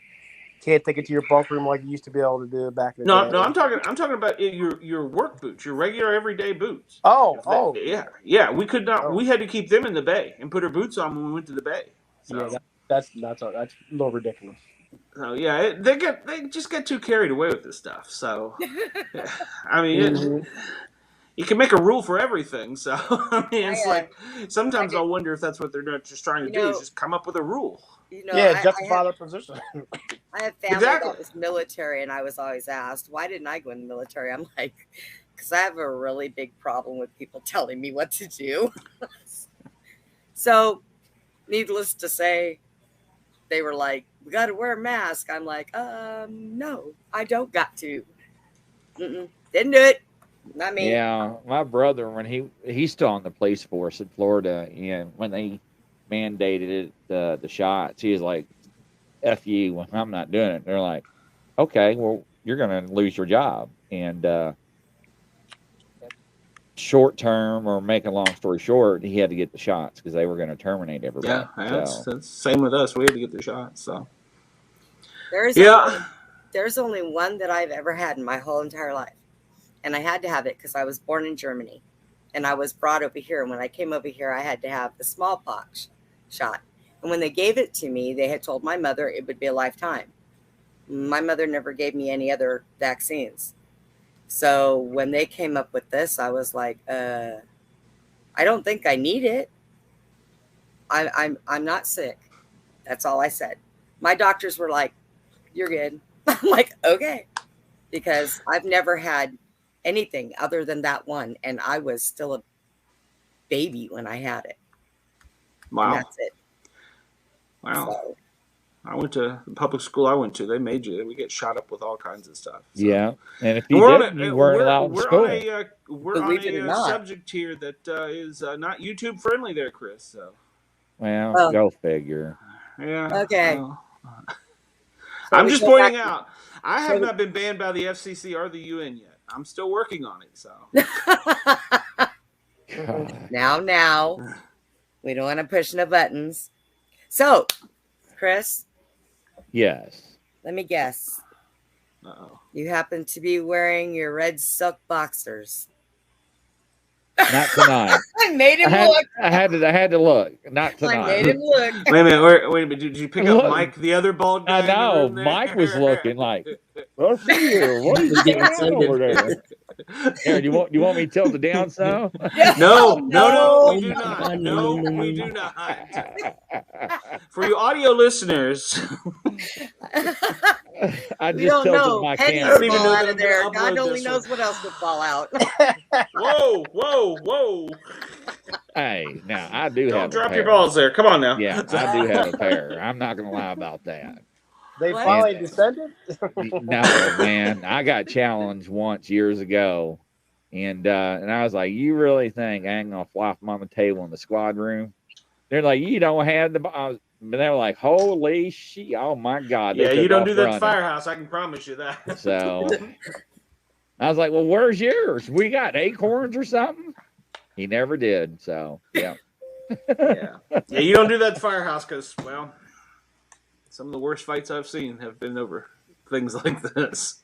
Can't take it to your bunk room like you used to be able to do back in the day. No, I'm talking about your work boots, your regular everyday boots. Yeah. We could not. We had to keep them in the bay and put our boots on when we went to the bay. So. Yeah, that's a little ridiculous. So yeah, they just get too carried away with this stuff. So I mean, you can make a rule for everything. So I mean, it's like sometimes I'll wonder if that's what they're just trying to do is just come up with a rule. Justify their position. I have family that was military, and I was always asked, why didn't I go in the military? I'm like, because I have a really big problem with people telling me what to do. So, needless to say, they were like, we got to wear a mask. I'm like, no, I don't got to. Didn't do it. Not me. Yeah, my brother, when he's still on the police force in Florida, and when they mandated the shots, he was like, F you, when I'm not doing it. They're like, okay, well, you're going to lose your job. And short term, or make a long story short, he had to get the shots because they were going to terminate everybody. Yeah, that's the same with us. We had to get the shots. So there's only one that I've ever had in my whole entire life. and I had to have it because I was born in Germany, and I was brought over here. And when I came over here, I had to have the smallpox shot. And when they gave it to me, they had told my mother it would be a lifetime. My mother never gave me any other vaccines. So when they came up with this, I was like, I don't think I need it. I'm not sick. That's all I said. My doctors were like, you're good. I'm like, okay. Because I've never had anything other than that one. And I was still a baby when I had it. Wow. And that's it. Wow. So, I went to the public school I went to. They made you. We get shot up with all kinds of stuff. So. Yeah. And if you didn't, you weren't allowed to school. We're on a subject here that is not YouTube friendly there, Chris. So. Well, go figure. Yeah. Okay. Well, I'm just pointing out, I have not been banned by the FCC or the UN yet. I'm still working on it. So. Now, we don't want to push no buttons. So, Chris. Yes. Let me guess. Uh-oh. You happen to be wearing your red silk boxers. Not tonight. I made him look. I had to look. Not tonight. I made him look. Wait a minute. Did you pick up Mike, the other bald guy? I know. Mike was looking like, what's here? What is going on over there? Aaron, you want me to tilt it down so? No, we do not. No, we do not. For you audio listeners, I just tilted my camera. I don't even know out of there. God only knows what else would fall out. Whoa. Hey, now I do Don't have drop a pair. your balls there. Come on now. Yeah, I do have a pair. I'm not going to lie about that. They finally descended? No, man. I got challenged once years ago, and I was like, you really think I ain't going to fly from on the table in the squad room? They're like, you don't have the... But they were like, holy shit. Oh, my God. Yeah, you don't do that at Firehouse. I can promise you that. So I was like, well, where's yours? We got acorns or something? He never did. So, yeah. Yeah, you don't do that at Firehouse because, well, some of the worst fights I've seen have been over things like this.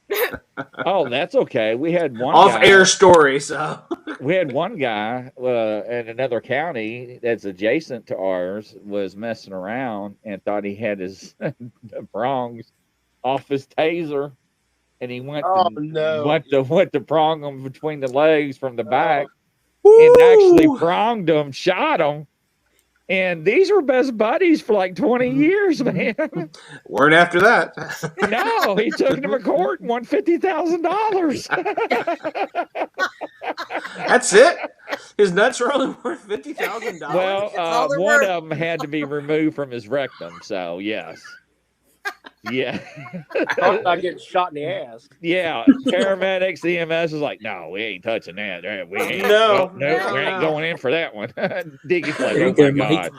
Oh, that's okay. We had one off-air story. So we had one guy in another county that's adjacent to ours was messing around and thought he had his the prongs off his taser, and he went to prong him between the legs from the back, and actually pronged him, shot him. And these were best buddies for like 20 years, man. Weren't after that. No, he took him to court and won $50,000. That's it? His nuts are only worth $50,000? Well, one of them had to be removed from his rectum, so yes. Yeah. I'm not getting shot in the ass. Yeah. Paramedics, EMS is like, no, we ain't touching that. We ain't, no, we ain't going in for that one. Diggy's like, oh my God.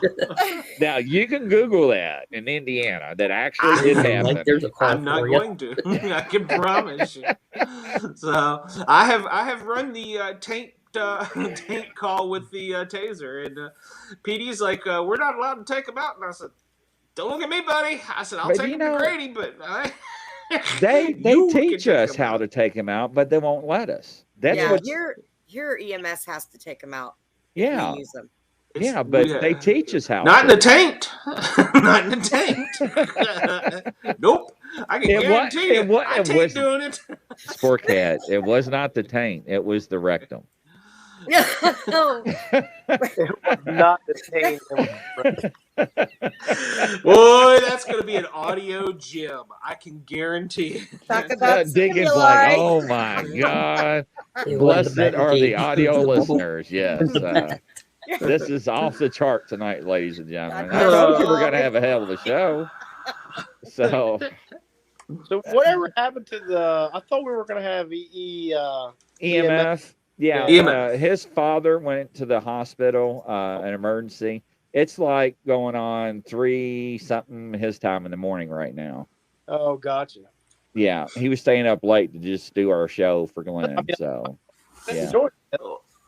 Now, you can Google that in Indiana. That actually did happen. I'm not going to. I can promise you. So, I have run the taint call with the taser, and PD's like, we're not allowed to take them out. And I said, don't look at me, buddy. I said, I'll take him to Grady, but they teach us how to take him out, but they won't let us. That's what your EMS has to take him out. Yeah. Use them. Yeah, but they teach us how. Not in the taint. Not in the taint. Nope. I can guarantee you. I ain't doing it. Sportcat. It was not the taint. It was the rectum. No. It was not the taint. Boy, that's going to be an audio gem. I can guarantee it. Talk about Diggins like, oh my God. Blessed are the audio listeners. Yes. This is off the chart tonight, ladies and gentlemen. I thought you were going to have a hell of a show. So whatever happened to I thought we were going to have EMF. Yeah. His father went to the hospital, an emergency. It's like going on 3-something his time in the morning right now. Oh, gotcha. Yeah, he was staying up late to just do our show for Glenn. So, yeah.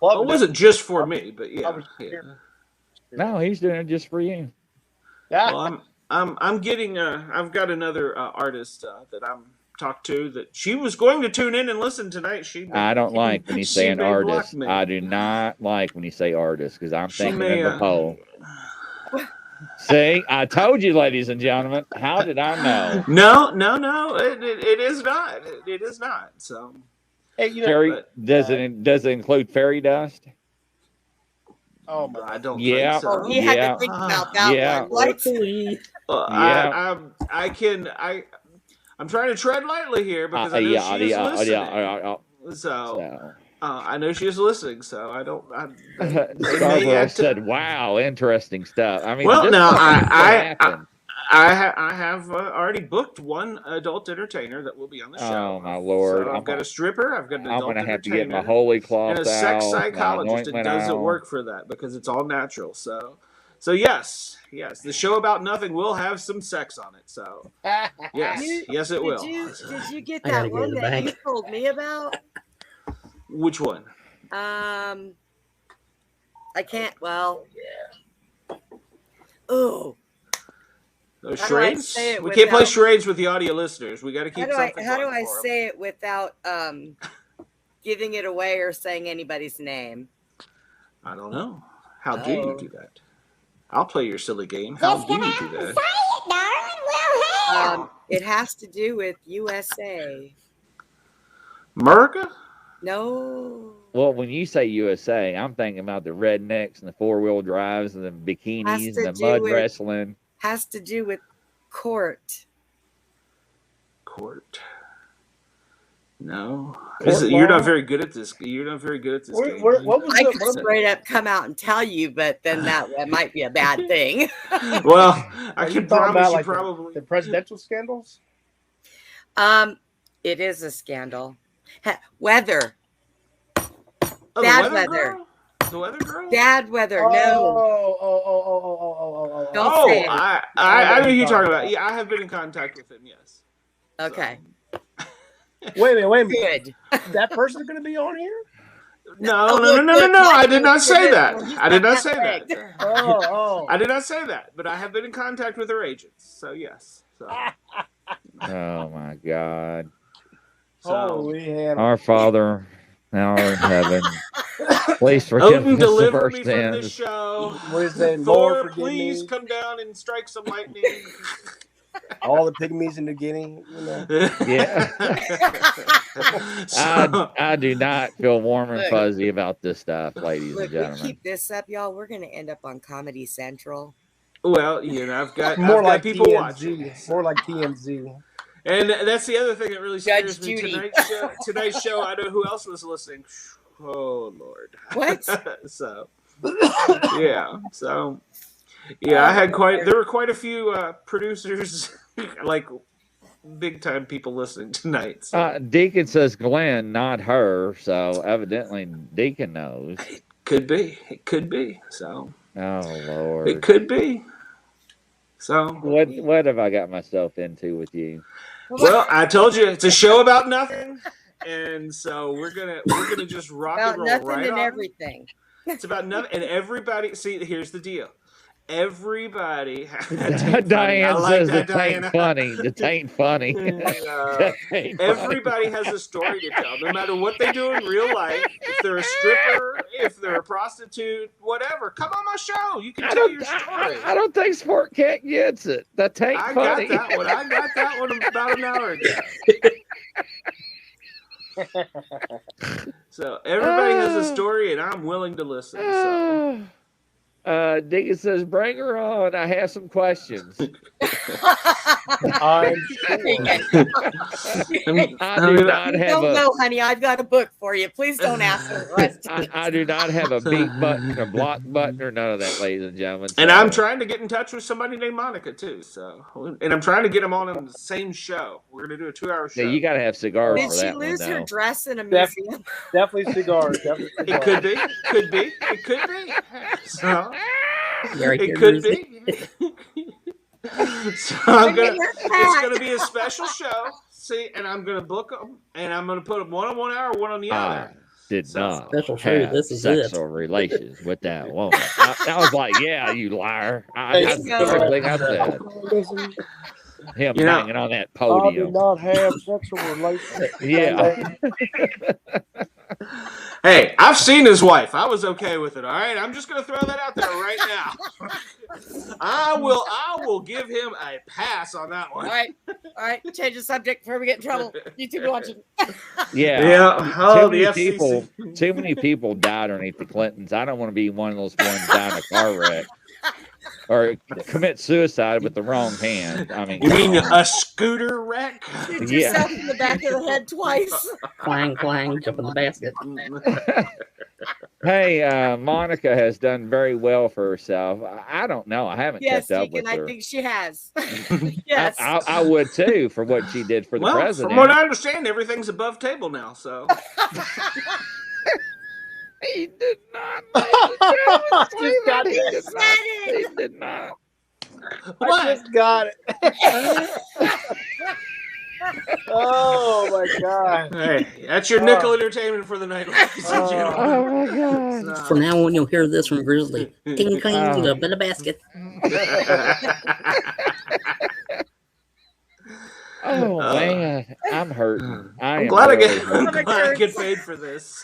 Well, it wasn't just for me, but yeah. No, he's doing it just for you. Well, I'm getting. I've got another artist that I'm talked to that she was going to tune in and listen tonight. I don't like when you say an may block artist. me. I do not like when you say artist because I'm She thinking may, of the poll. See, I told you, ladies and gentlemen. How did I know? No. It is not. It is not. So, Hey, you know, Fairy, does it include fairy dust? oh my! I don't Yeah. think so. Oh, he had to think about that Yeah. one. What? I'm trying to tread lightly here because I know she is listening. So I know she is listening. So I don't. Scarborough said, "Wow, interesting stuff." I mean, well, now happened. I have already booked one adult entertainer that will be on the show. Oh my lord! So I've got a stripper. I've got an adult I'm gonna have to get my entertainer, holy cloth and a sex out, psychologist that doesn't work for that because it's all natural. So yes, the show about nothing will have some sex on it. So yes, it will. Did you get that one that you told me about? Which one? I can't. Well, oh. Those charades? We can't play charades with the audio listeners. We got to keep something. How do I say it without giving it away or saying anybody's name? I don't know. How do you do that? I'll play your silly game. How do you do that? It has to do with USA. America? No. Well, when you say USA, I'm thinking about the rednecks and the 4-wheel drives and the bikinis and the mud wrestling. Has to do with court. Court. No. You're not very good at this. You're not very good at this game. I could straight up come out and tell you, but then that might be a bad thing. Well, I can promise you probably the presidential scandals. It is a scandal. Weather. Oh, bad weather. The weather girl? Bad weather. No. Don't say it. I know who you're talking about. Yeah, I have been in contact with him. Yes. Okay. So. Wait a minute. Good. That person's going to be on here? No. I did not say that. I did not say that. I did not say that. But I have been in contact with her agents. So yes. So. Oh my God. Our Father, now in heaven, please forgive us deliver of me our from this sins. show. What is that? Thor, please come down and strike some lightning. All the pygmies in the Guinea, you know. Yeah. I do not feel warm and fuzzy about this stuff, ladies and gentlemen. We keep this up, y'all. We're going to end up on Comedy Central. Well, you know, I've got people TMZ, watching. More like TMZ. And that's the other thing that really scares me. Tonight's show, I know who else was listening. Oh, Lord. What? Yeah, there were quite a few producers, like big time people listening tonight. So. Deacon says Glenn, not her. So evidently Deacon knows. It could be. So. Oh, Lord. It could be. So. What have I got myself into with you? Well, I told you it's a show about nothing, and so we're gonna just rock and roll right on. Everything. It's about nothing, and everybody. See, here's the deal. Everybody. Diane says it ain't funny. It ain't funny. Everybody has a story to tell, no matter what they do in real life. If they're a stripper, if they're a prostitute, whatever. Come on my show. You can tell your story. I don't think Sportcat gets it. That ain't funny. I got that one about an hour ago. So everybody has a story, and I'm willing to listen. So. Deacon says, bring her on. I have some questions. I'm No, honey, I've got a book for you. Please don't ask the rest. I do not have a beat button or block button or none of that, ladies and gentlemen. And I'm trying to get in touch with somebody named Monica, too. And I'm trying to get them on the same show. We're going to do a 2-hour show. Yeah, you got to have cigars for that. Did she lose her dress in a museum? Definitely cigars. It could be. So, it could be. So it's going to be a special show. See, and I'm going to book them, and I'm going to put them one on 1 hour, one on the other. Did not Special have this is sexual relations with that woman. I was like, yeah, you liar. That's the first thing I said. him You know- banging on that I podium. did not have sexual relations. Yeah. Hey, I've seen his wife. I was okay with it. All right, I'm just gonna throw that out there right now. I will give him a pass on that one. All right. Change the subject before we get in trouble. You two be watching. Yeah. Yeah. Oh, the Too many people died underneath the Clintons. I don't want to be one of those ones die in a car wreck or commit suicide with the wrong hand. I mean, You mean a scooter wreck? Shoot yourself in the back of the head twice. Clang, clang, jump in the basket. Hey, Monica has done very well for herself. I don't know. I haven't Yes, kept up Deacon, with her. I think she has. Yes. I would too for what she did for the Well, president. from what I understand, everything's above table now. So He did not. Just got He it. did not. He did not. I just got it. Oh my god. hey, that's your nickel entertainment for the night, ladies and gentlemen. Oh my God. From now on, you'll hear this from Grizzly. Ting, cling, Oh. jump in the basket. Oh man, I'm hurting. I'm am glad really I'm hurting. glad I get paid for this.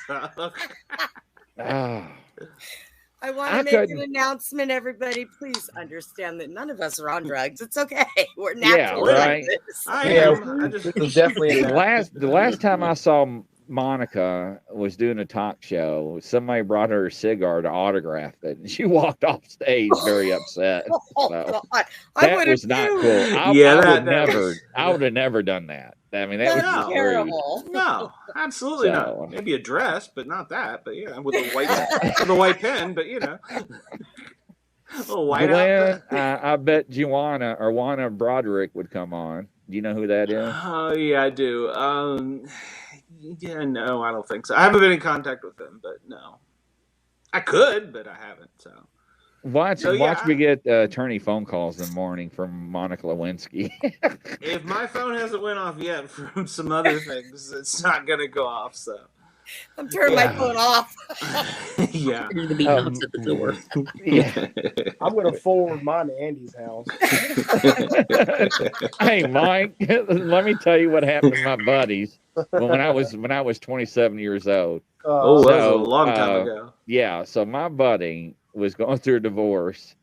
Ah. I want I to make an couldn't- announcement, everybody. Please understand that none of us are on drugs. It's okay. We're Yeah, natural like right. this. I Yeah, am. I just this is definitely The last time I saw Monica was doing a talk show. Somebody brought her a cigar to autograph it, and she walked off stage very upset. Oh, So God. I that would was have not too. cool. I Yeah, would that never. was- I would have never done that. I mean, that was That's just rude. terrible. no, absolutely So- not. Maybe a dress, but not that. But yeah, with a white pen. But you know, a little white Glenn, out. I bet Juana Broderick would come on. Do you know who that is? Oh yeah, I do. Yeah, no, I don't think so. I haven't been in contact with them, but no, I could, but I haven't. So Watch So, yeah, me get attorney phone calls in the morning from Monica Lewinsky. if my phone hasn't went off yet from some other things, it's not gonna go off. So I'm turning my Yeah. phone off. yeah. You're gonna be knocks at the door. Yeah. I'm going to forward mine to Andy's house. Hey, Mike, let me tell you what happened to my buddies when I was 27 years old. Oh, that was So, a long time ago. Yeah, so my buddy was going through a divorce,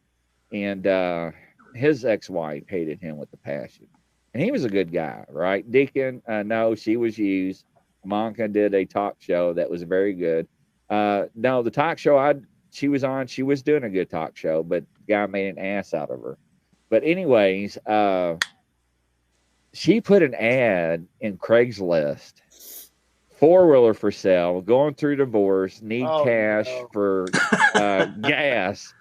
and his ex-wife hated him with a passion. And he was a good guy, right? Deacon, no, she was used. Monica did a talk show that was very good. No, the talk show she was on, she was doing a good talk show, but the guy made an ass out of her. But anyways, she put an ad in Craigslist, 4-wheeler for sale, going through divorce, need cash for gas,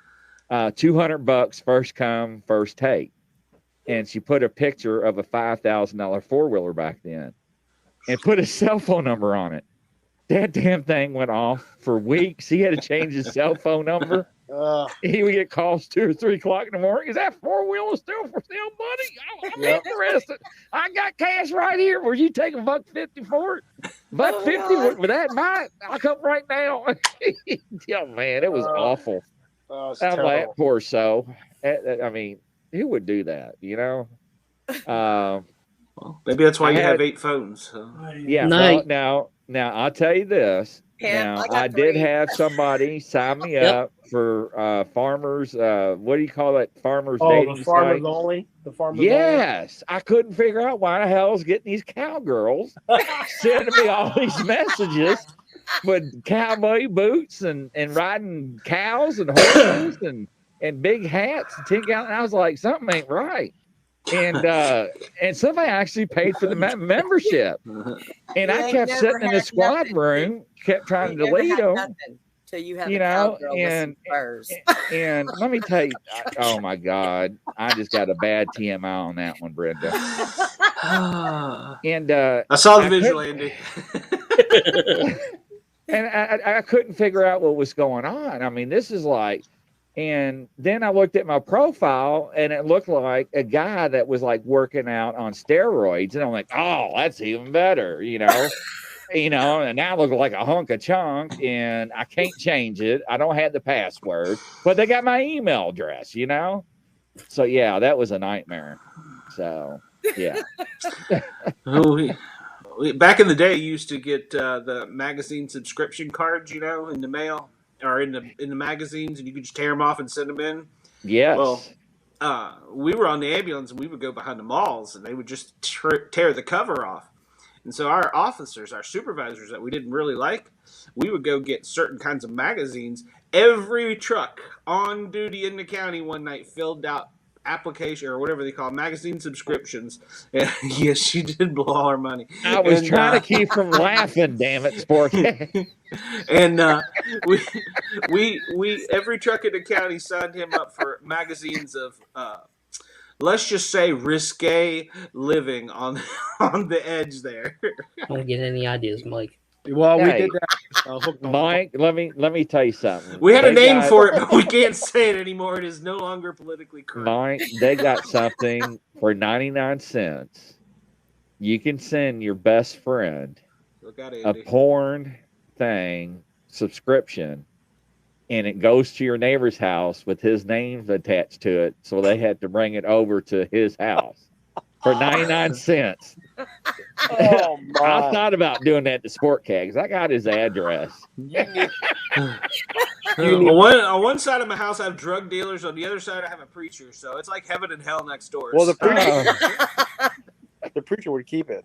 $200 first come, first take. And she put a picture of a $5,000 4-wheeler back then and put a cell phone number on it. That damn thing went off for weeks. He had to change his cell phone number. He would get calls 2 or 3 o'clock in the morning. Is that 4-wheeler still for sale, buddy? I'm interested. I got cash right here. Will you take $1.50 for it? $1.50 with that buy it? I'll come right now. Yeah, man, it was awful. It's I'm like, terrible. poor soul. I mean, who would do that? You know. Well, maybe that's why I you have had- 8 phones. So. Yeah. Night. Well, now I'll tell you this. Pam, Now I got I did 3. have somebody sign me Yep. up for farmers. What do you call it? Farmers Oh, dating the farmers site. only. The farmers Yes, I couldn't figure out why the hell I was getting these cowgirls sending me all these messages with cowboy boots and riding cows and horses and big hats and 10-gallon. I was like, something ain't right. And somebody actually paid for the membership, and I ain't kept never sitting in the had squad nothing. room, kept trying to You never delete had them. nothing till you have You a know, cowgirl with some spurs. And let me tell you, oh my God, I just got a bad TMI on that one, Brenda. And I saw the I visual, couldn't- Andy. and I couldn't figure out what was going on. I mean, this is like, and then I looked at my profile and it looked like a guy that was like working out on steroids. And I'm like, oh, that's even better, you know, and now I look like a hunk of chunk and I can't change it. I don't have the password, but they got my email address, you know? So yeah, that was a nightmare. So Yeah. Back in the day, you used to get the magazine subscription cards, in the mail or in the magazines, and you could just tear them off and send them in. Well, Yes. we were on the ambulance, and we would go behind the malls, and they would just tear the cover off. And so our officers, our supervisors that we didn't really like, we would go get certain kinds of magazines. Every truck on duty in the county one night filled out application or whatever they call it, magazine subscriptions. And yes, she did blow all our money. I was trying to keep from laughing, damn it, Sportcat. And we every truck in the county signed him up for magazines of let's just say risque living on the edge there. Don't get any ideas, Mike. Well, we did that. Mike, let me tell you something. We had a name for it, but we can't say it anymore. It is no longer politically correct. Mike, they got something for 99 cents. You can send your best friend a porn thing subscription, and it goes to your neighbor's house with his name attached to it, so they had to bring it over to his house for 99 cents. Oh, my. I thought about doing that to Sportcat because I got his address. On one side of my house, I have drug dealers. On the other side, I have a preacher. So it's like heaven and hell next door. Well, the preacher would keep it.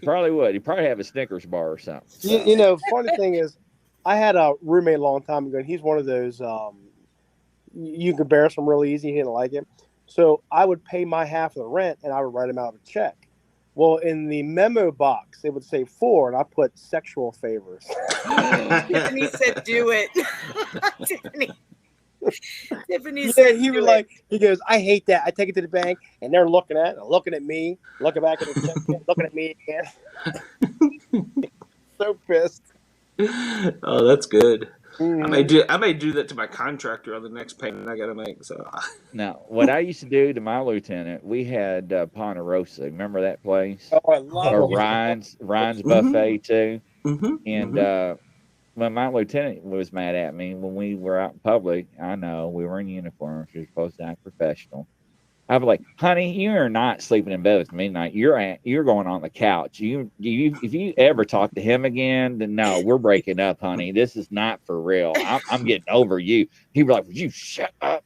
Probably would. He'd probably have a Snickers bar or something. Funny thing is, I had a roommate a long time ago, and he's one of those you can embarrass him really easy. He didn't like it. So I would pay my half of the rent, and I would write him out a check. Well, in the memo box, it would say 4, and I put sexual favors. Tiffany said, "Do it." Tiffany said, he goes, "I hate that. I take it to the bank, and they're looking at it, looking at me, looking back at the check, looking at me again." So pissed. Oh, that's good. Mm-hmm. I may do that to my contractor on the next payment I got to make. So now, what I used to do to my lieutenant, we had Ponderosa. Remember that place? Oh, I love it. Or Ryan's Buffet too. Mm-hmm. And when my lieutenant was mad at me when we were out in public, I know we were in uniform. You're supposed to act professional. I'd be like, "Honey, you are not sleeping in bed with me tonight. You're going on the couch. If you ever talk to him again, then no, we're breaking up, honey. This is not for real. I'm getting over you." He'd be like, "Would you shut up?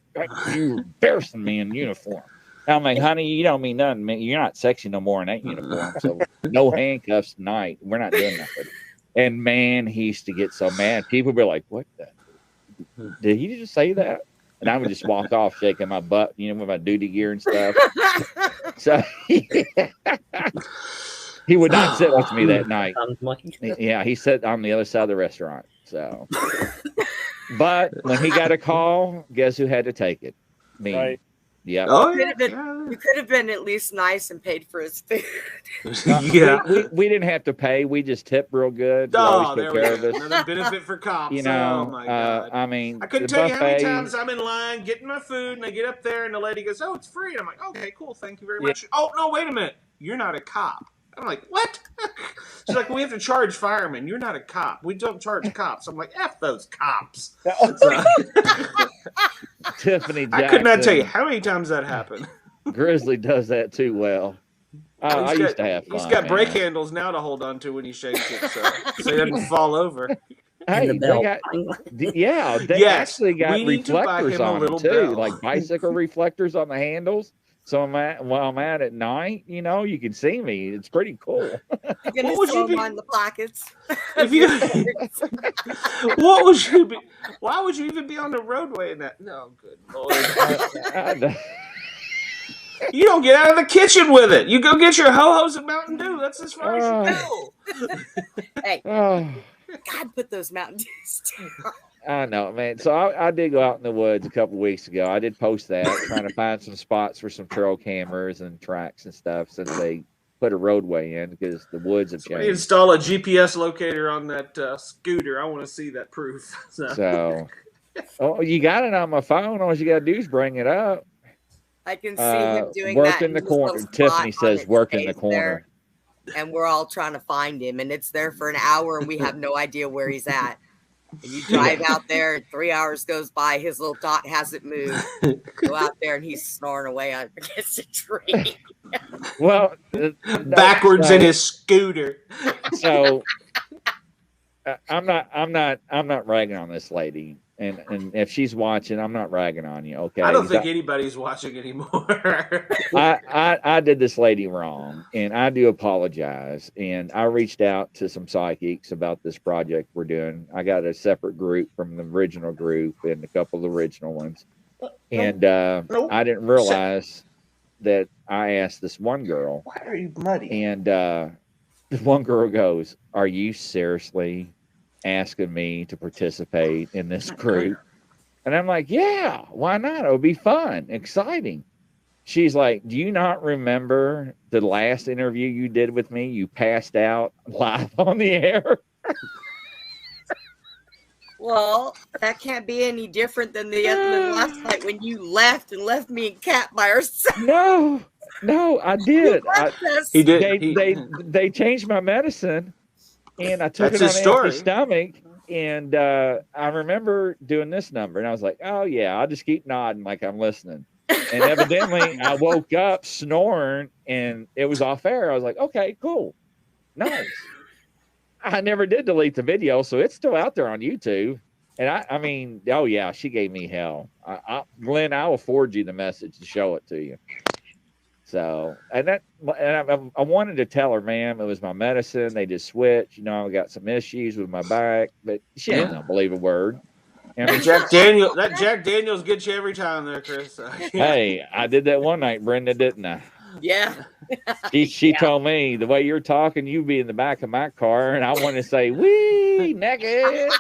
You're embarrassing me in uniform." I'm like, "Honey, you don't mean nothing. Man. You're not sexy no more in that uniform. So no handcuffs tonight. We're not doing nothing." And man, he used to get so mad. People would be like, "What the? Did he just say that?" And I would just walk off shaking my butt, with my duty gear and stuff. So he would not sit with me that night. Yeah, he sat on the other side of the restaurant. So, but when he got a call, guess who had to take it? Me. Right. Yeah. Oh, you could have been at least nice and paid for his food. Yeah. We didn't have to pay. We just tipped real good. Oh, there we go. Another benefit for cops. Oh my God. I mean, I couldn't tell you how many times I'm in line getting my food, and I get up there, and the lady goes, "Oh, it's free." And I'm like, "Okay, cool. Thank you very much." "Oh, no, wait a minute. You're not a cop." I'm like, "What?" She's like, "We have to charge firemen. You're not a cop. We don't charge cops." I'm like, "F those cops." So, Tiffany Jackson. I could not tell you how many times that happened. Grizzly does that too well. I used to have fun. He's got brake handles now to hold on to when he shakes it, so he doesn't fall over. Hey, they actually got reflectors on them too, like bicycle reflectors on the handles. So while I'm at night, you can see me. It's pretty cool. You're gonna on the pockets. What would you be? Why would you even be on the roadway in that? No, good Lord. You don't get out of the kitchen with it. You go get your ho-hos and Mountain Dew. That's as far as you go. Hey, God, put those Mountain Dews down. I know, man. So I did go out in the woods a couple weeks ago. I did post that, trying to find some spots for some trail cameras and tracks and stuff since they put a roadway in because the woods have changed. Install a GPS locator on that scooter. I want to see that proof. So you got it on my phone. All you got to do is bring it up. I can see him doing work that. In the corner. Tiffany says work in the corner. And we're all trying to find him. And it's there for an hour and we have no idea where he's at. And you drive out there, and 3 hours goes by, his little dot hasn't moved. Go out there, and he's snoring away against a tree. Well, backwards in his scooter. So I'm not ragging on this lady, and if she's watching, I'm not ragging on you. Okay, I don't think anybody's watching anymore. I did this lady wrong, and I do apologize. And I reached out to some psychics about this project we're doing. I got a separate group from the original group and a couple of the original ones, and I didn't realize that I asked this one girl. Why are you muddy? And the one girl goes, "Are you seriously asking me to participate in this group?" And I'm like, "Yeah, why not? It'll be fun, exciting." She's like, "Do you not remember the last interview you did with me? You passed out live on the air." Well, that can't be any different than the last night when you left and left me and Kat by ourselves. No, I did. He did. They changed my medicine, and I took it on an empty stomach. And I remember doing this number, and I was like, "Oh yeah, I'll just keep nodding like I'm listening." And evidently, I woke up snoring, and it was off air. I was like, "Okay, cool, nice." I never did delete the video, so it's still out there on YouTube. And I mean, oh yeah, she gave me hell. Glenn, I will forward you the message to show it to you. So, and I wanted to tell her, "Ma'am, it was my medicine. They just switched. You know, I got some issues with my back," but she didn't believe a word. I mean, Jack Daniels gets you every time there, Chris. Hey, I did that one night, Brenda, didn't I? Yeah. She told me, "The way you're talking, you be in the back of my car," and I want to say, "Wee, naked."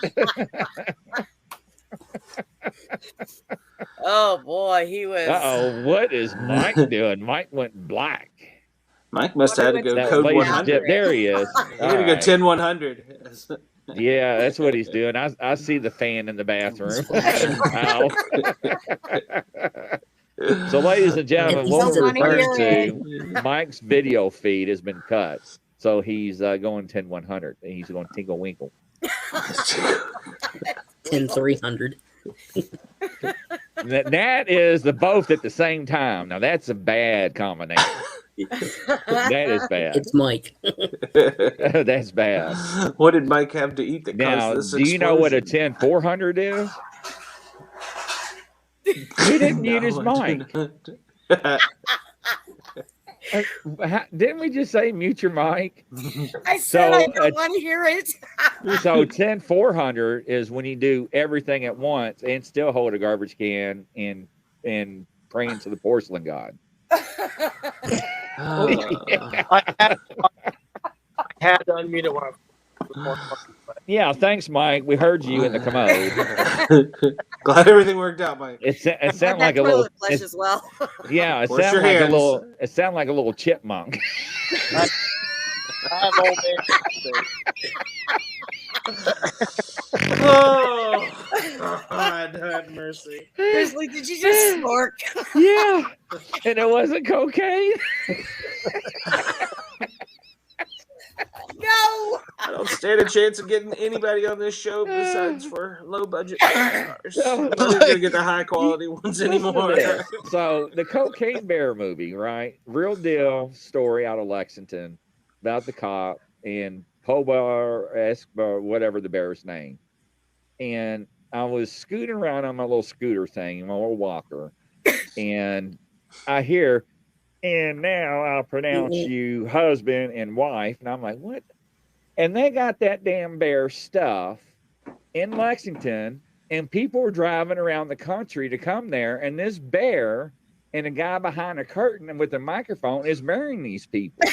Oh boy, he was. Uh-oh, what is Mike doing? Mike went black. Mike must have had to go code 100. There he is. He had to go 10-100. Yeah, that's what he's doing. I see the fan in the bathroom. So, ladies and gentlemen, what we're referring to, Mike's video feed has been cut. So he's going 10-100. He's going tinkle winkle. 10-300. That is the both at the same time. Now that's a bad combination. That is bad. It's Mike. That's bad. What did Mike have to eat? Now, do you know what a 10-400 is? He didn't mute his mic. Didn't we just say mute your mic? I said I don't want to hear it. So 10-400 is when you do everything at once and still hold a garbage can and praying to the porcelain god. I had to unmute it when I Yeah, thanks, Mike. We heard you in the commode. Glad everything worked out, Mike. It sounded like a little flesh as well. Yeah, it sounded like a little. It sounded like a little chipmunk. I have old Oh, God have mercy. Grizzly, did you just snort? Yeah, and it wasn't cocaine. No. I don't stand a chance of getting anybody on this show besides for low budget stars. I'm not even gonna get the high quality ones anymore. So the Cocaine Bear movie, right? Real deal story out of Lexington about the cop and Pobar Escobar, whatever the bear's name. And I was scooting around on my little scooter thing, my little walker, and I hear, "And now I'll pronounce you husband and wife." And I'm like, what? And they got that damn bear stuff in Lexington, and people are driving around the country to come there. And this bear and a guy behind a curtain and with a microphone is marrying these people.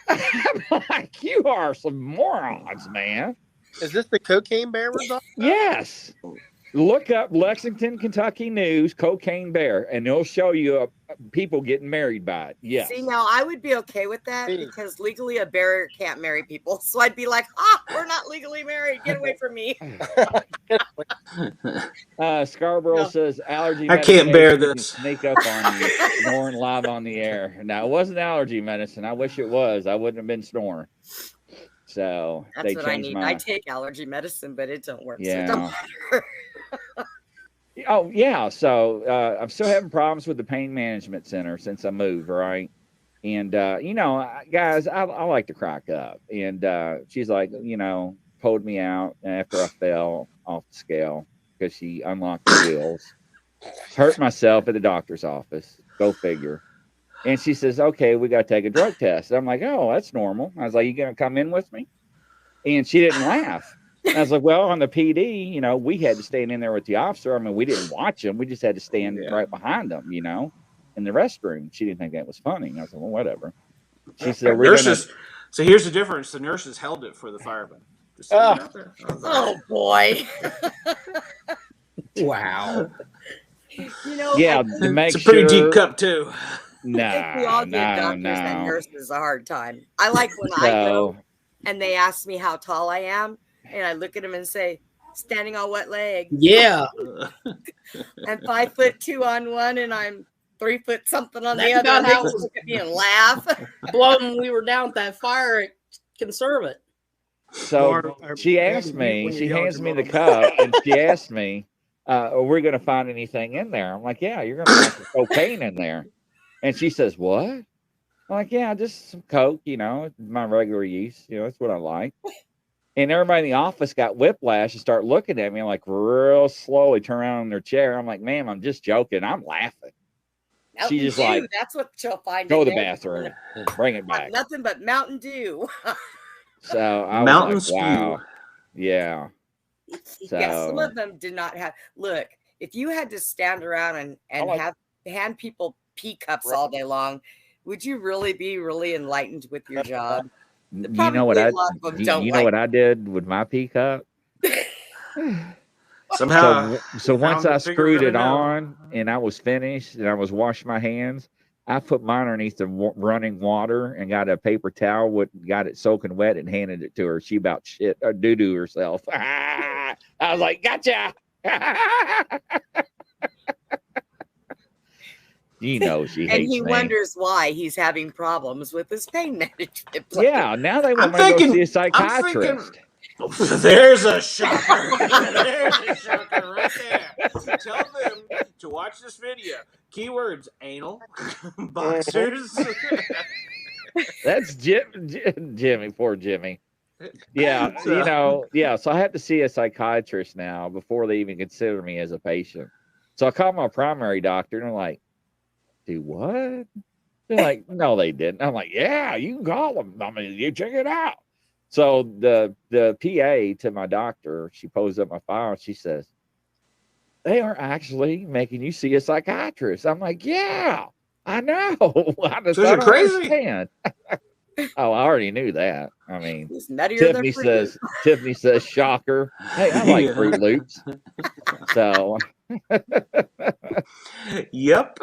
I'm like, you are some morons, man. Is this the Cocaine Bear we're talking about? Yes. Look up Lexington, Kentucky news, Cocaine Bear, and it'll show you people getting married by it. Yes. See, now I would be okay with that because legally a bear can't marry people. So I'd be like, we're not legally married. Get away from me. Scarborough says allergy. I can't bear this. Sneak up on you, snoring live on the air. Now, it wasn't allergy medicine. I wish it was. I wouldn't have been snoring. So That's they what I changed need. my. I take allergy medicine, but it don't work. So it Yeah. don't matter. Oh yeah. So I'm still having problems with the pain management center since I moved, right? And guys, I like to crack up. And she's like, pulled me out after I fell off the scale because she unlocked the wheels. Hurt myself at the doctor's office. Go figure. And she says, okay, we got to take a drug test. I'm like, oh, that's normal. I was like, you going to come in with me? And she didn't laugh. I was like, well, on the PD, we had to stand in there with the officer. I mean, we didn't watch him. We just had to stand right behind them, in the restroom. She didn't think that was funny. I was like, well, whatever. She said, So here's the difference. The nurses held it for the firemen. Just out there. Oh, boy. Wow. Yeah, to make it's a pretty deep cup, too. No, I think we all give doctors and nurses a hard time. I like when I go and they ask me how tall I am, and I look at them and say, standing on what leg? Yeah. I'm 5'2" on one, and I'm 3 foot something on the That's other. about And they how just look at me and laugh. Well, when we were down at that fire at Conservative. So she asked me, she hands me the cup, and she asked me, are we going to find anything in there? I'm like, yeah, you're going to find some cocaine in there. And she says, what? I'm like, yeah, just some Coke, my regular use. That's what I like. And everybody in the office got whiplash and start looking at me like real slowly turn around in their chair. I'm like, ma'am, I'm just joking. I'm laughing. Mountain She just Dew, like, that's what she'll find. go to the bathroom, bring it back. Nothing but Mountain Dew. So I Mountain was like, wow. Yeah. So, yeah, some of them did not have. Look, if you had to stand around and hand people pee cups all day long, would you really be really enlightened with your job? You know what I did with my pee cup? Somehow. So once I screwed it on and I was finished and I was washing my hands, I put mine underneath the running water and got a paper towel, got it soaking wet and handed it to her. She about shit or doo-doo herself. I was like, gotcha. She hates me. And he wonders why he's having problems with his pain management plan. Yeah, now they want me to go see a psychiatrist. There's a shocker. There's a shocker right there. Tell them to watch this video. Keywords: anal, boxers. That's Jimmy. Poor Jimmy. Yeah, So I have to see a psychiatrist now before they even consider me as a patient. So I called my primary doctor and I'm like, do what? They're like, no, they didn't. I'm like, yeah, you can call them. I mean, you check it out. So the PA to my doctor, she pulls up my file. She says, they are actually making you see a psychiatrist. I'm like, yeah, I know. I just so you're crazy. Understand. Oh, I already knew that. I mean, Tiffany says, shocker. Hey, I like Fruit Loops. So, yep.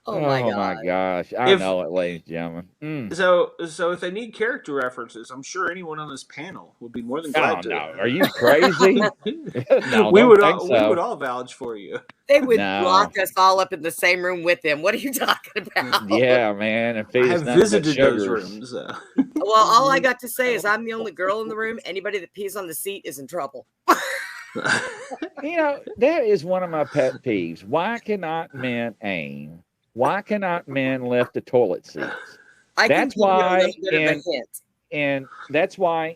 Oh my gosh. I know it, ladies and gentlemen. So if they need character references, I'm sure anyone on this panel would be more than glad to. No, are you crazy? No, we would all vouch for you. They would lock us all up in the same room with them. What are you talking about? Yeah, man. And I have visited those rooms. Well, all I got to say is I'm the only girl in the room. Anybody that pees on the seat is in trouble. That is one of my pet peeves. Why cannot men aim? Why cannot men lift the toilet seats? That's why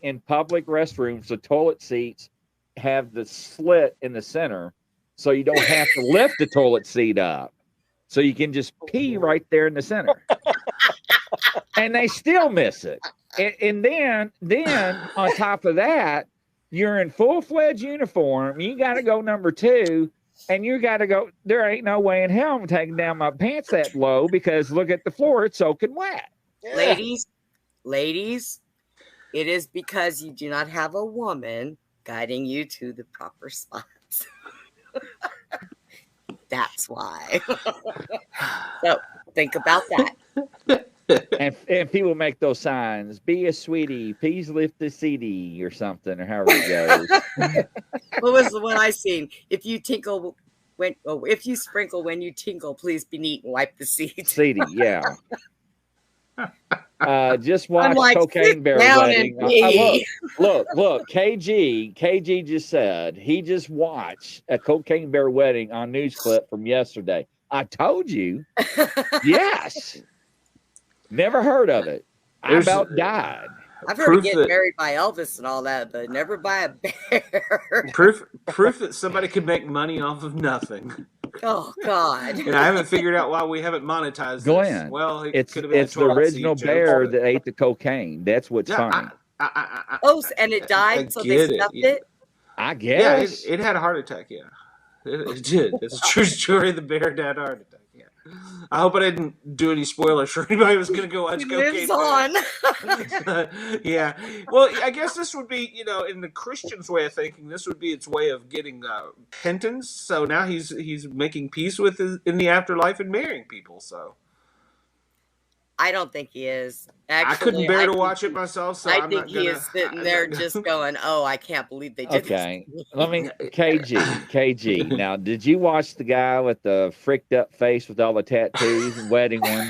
in public restrooms, the toilet seats have the slit in the center, so you don't have to lift the toilet seat up. So you can just pee right there in the center. And they still miss it. And then on top of that, you're in full-fledged uniform. You got to go number 2. And you got to go, there ain't no way in hell I'm taking down my pants that low because look at the floor, it's soaking wet. Yeah. Ladies, it is because you do not have a woman guiding you to the proper spots. That's why. So think about that. And people make those signs, be a sweetie, please lift the CD or something, or however it goes. What was the one I seen? If you sprinkle when you tinkle, please be neat and wipe the seat. CD, yeah. Just watched like, Cocaine sit Bear down Wedding. and pee. Look. KG just said he just watched a Cocaine Bear Wedding on news clip from yesterday. I told you. Yes. Never heard of it. I about died. I've heard of getting married by Elvis and all that, but never by a bear. Proof that somebody could make money off of nothing. Oh God! And I haven't figured out why we haven't monetized Glenn, this. Well, it's the original bear that ate the cocaine. That's what's funny. And it died, so they stuffed it. I guess. Yeah, it had a heart attack. Yeah, it did. It's a true story. The bear had a heart attack. Yeah. I hope I didn't do any spoilers for anybody who was going to go watch Cocaine Bear. Yeah. Well, I guess this would be, in the Christian's way of thinking, this would be its way of getting penance. So now he's making peace with in the afterlife and marrying people. So I don't think he is. Actually, I couldn't bear to watch it myself, so I think he is sitting there just going, "Oh, I can't believe they did okay. this." Let me, KG. Now, did you watch the guy with the fricked up face with all the tattoos and wedding one?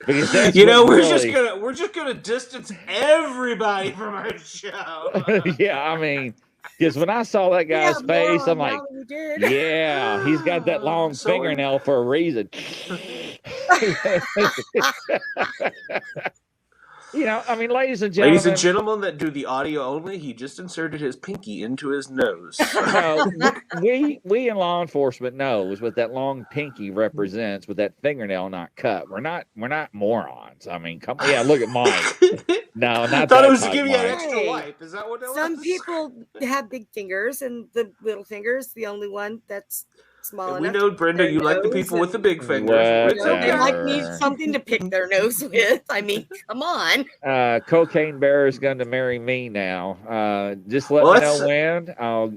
Because that's we're just gonna distance everybody from our show. Yeah, I mean, because when I saw that guy's face, I'm like, yeah, he's got that long fingernail for a reason. I mean, ladies and gentlemen that do the audio only, he just inserted his pinky into his nose. We in law enforcement knows what that long pinky represents with that fingernail not cut. We're not morons. I mean, look at Mike. No, not I thought it was to give you an extra wipe. Is that what it was? Some people have big fingers, and the little finger is the only one that's small enough. We know, Brenda, you like the people with the big fingers. They like me something to pick their nose with. I mean, come on. Cocaine Bear is going to marry me now. Just let me know when.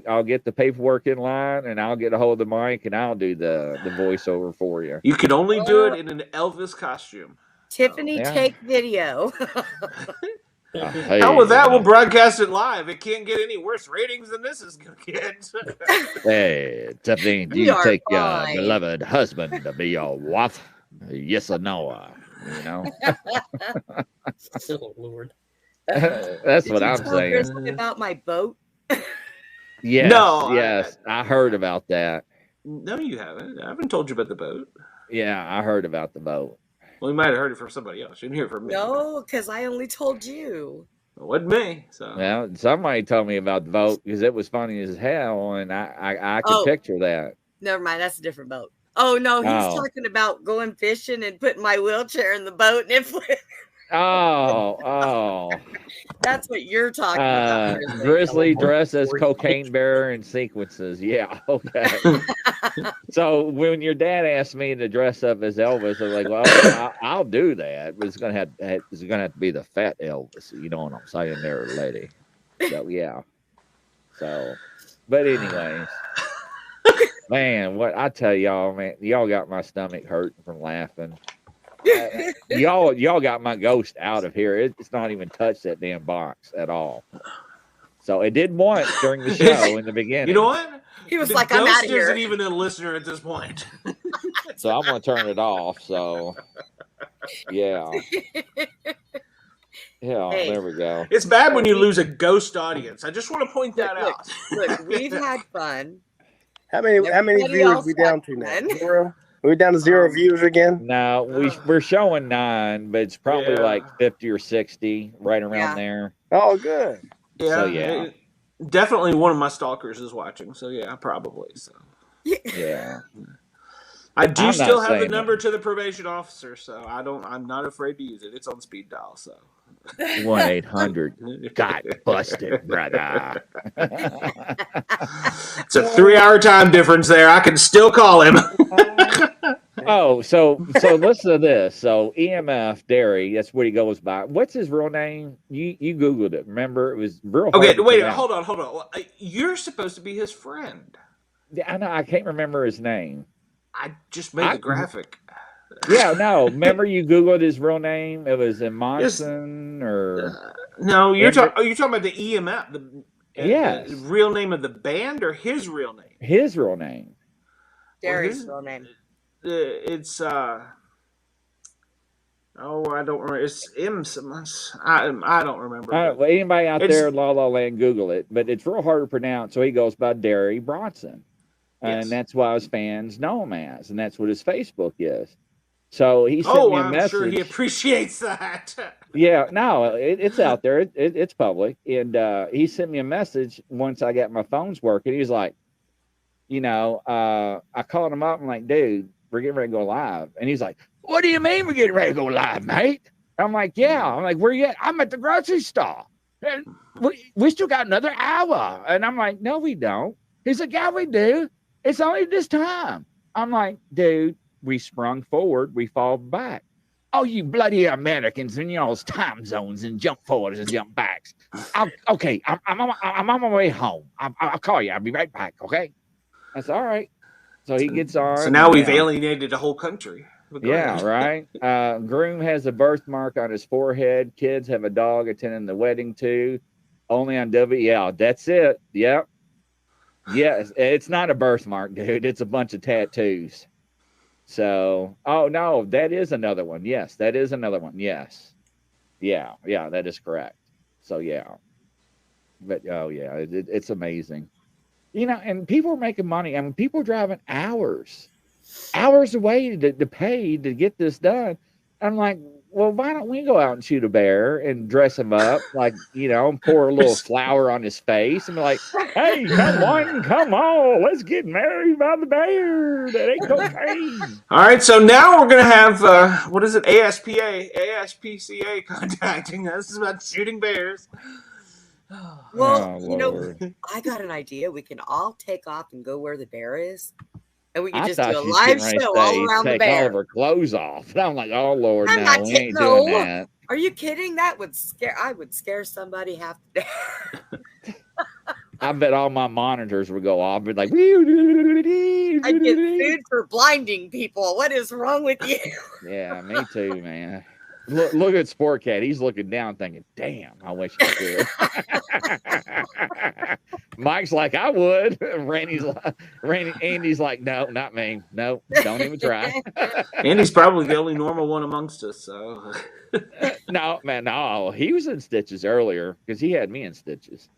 I'll get the paperwork in line, and I'll get a hold of the mic, and I'll do the voiceover for you. You can only do it in an Elvis costume. Tiffany, take video. Hell with that, we'll broadcast it live. It can't get any worse ratings than this is going to get. Hey, Tiffany, do you take your beloved husband to be your wife? Yes or no? Oh, Lord. That's what I'm saying. About my boat? Yes. No. Yes, I heard about that. No, you haven't. I haven't told you about the boat. Yeah, I heard about the boat. Well, you might have heard it from somebody else. You didn't hear it from me. No, because I only told you. It wasn't me. So. Well, somebody told me about the boat because it was funny as hell, and I could picture that. Never mind, that's a different boat. Oh no, he's talking about going fishing and putting my wheelchair in the boat and it flipped. Oh. That's what you're talking about. Grizzly dressed as Cocaine Bear in sequences. Yeah, okay. So when your dad asked me to dress up as Elvis, I was like, well, I'll do that. But it's gonna have to be the fat Elvis. You know what I'm saying there, lady. So yeah. So, but anyways, man, what I tell y'all, man, y'all got my stomach hurting from laughing. Y'all got my ghost out of here. It's not even touched that damn box at all. So it did once during the show in the beginning. You know what? He was like, "I'm out of here." Isn't even a listener at this point. So I'm gonna turn it off. So yeah. Yeah, hey, there we go. It's bad when you lose a ghost audience. I just want to point that out. Look, we've had fun. How many viewers are we down to now? 0? Are we down to 0 viewers again? No, we're showing 9, but it's probably like 50 or 60, right around there. Oh, good. Yeah, so, yeah. Definitely one of my stalkers is watching. So yeah, probably. So yeah. I do still have the number to the probation officer, so I'm not afraid to use it. It's on speed dial, so 1-800 got busted, brother. It's a 3-hour time difference there. I can still call him. Oh, so listen to this. So EMF Derry, that's what he goes by. What's his real name? You Googled it. Remember, it was real. Okay, wait. Hold on. You're supposed to be his friend. Yeah, I know. I can't remember his name. I just made the graphic. Yeah, no. Remember, you Googled his real name. It was Monson or no. Are you talking about the EMF? The real name of the band or his real name? His real name. Derry's real name. It's Oh, I don't remember. It's I don't remember. Well, anybody out It's- there in La La Land, Google it. But it's real hard to pronounce. So he goes by Derry Bronson. And Yes. that's why his fans know him as. And that's what his Facebook is. So he sent Oh, me a I'm message. sure he appreciates that. Yeah, no, it's out there. It's public. And he sent me a message once I got my phones working. He was like, I called him up. I'm like, dude, we're getting ready to go live. And he's like, what do you mean we're getting ready to go live, mate? I'm like, yeah. I'm like, where you at? I'm at the grocery store. And we still got another hour. And I'm like, no, we don't. He's like, yeah, we do. It's only this time. I'm like, dude, we sprung forward. We fall back. Oh, you bloody Americans in y'all's time zones and jump forwards and jump backs. Okay, I'm on my way home. I'll call you. I'll be right back, okay? That's all right. So he gets on. So now we've alienated the whole country. Yeah, right. Groom has a birthmark on his forehead. Kids have a dog attending the wedding too. Only on yeah, that's it. Yep. Yes, it's not a birthmark, dude. It's a bunch of tattoos. So, oh no, that is another one. Yes, that is another one. Yes. Yeah, that is correct. So yeah. But oh yeah, it's amazing. And people are making money. I mean, people are driving hours away to pay to get this done. I'm like, well, why don't we go out and shoot a bear and dress him up, like, and pour a little flour on his face and be like, hey, come on, let's get married by the bear. That ain't cocaine. All right, so now we're going to have, what is it, ASPCA contacting us about shooting bears. Well, I got an idea. We can all take off and go where the bear is. And we can just do a live show all around the bear. All of her clothes off. And I'm like, oh Lord, no, we ain't doing that. Are you kidding? That would scare. I would scare somebody half to death. I bet all my monitors would go off. But like, I'd get sued for blinding people. What is wrong with you? Yeah, me too, man. Look at Sportcat. He's looking down, thinking, "Damn, I wish I could." Mike's like, "I would." Andy's like, "No, not me. No, don't even try." Andy's probably the only normal one amongst us. So, no, man, no, he was in stitches earlier because he had me in stitches.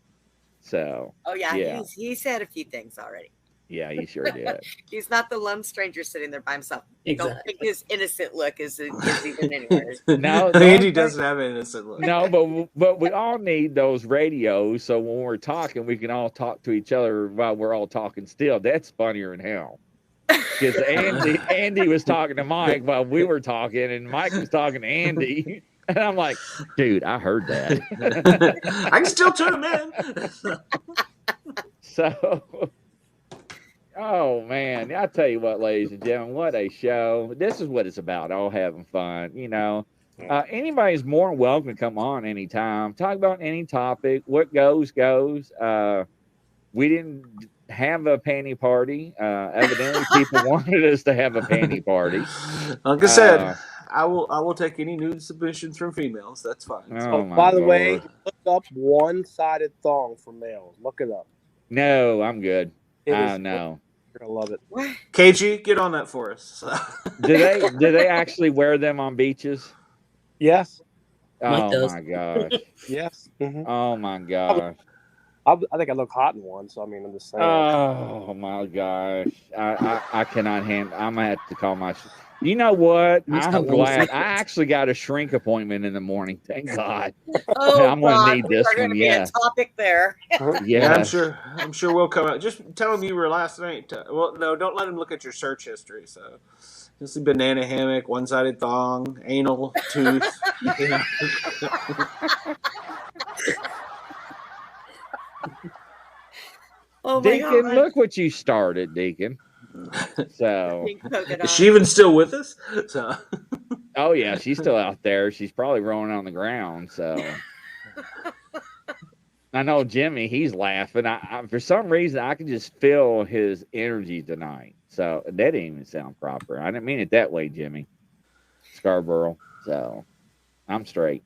So, oh yeah. He's had a few things already. Yeah, he sure did. He's not the lone stranger sitting there by himself. Exactly. Don't think his innocent look is even anywhere. No, Andy doesn't have an innocent look. No, but we all need those radios so when we're talking, we can all talk to each other while we're all talking still. That's funnier than hell. Because Andy was talking to Mike while we were talking, and Mike was talking to Andy. And I'm like, dude, I heard that. I can still tune him in. So... Oh, man. I tell you what, ladies and gentlemen, what a show. This is what it's about, all having fun. Anybody's more than welcome to come on anytime. Talk about any topic. What goes. We didn't have a panty party. Evidently, people wanted us to have a panty party. Like I said, I will take any nude submissions from females. That's fine. Oh, by the way, look up one-sided thong for males. Look it up. No, I'm good. I know. I love it. KG, get on that for us. Do they actually wear them on beaches? Yes. Oh my gosh. Yes. Mm-hmm. Oh my gosh. I think I look hot in one, so I mean, I'm just saying. Oh my gosh. I cannot handle. I'm gonna have to call my. You know what? I'm glad. I actually got a shrink appointment in the morning. Thank God. Oh, I'm gonna need this one. Yeah, a topic there. Yeah, I'm sure we'll come out. Just tell him you were last night. Well, no, don't let him look at your search history. So, just a banana hammock, one-sided thong, anal tooth. Oh my Deacon, God. look what you started, Deacon. So, is she even still with us? So, oh yeah, she's still out there. She's probably rolling on the ground. So, I know Jimmy. He's laughing. I for some reason I can just feel his energy tonight. So that didn't even sound proper. I didn't mean it that way, Jimmy Scarborough. So I'm straight.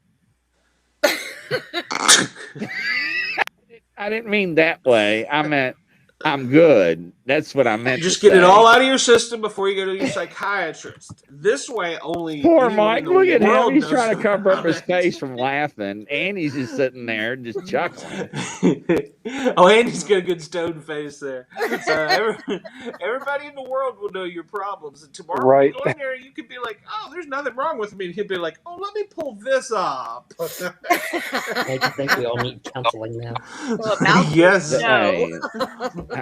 I didn't mean that way. I meant I'm good. That's what I meant. Just to get it say. all out of your system before you go to your psychiatrist. This way, only Poor anyone Mike. in the Look at him. world He's knows trying to cover up about his it. face from laughing, and he's just sitting there just chuckling. Oh, Andy's got a good stone face there. Everybody in the world will know your problems. And tomorrow when you go in there, you could be like, "Oh, there's nothing wrong with me." And he'll be like, "Oh, let me pull this up." I think we all need counseling now. Well, Yes. Hey,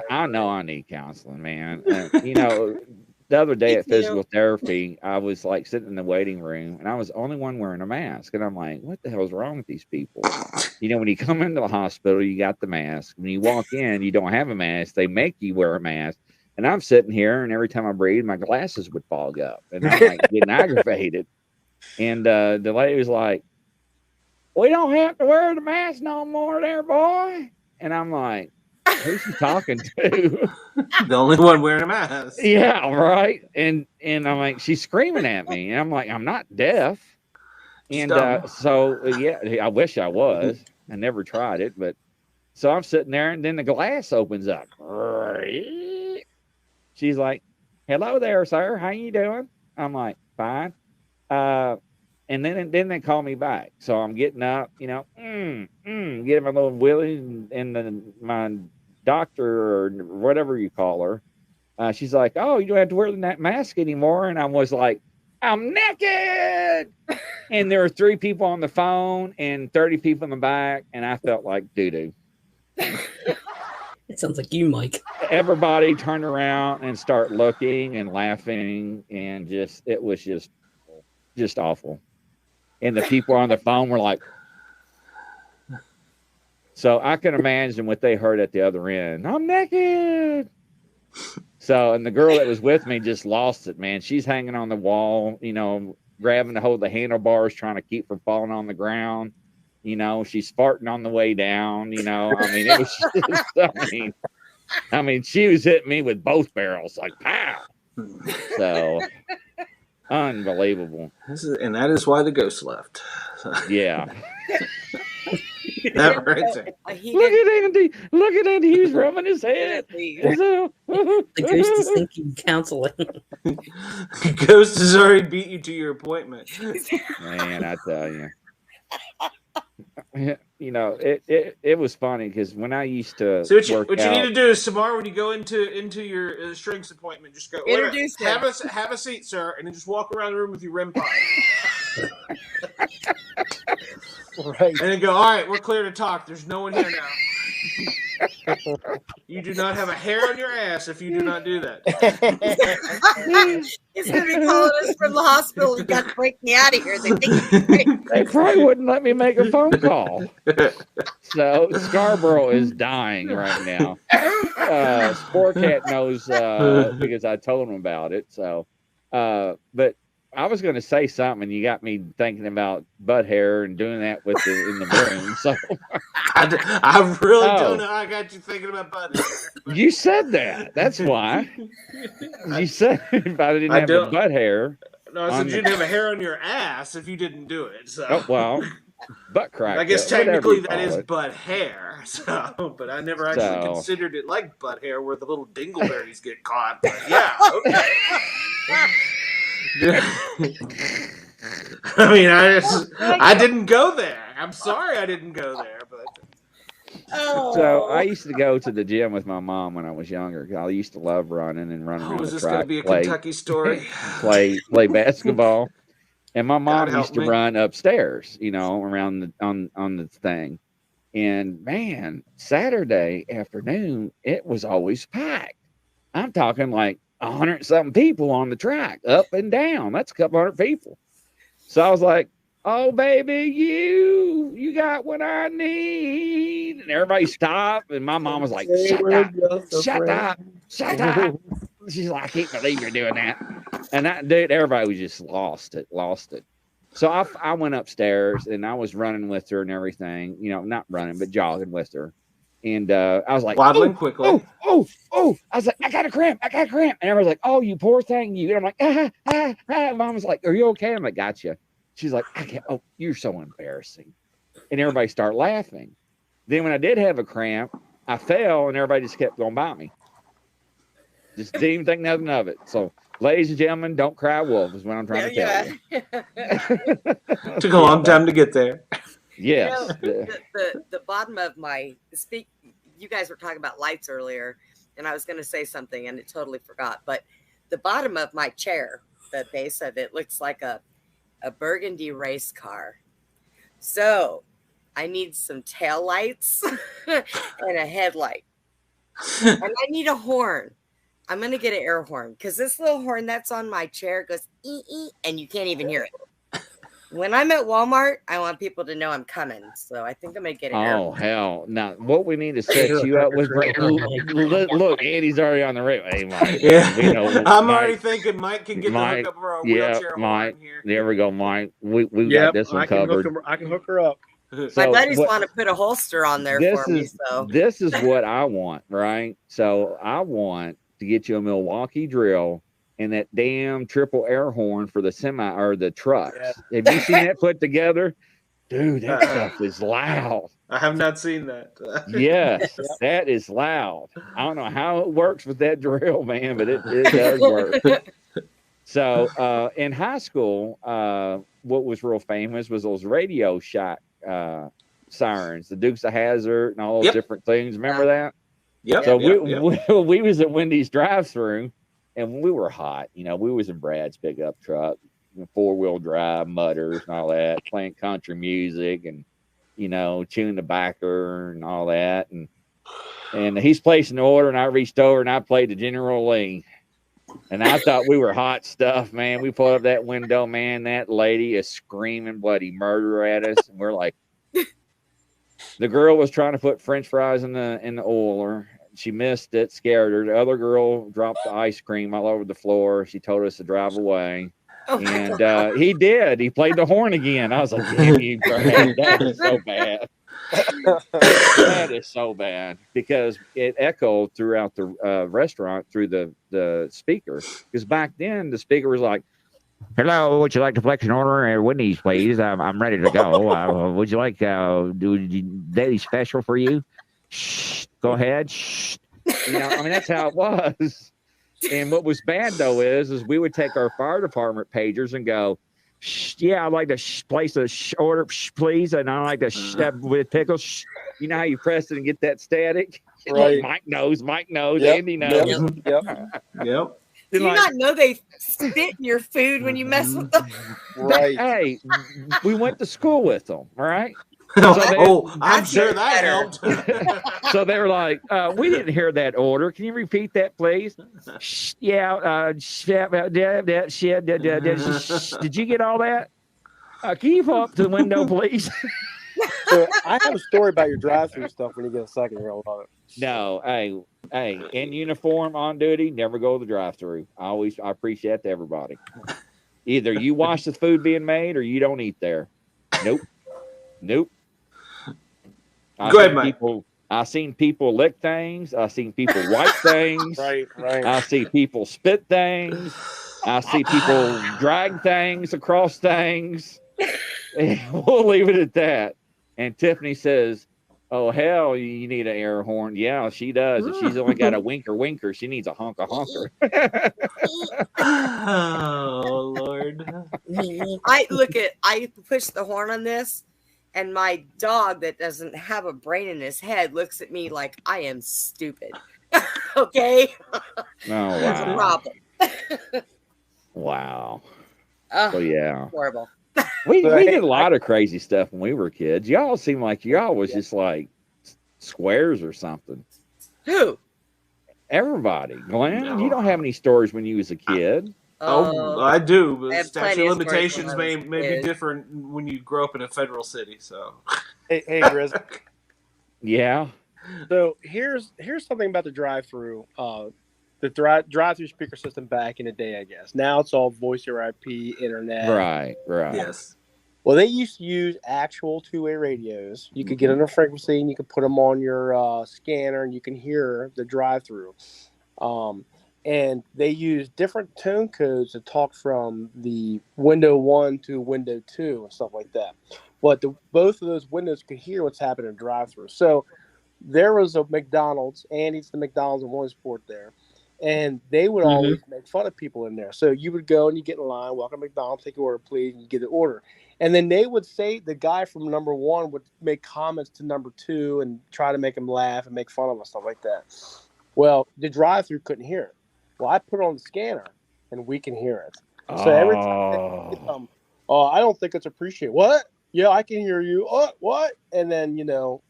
I know I need counseling, man. You know, the other day at physical therapy, I was like sitting in the waiting room, and I was the only one wearing a mask. And I'm like, what the hell's wrong with these people? You know, when you come into the hospital, you got the mask. When you walk in, you don't have a mask. They make you wear a mask. And I'm sitting here, and every time I breathe, my glasses would fog up, and I'm like getting aggravated. And the lady was like, "We don't have to wear the mask no more there, boy." And I'm like, who's she talking to? The only one wearing a mask. Yeah, right. And I'm like, she's screaming at me. And I'm like, I'm not deaf. And so, yeah, I wish I was. I never tried it. But so I'm sitting there, and then the glass opens up. She's like, "Hello there, sir. How you doing?" I'm like, "Fine." And then they call me back. So I'm getting up, you know, getting my little willy, and my doctor or whatever you call her, she's like, "Oh, you don't have to wear that mask anymore." And I was like, "I'm naked." And there were 3 people on the phone and 30 people in the back, and I felt like doo-doo. It sounds like you, Mike. Everybody turned around and start looking and laughing, and it was just awful. And the people on the phone were like, so I can imagine what they heard at the other end. "I'm naked." So, and the girl that was with me just lost it, man. She's hanging on the wall, you know, grabbing the hold of the handlebars, trying to keep from falling on the ground. You know, she's farting on the way down, you know. I mean, it was just, I mean, she was hitting me with both barrels, like, pow. So, unbelievable. And that is why the ghost left. Yeah. That right there. Look at Andy. Look at Andy. He's rubbing his head. The ghost is thinking counseling. Ghost has already beat you to your appointment. Man, I tell you. You know, it was funny because when I used to So what work you out, need to do is tomorrow when you go into your strengths appointment, just go Introduce him. have a seat, sir, and then just walk around the room with your REM pod. Right. And then go, "All right, we're clear to talk. There's no one here now. You do not have a hair on your ass if you do not do that." He's going to be calling us from the hospital. You got to break me out of here. they probably wouldn't let me make a phone call. So Scarborough is dying right now. Sportcat knows because I told him about it. So, but I was going to say something, and you got me thinking about butt hair and doing that in the room. So I really don't know how I got you thinking about butt hair. You said that. That's why. You said if I didn't have the butt hair. No, I said you didn't have a hair on your ass if you didn't do it. So. Oh, well, butt crack. I guess technically that is butt hair. So, but I never actually considered it like butt hair where the little dingleberries get caught. But yeah, okay. I mean, I didn't go there. I'm sorry I didn't go there, but. So I used to go to the gym with my mom when I was younger. I used to love running and running around the track. Is this going to be a Kentucky story? Play basketball, and my mom used to run upstairs, you know, around on the thing. And man, Saturday afternoon, it was always packed. I'm talking like 100-something people on the track, up and down. That's a couple hundred people. So I was like, "Oh, baby, you got what I need." And everybody stopped. And my mom was like, shut up. She's like, "I can't believe you're doing that." And that dude, everybody was just lost it. So I went upstairs and I was running with her and everything, you know, not running, but jogging with her. And I was like, waddling quickly. Oh. I was like, I got a cramp. And everyone's like, "Oh, you poor thing, you." And I'm like, Mom was like, "Are you okay?" I'm like, "Gotcha." She's like, "I can't." "Oh, you're so embarrassing." And everybody started laughing. Then when I did have a cramp, I fell, and everybody just kept going by me. Just didn't even think nothing of it. So, ladies and gentlemen, don't cry wolf is what I'm trying to tell you. Took a long time to get there. Yes. The bottom of my you guys were talking about lights earlier, and I was going to say something and it totally forgot. But the bottom of my chair, the base of it, looks like a burgundy race car. So I need some tail lights and a headlight, and I need a horn. I'm going to get an air horn because this little horn that's on my chair goes ee, and you can't even hear it. When I'm at Walmart, I want people to know I'm coming. So I think I'm going to get an air horn. Hell. Now, what we need to set you up with, look, Andy's already on the radio. Hey, Mike. Yeah. We know, I'm Mike, already thinking Mike can get the hookup for a wheelchair Mike. horn here. There we go, Mike. We got this one covered. I can hook her up. My buddies want to put a holster on there for me. So this is what I want, right? So I want to get you a Milwaukee drill and that damn triple air horn for the semi or the trucks. Yeah. Have you seen that put together? Dude, that stuff is loud. I have not seen that. Yes, that is loud. I don't know how it works with that drill, man, but it does work. So in high school, what was real famous was those Radio Shack sirens, the Dukes of Hazzard and all those different things. Remember that? Yep. So we was at Wendy's drive-thru, and we were hot. You know, we was in Brad's pickup truck, 4-wheel drive, mutters and all that, playing country music and, you know, chewing tobacco and all that. And he's placing the order, and I reached over and I played the General Lee. And I thought we were hot stuff, man. We pulled up that window, man. That lady is screaming bloody murder at us. And we're like, the girl was trying to put French fries in the oiler. She missed it, scared her. The other girl dropped the ice cream all over the floor. She told us to drive away. And he did. He played the horn again. I was like, damn you, Brad. That is so bad. That is so bad because it echoed throughout the restaurant through the speaker. Because back then the speaker was like, "Hello, would you like to flex an order? Wendy's, please. I'm ready to go. Would you like daily special for you? Shh, go ahead. Shh." You know, I mean that's how it was. And what was bad though is we would take our fire department pagers and go, "Yeah, I'd like to place a order, please." And I like to with pickles. You know how you press it and get that static? Right. Mike knows. Yep. Andy knows. Yep. Do you not know they spit in your food when you mess with them? Right. Hey, we went to school with them, all right? I'm sure that helped. So they were like, "We didn't hear that order. Can you repeat that, please?" Yeah. Did you get all that? Can you pull up to the window, please? So I have a story about your drive-through stuff when you get a second here. I love it. No, hey, in uniform on duty, never go to the drive-through. I appreciate that to everybody. Either you watch the food being made or you don't eat there. Nope. Go ahead, Mike. I seen people lick things. I seen people wipe things. Right. I see people spit things. I see people drag things across things. And we'll leave it at that. And Tiffany says, "Oh, hell, you need an air horn." Yeah, she does. If she's only got a winker, she needs a honker. Oh, Lord. I push the horn on this, and my dog that doesn't have a brain in his head looks at me like I am stupid. Okay? Oh, wow. That's a problem. Wow. Oh, so, yeah. Horrible. We did a lot of crazy stuff when we were kids. Y'all seem like y'all was just like squares or something. Who? Everybody. Glenn, you don't have any stories when you was a kid. Oh, I do. But statute of of limitations may kid. be different when you grow up in a federal city. So, Hey, Grizzly. Yeah. So here's something about the drive-through. The drive-through speaker system back in the day, I guess. Now it's all voice over IP, internet. Right. Yes. Well, they used to use actual two-way radios. You could get on a frequency and you could put them on your scanner and you can hear the drive-through. And they use different tone codes to talk from the window 1 to window 2 and stuff like that. But both of those windows could hear what's happening in drive-through. So there was a McDonald's, Andy's the McDonald's in Williamsport there, and they would Mhm. always make fun of people in there. So you would go and you get in line, welcome to McDonald's, take your order, please, and you get the order. And then they would say the guy from number 1 would make comments to number 2 and try to make him laugh and make fun of him, stuff like that. Well, the drive-through couldn't hear it. Well, I put it on the scanner, and we can hear it. So every time they come, oh, I don't think it's appreciated. What? Yeah, I can hear you. Oh, what? And then,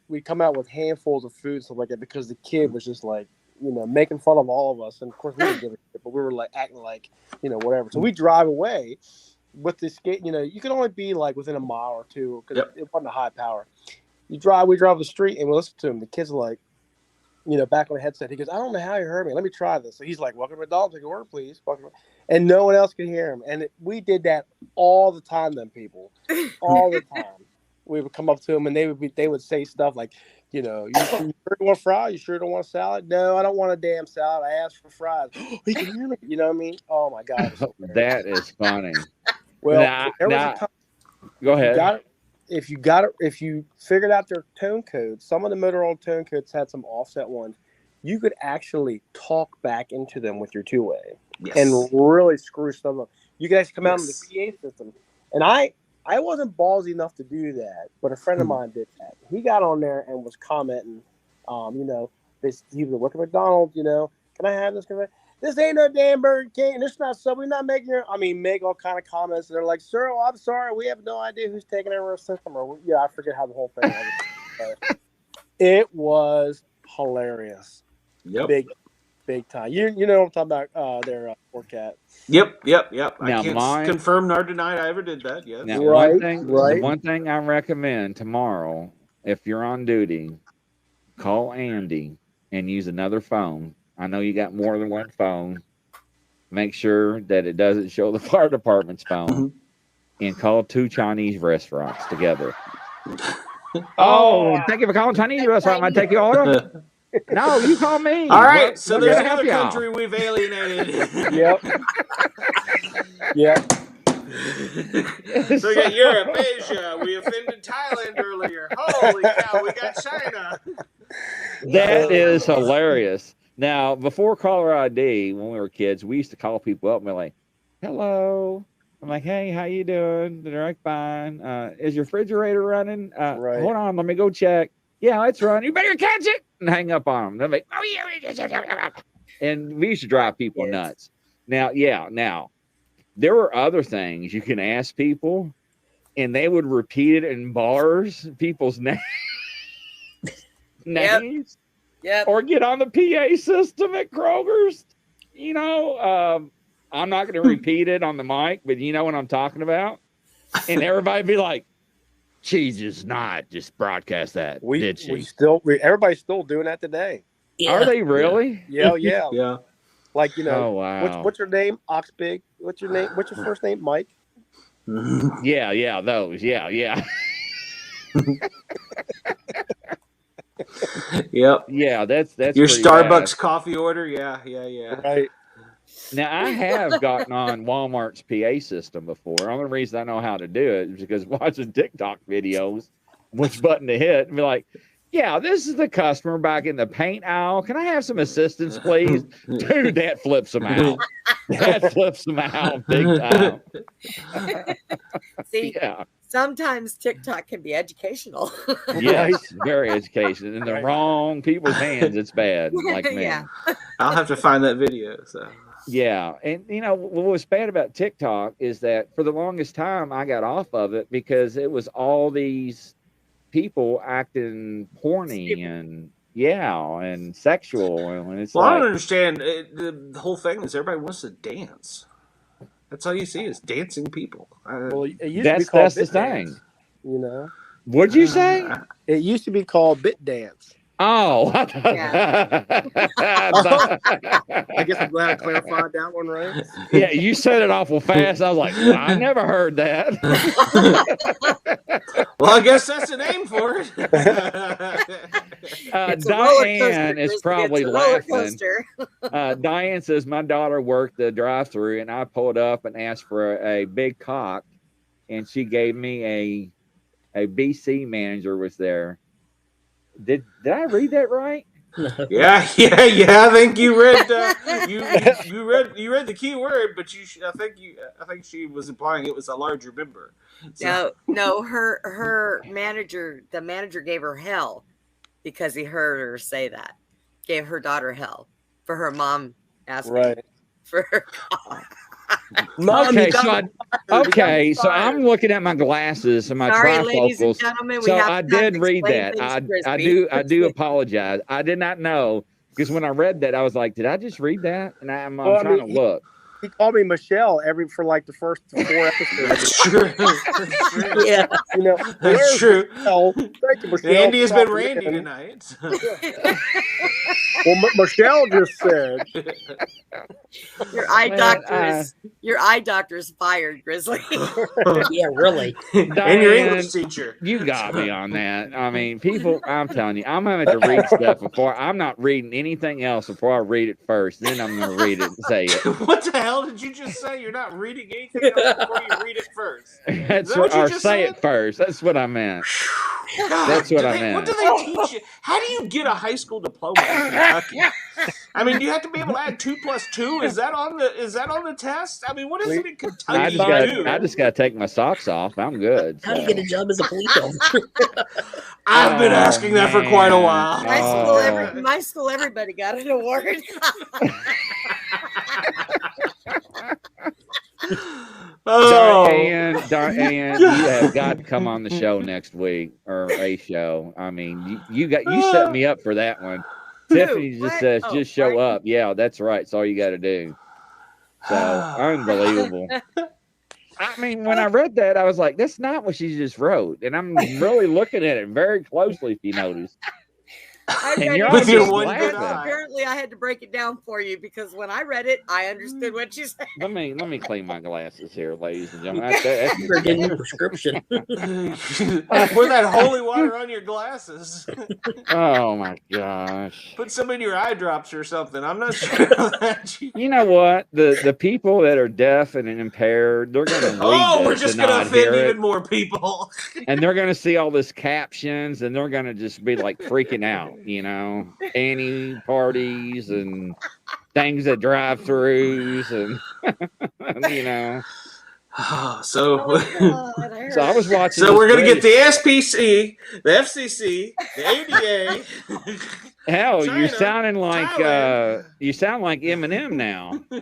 we come out with handfuls of food, stuff like that, because the kid was just like, making fun of all of us. And of course, we didn't give a shit, but we were like acting like, whatever. So we drive away with this skate. You can only be like within a mile or two because it wasn't a high power. We drive the street and we listen to him. The kid's like, back on the headset. He goes, I don't know how you heard me. Let me try this. So he's like, welcome to McDonald's, take your order, please. And no one else could hear him. And we did that all the time, then people. All the time. We would come up to him and they would say stuff like, you sure you want fries? You sure don't want salad? No, I don't want a damn salad. I asked for fries. He can hear me. You know what I mean? Oh my God. That is funny. Well, there was a time. Go ahead. If you figured out their tone codes, some of the Motorola tone codes had some offset ones. You could actually talk back into them with your two-way and really screw stuff up. You could actually come out in the PA system. And I wasn't ballsy enough to do that, but a friend of mine did that. He got on there and was commenting, he was working at McDonald's, can I have this? This ain't no damn Burger King. This not Subway. Not making make all kind of comments. And they're like, sir, I'm sorry. We have no idea who's taking over our system. I forget how the whole thing was. It was hilarious. Yep. Big time. You know what I'm talking about, their Sportcat. Yep. Now, I can't confirm nor deny I ever did that. Yes. Now, the one thing I recommend tomorrow, if you're on duty, call Andy and use another phone. I know you got more than one phone. Make sure that it doesn't show the fire department's phone, and call 2 Chinese restaurants together. Thank you for calling Chinese restaurant. I take your order. No, you call me. All right, so there's another country we've alienated. Yep. So we got Europe, Asia. We offended Thailand earlier. Holy cow, we got China. That is hilarious. Now, before caller ID, when we were kids, we used to call people up and be like, hello. I'm like, hey, how you doing? They're like, fine. Is your refrigerator running? Hold on, let me go check. Yeah, it's running. You better catch it. And hang up on them. They're like, oh, yeah. And we used to drive people nuts. Now, there were other things you can ask people, and they would repeat it in bars, people's names. Yep. Or get on the PA system at Kroger's. I'm not going to repeat it on the mic, but you know what I'm talking about. And everybody be like, she just not just broadcast that, did she? Everybody's still doing that today. Yeah. Are they really? Yeah. Yeah. Like, oh, wow. What's your name? Oxbig. What's your name? What's your first name? Mike? Yeah, those. Yeah. Yep. Yeah, that's your Starbucks bad. coffee order. Yeah. Right. Now, I have gotten on Walmart's PA system before. The only reason I know how to do it is because watching TikTok videos, which button to hit, and be like, yeah, this is the customer back in the paint aisle. Can I have some assistance, please? Dude, that flips them out. That flips them out big time. See, sometimes TikTok can be educational. Yes, very educational. In the wrong people's hands, it's bad. Like me. Yeah. I'll have to find that video. So. Yeah. And, what was bad about TikTok is that for the longest time, I got off of it because it was all these people acting porny and sexual. And it's I don't understand. The whole thing is everybody wants to dance. That's all you see is dancing people. Well, it used to be called that's the thing. Dance, What'd you say? It used to be called Bit Dance. Oh, I guess I'm glad I clarified that one, right? Yeah, you said it awful fast. I was like, I never heard that. Well, I guess that's the name for it. Diane is probably laughing. Diane says, my daughter worked the drive-thru, and I pulled up and asked for a big cock, and she gave me a BC manager was there. Did I read that right? Yeah. I think you read you read the key word, but I think she was implying it was a larger member. So. No, her manager, the manager gave her hell because he heard her say that. Gave her daughter hell for her mom asking for her car. So I'm looking at my glasses and my trifocals. So I did read that. I do apologize. I did not know, because when I read that, I was like, did I just read that? And I'm trying to look. He called me Michelle for like the first 4 episodes. That's true. Yeah, that's true. Thank you, Michelle. Andy has been Randy tonight. Well, Michelle just said your eye doctor is fired, Grizzly. Yeah, really. And your English teacher. You got me on that. I mean, people, I'm telling you, I'm going to have to read stuff before. I'm not reading anything else before I read it first. Then I'm going to read it and say it. What the hell did you just say? You're not reading anything else before you read it first. That's what you just said? It first. That's what I meant. That's what I meant. What do they teach you? How do you get a high school diploma in Kentucky? I mean, you have to be able to add 2 + 2. Is that on the test? I mean, what is it in Kentucky? I just got to take my socks off. I'm good. How do you get a job as a police officer? I've been asking that for quite a while. My school, everybody got an award. Diane, you have got to come on the show next week, or a show. I mean, you set me up for that one. Tiffany just says, just show up. Yeah, that's right. That's all you got to do. So unbelievable. I mean, when I read that, I was like, that's not what she just wrote. And I'm really looking at it very closely, if you notice. Apparently, I had to break it down for you, because when I read it, I understood what you said. Let me clean my glasses here, ladies and gentlemen. You're getting a prescription. Pour that holy water on your glasses. Oh my gosh! Put some in your eye drops or something. I'm not sure that. You know what? The people that are deaf and impaired, they're going to read this. We're just going to offend even more people. And they're going to see all this captions, and they're going to just be like freaking out. Annie parties and things that drive-throughs and So I was watching. So we're gonna get the SPC, the FCC, the ADA. Hell, China, you're sounding like you sound like Eminem now. You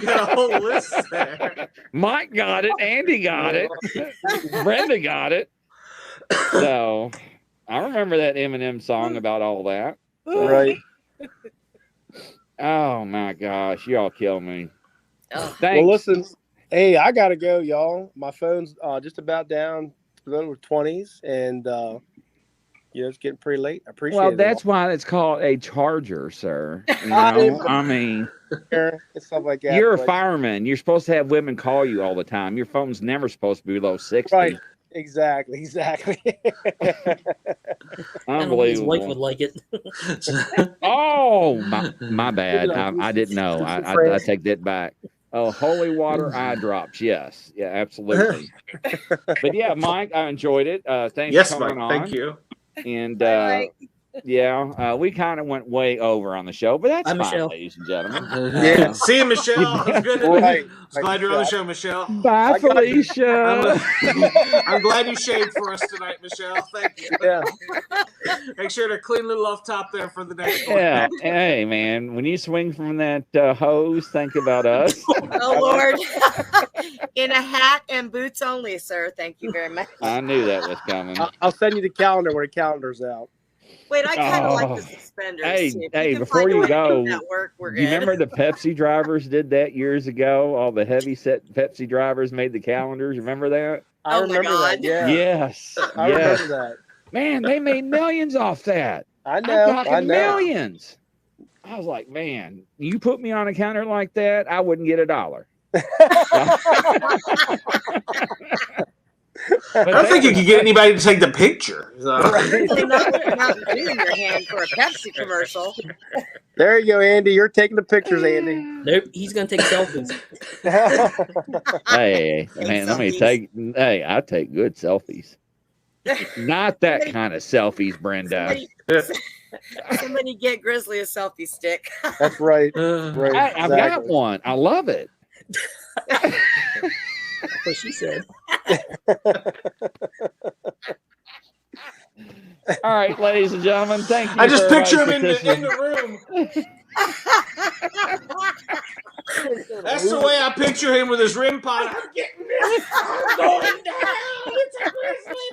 got a whole list there. Mike got it. Andy got it. Brenda got it. So I remember that Eminem song about all that. Right. Oh my gosh, y'all kill me. Oh. Thanks. Well, listen, hey, I gotta go, y'all. My phone's just about down to the 20s, and it's getting pretty late. I appreciate it. Well, that's why it's called a charger, sir. I mean, and stuff like that. You're a fireman. You're supposed to have women call you all the time. Your phone's never supposed to be below 60. Right. Exactly. Unbelievable. His wife would like it. Oh, my bad. I didn't know. I take that back. Oh, holy water eye drops. Yes. Yeah, absolutely. But yeah, Mike, I enjoyed it. Thanks for coming on. Thank you. And we kind of went way over on the show, but that's fine, Michelle. ladies and gentlemen. Yeah. See you, Michelle. It's good to glad you're on the show, Michelle. Bye, Felicia. I'm glad you shaved for us tonight, Michelle. Thank you. Yeah. Make sure to clean little off top there for the next one. Yeah. Hey, man, when you swing from that hose, think about us. Oh, Lord. In a hat and boots only, sir. Thank you very much. I knew that was coming. I'll send you the calendar when the calendar's out. Wait, I kind of like the suspenders. Hey, before you go, do you remember the Pepsi drivers did that years ago? All the heavy set Pepsi drivers made the calendars. Remember that? I remember that. Yeah. Yes. I remember that. Man, they made millions off that. I know. Millions. I was like, man, you put me on a counter like that, I wouldn't get $1. I don't think you could get anybody to take the picture. So. Not in your hand for a Pepsi commercial. There you go, Andy. You're taking the pictures, Andy. Nope, he's gonna take selfies. Hey, man, I take good selfies. Not that kind of selfies, Brenda. Somebody get Grizzly a selfie stick. That's right. Right. I've got one. I love it. That's what she said. All right, ladies and gentlemen, thank you. I just for picture him in participating. the room. That's the way I picture him with his rim pod. I'm getting this. I'm going down. It's a Grizzly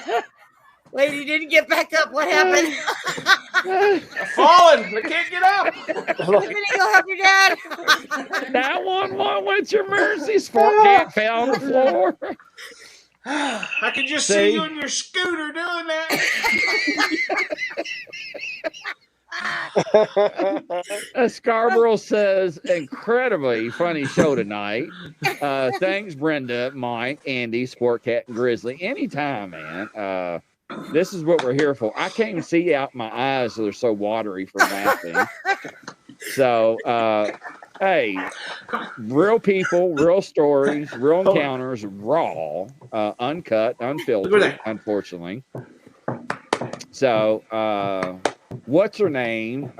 now. Lady didn't get back up. What happened? I'm falling. I can't get up. Somebody go help your dad. 911, what's your mercy? Sportcat fell on the floor. I can just see you in your scooter doing that. Scarborough says, incredibly funny show tonight. Thanks, Brenda, Mike, Andy, Sportcat, and Grizzly. Anytime, man. This is what we're here for. I can't even see out my eyes, so they're so watery from laughing. So, hey, real people, real stories, real encounters, raw, uncut, unfiltered, unfortunately. So, what's her name?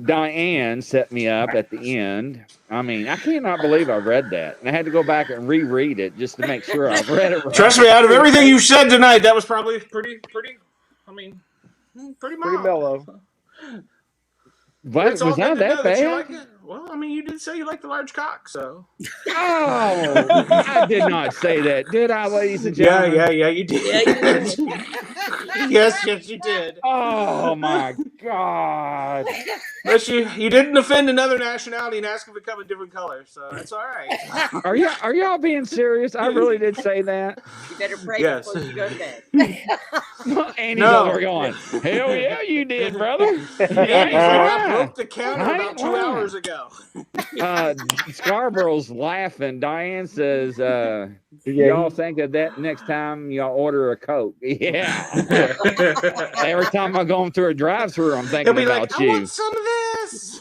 Diane set me up at the end. I mean, I cannot believe I read that. And I had to go back and reread it just to make sure I read it right. Trust me, out of everything you said tonight, that was probably pretty, I mean, pretty mellow. But was that bad? Well, I mean, you did say you like the large cock, so. Oh, I did not say that, did I, ladies and gentlemen? Yeah, you did. Yeah, you did. yes, you did. Oh my God! But you didn't offend another nationality and ask them to come in different colors, so that's all right. Are y'all being serious? I really did say that. You better pray before you go to bed. Andy's over going, hell yeah, you did, brother. I broke the counter about 2 hours ago. Scarborough's laughing. Diane says, y'all think of that next time y'all order a Coke. Yeah. Every time I go through a drive-thru, I'm thinking about you. I want some of this.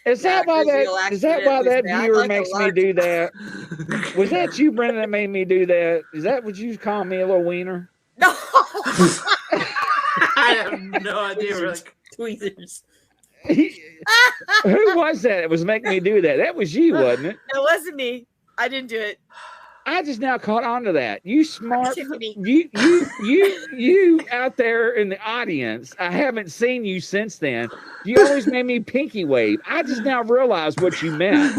Is that why that viewer makes me do that? Was that you, Brendan, that made me do that? Is that what you call me, a little wiener? No. I have no idea. Tweezers. Who was that? It was making me do that. That was you, wasn't it? It wasn't me. I didn't do it. I just now caught on to that. You smart, you out there in the audience. I haven't seen you since then. You always made me pinky wave. I just now realized what you meant.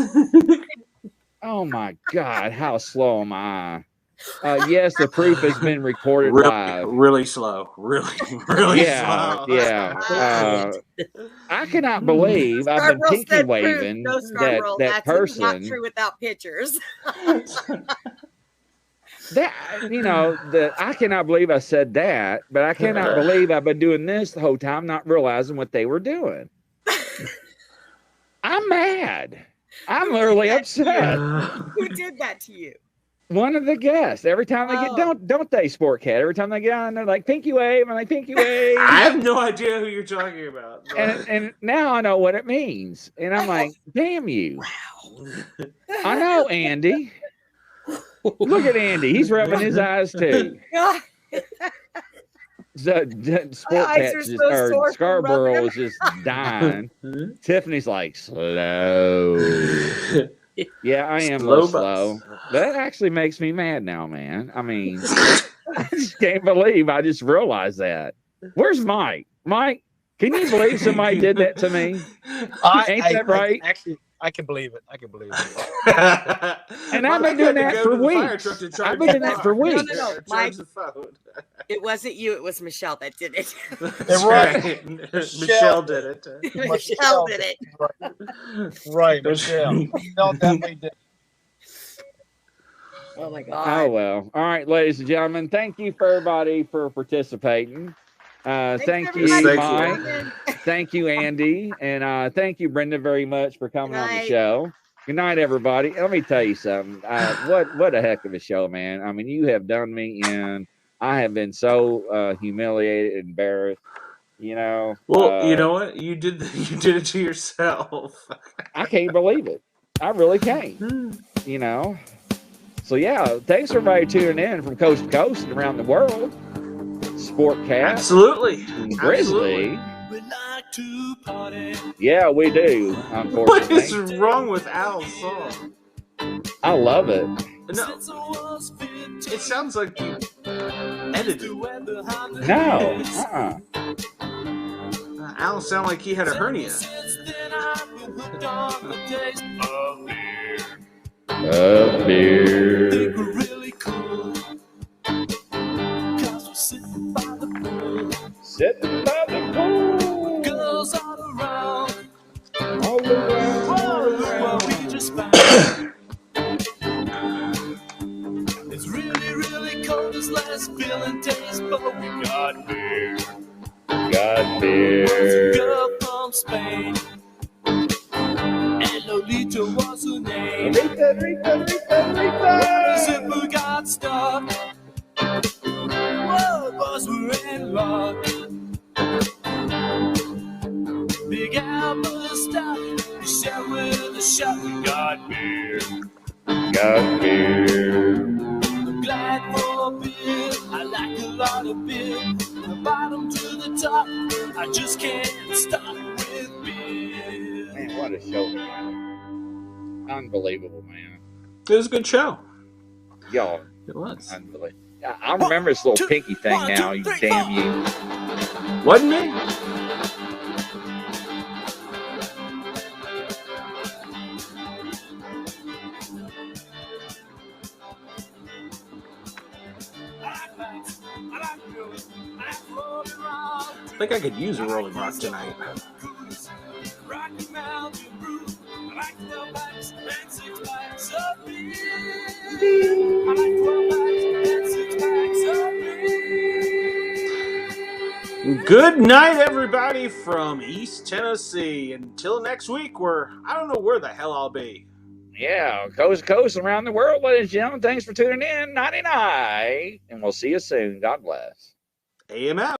Oh my God, how slow am I? Yes, the proof has been recorded live. Really slow. Really slow. Yeah. I cannot believe I've been pinky waving that person. Not true without pictures. I cannot believe I said that, but I cannot believe I've been doing this the whole time, not realizing what they were doing. I'm mad. I'm literally upset. Who did that to you? One of the guests. Every time they get don't they, Sportcat? Every time they get on, they're like pinky wave, and like pinky wave. I have no idea who you're talking about. And now I know what it means. And I'm like, damn you. Wow. I know Andy. Look at Andy. He's rubbing his eyes too. Scarborough is just dying. Tiffany's like, slow. Yeah, I am a little slow. That actually makes me mad now, man. I mean, I just can't believe I just realized that. Where's Mike? Mike, can you believe somebody did that to me? Ain't that right? Actually, I can believe it. And I've been doing that for weeks. I've been doing that for weeks. No, Mike, it wasn't you. It was Michelle that did it. Right. Michelle did it. Michelle did it. Right, Michelle. Michelle definitely did. Oh my God. Oh well. All right, ladies and gentlemen. Thank you for everybody for participating. Thank you, Mike. Thank you, Andy, and thank you, Brenda, very much for coming on the show. Good night, everybody. Let me tell you something. What a heck of a show, man. I mean, you have done me in. I have been so humiliated, embarrassed. Well, you know what? You did it to yourself. I can't believe it. I really can't. So yeah, thanks everybody tuning in from coast to coast and around the world. Sportcat. Absolutely. Grizzly. We like to party. Yeah, we do. What Unfortunately. is wrong with Al's song? I love it. No. It sounds like you edited it. No. Al sounded like he had a hernia. A beer. Think we're really cool. 'Cause we're sitting by the pool. Sitting by the pool. Girls all around. All around. Well, we just found. It's really, really cold this last feeling days, but we got beer. Got beer. Girl from Spain. And Lolita was her name. Rita. Zipper got stuck. Whoa, boys were in luck. Big Albert stopped. We sat with a shot. We got beer. Got beer. I'm glad for beer. I like a lot of beer. From the bottom to the top. I just can't stop with beer. Man, what a show, man. Unbelievable, man. It was a good show. Y'all. It was. Unbelievable. I remember this little pinky thing now, you damn you. Wasn't it? I think I could use a Rolling Rock tonight. Good night, everybody, from East Tennessee. Until next week, where I don't know where the hell I'll be. Yeah, coast to coast around the world, ladies and gentlemen. Thanks for tuning in. Nighty night. And we'll see you soon. God bless. AM out.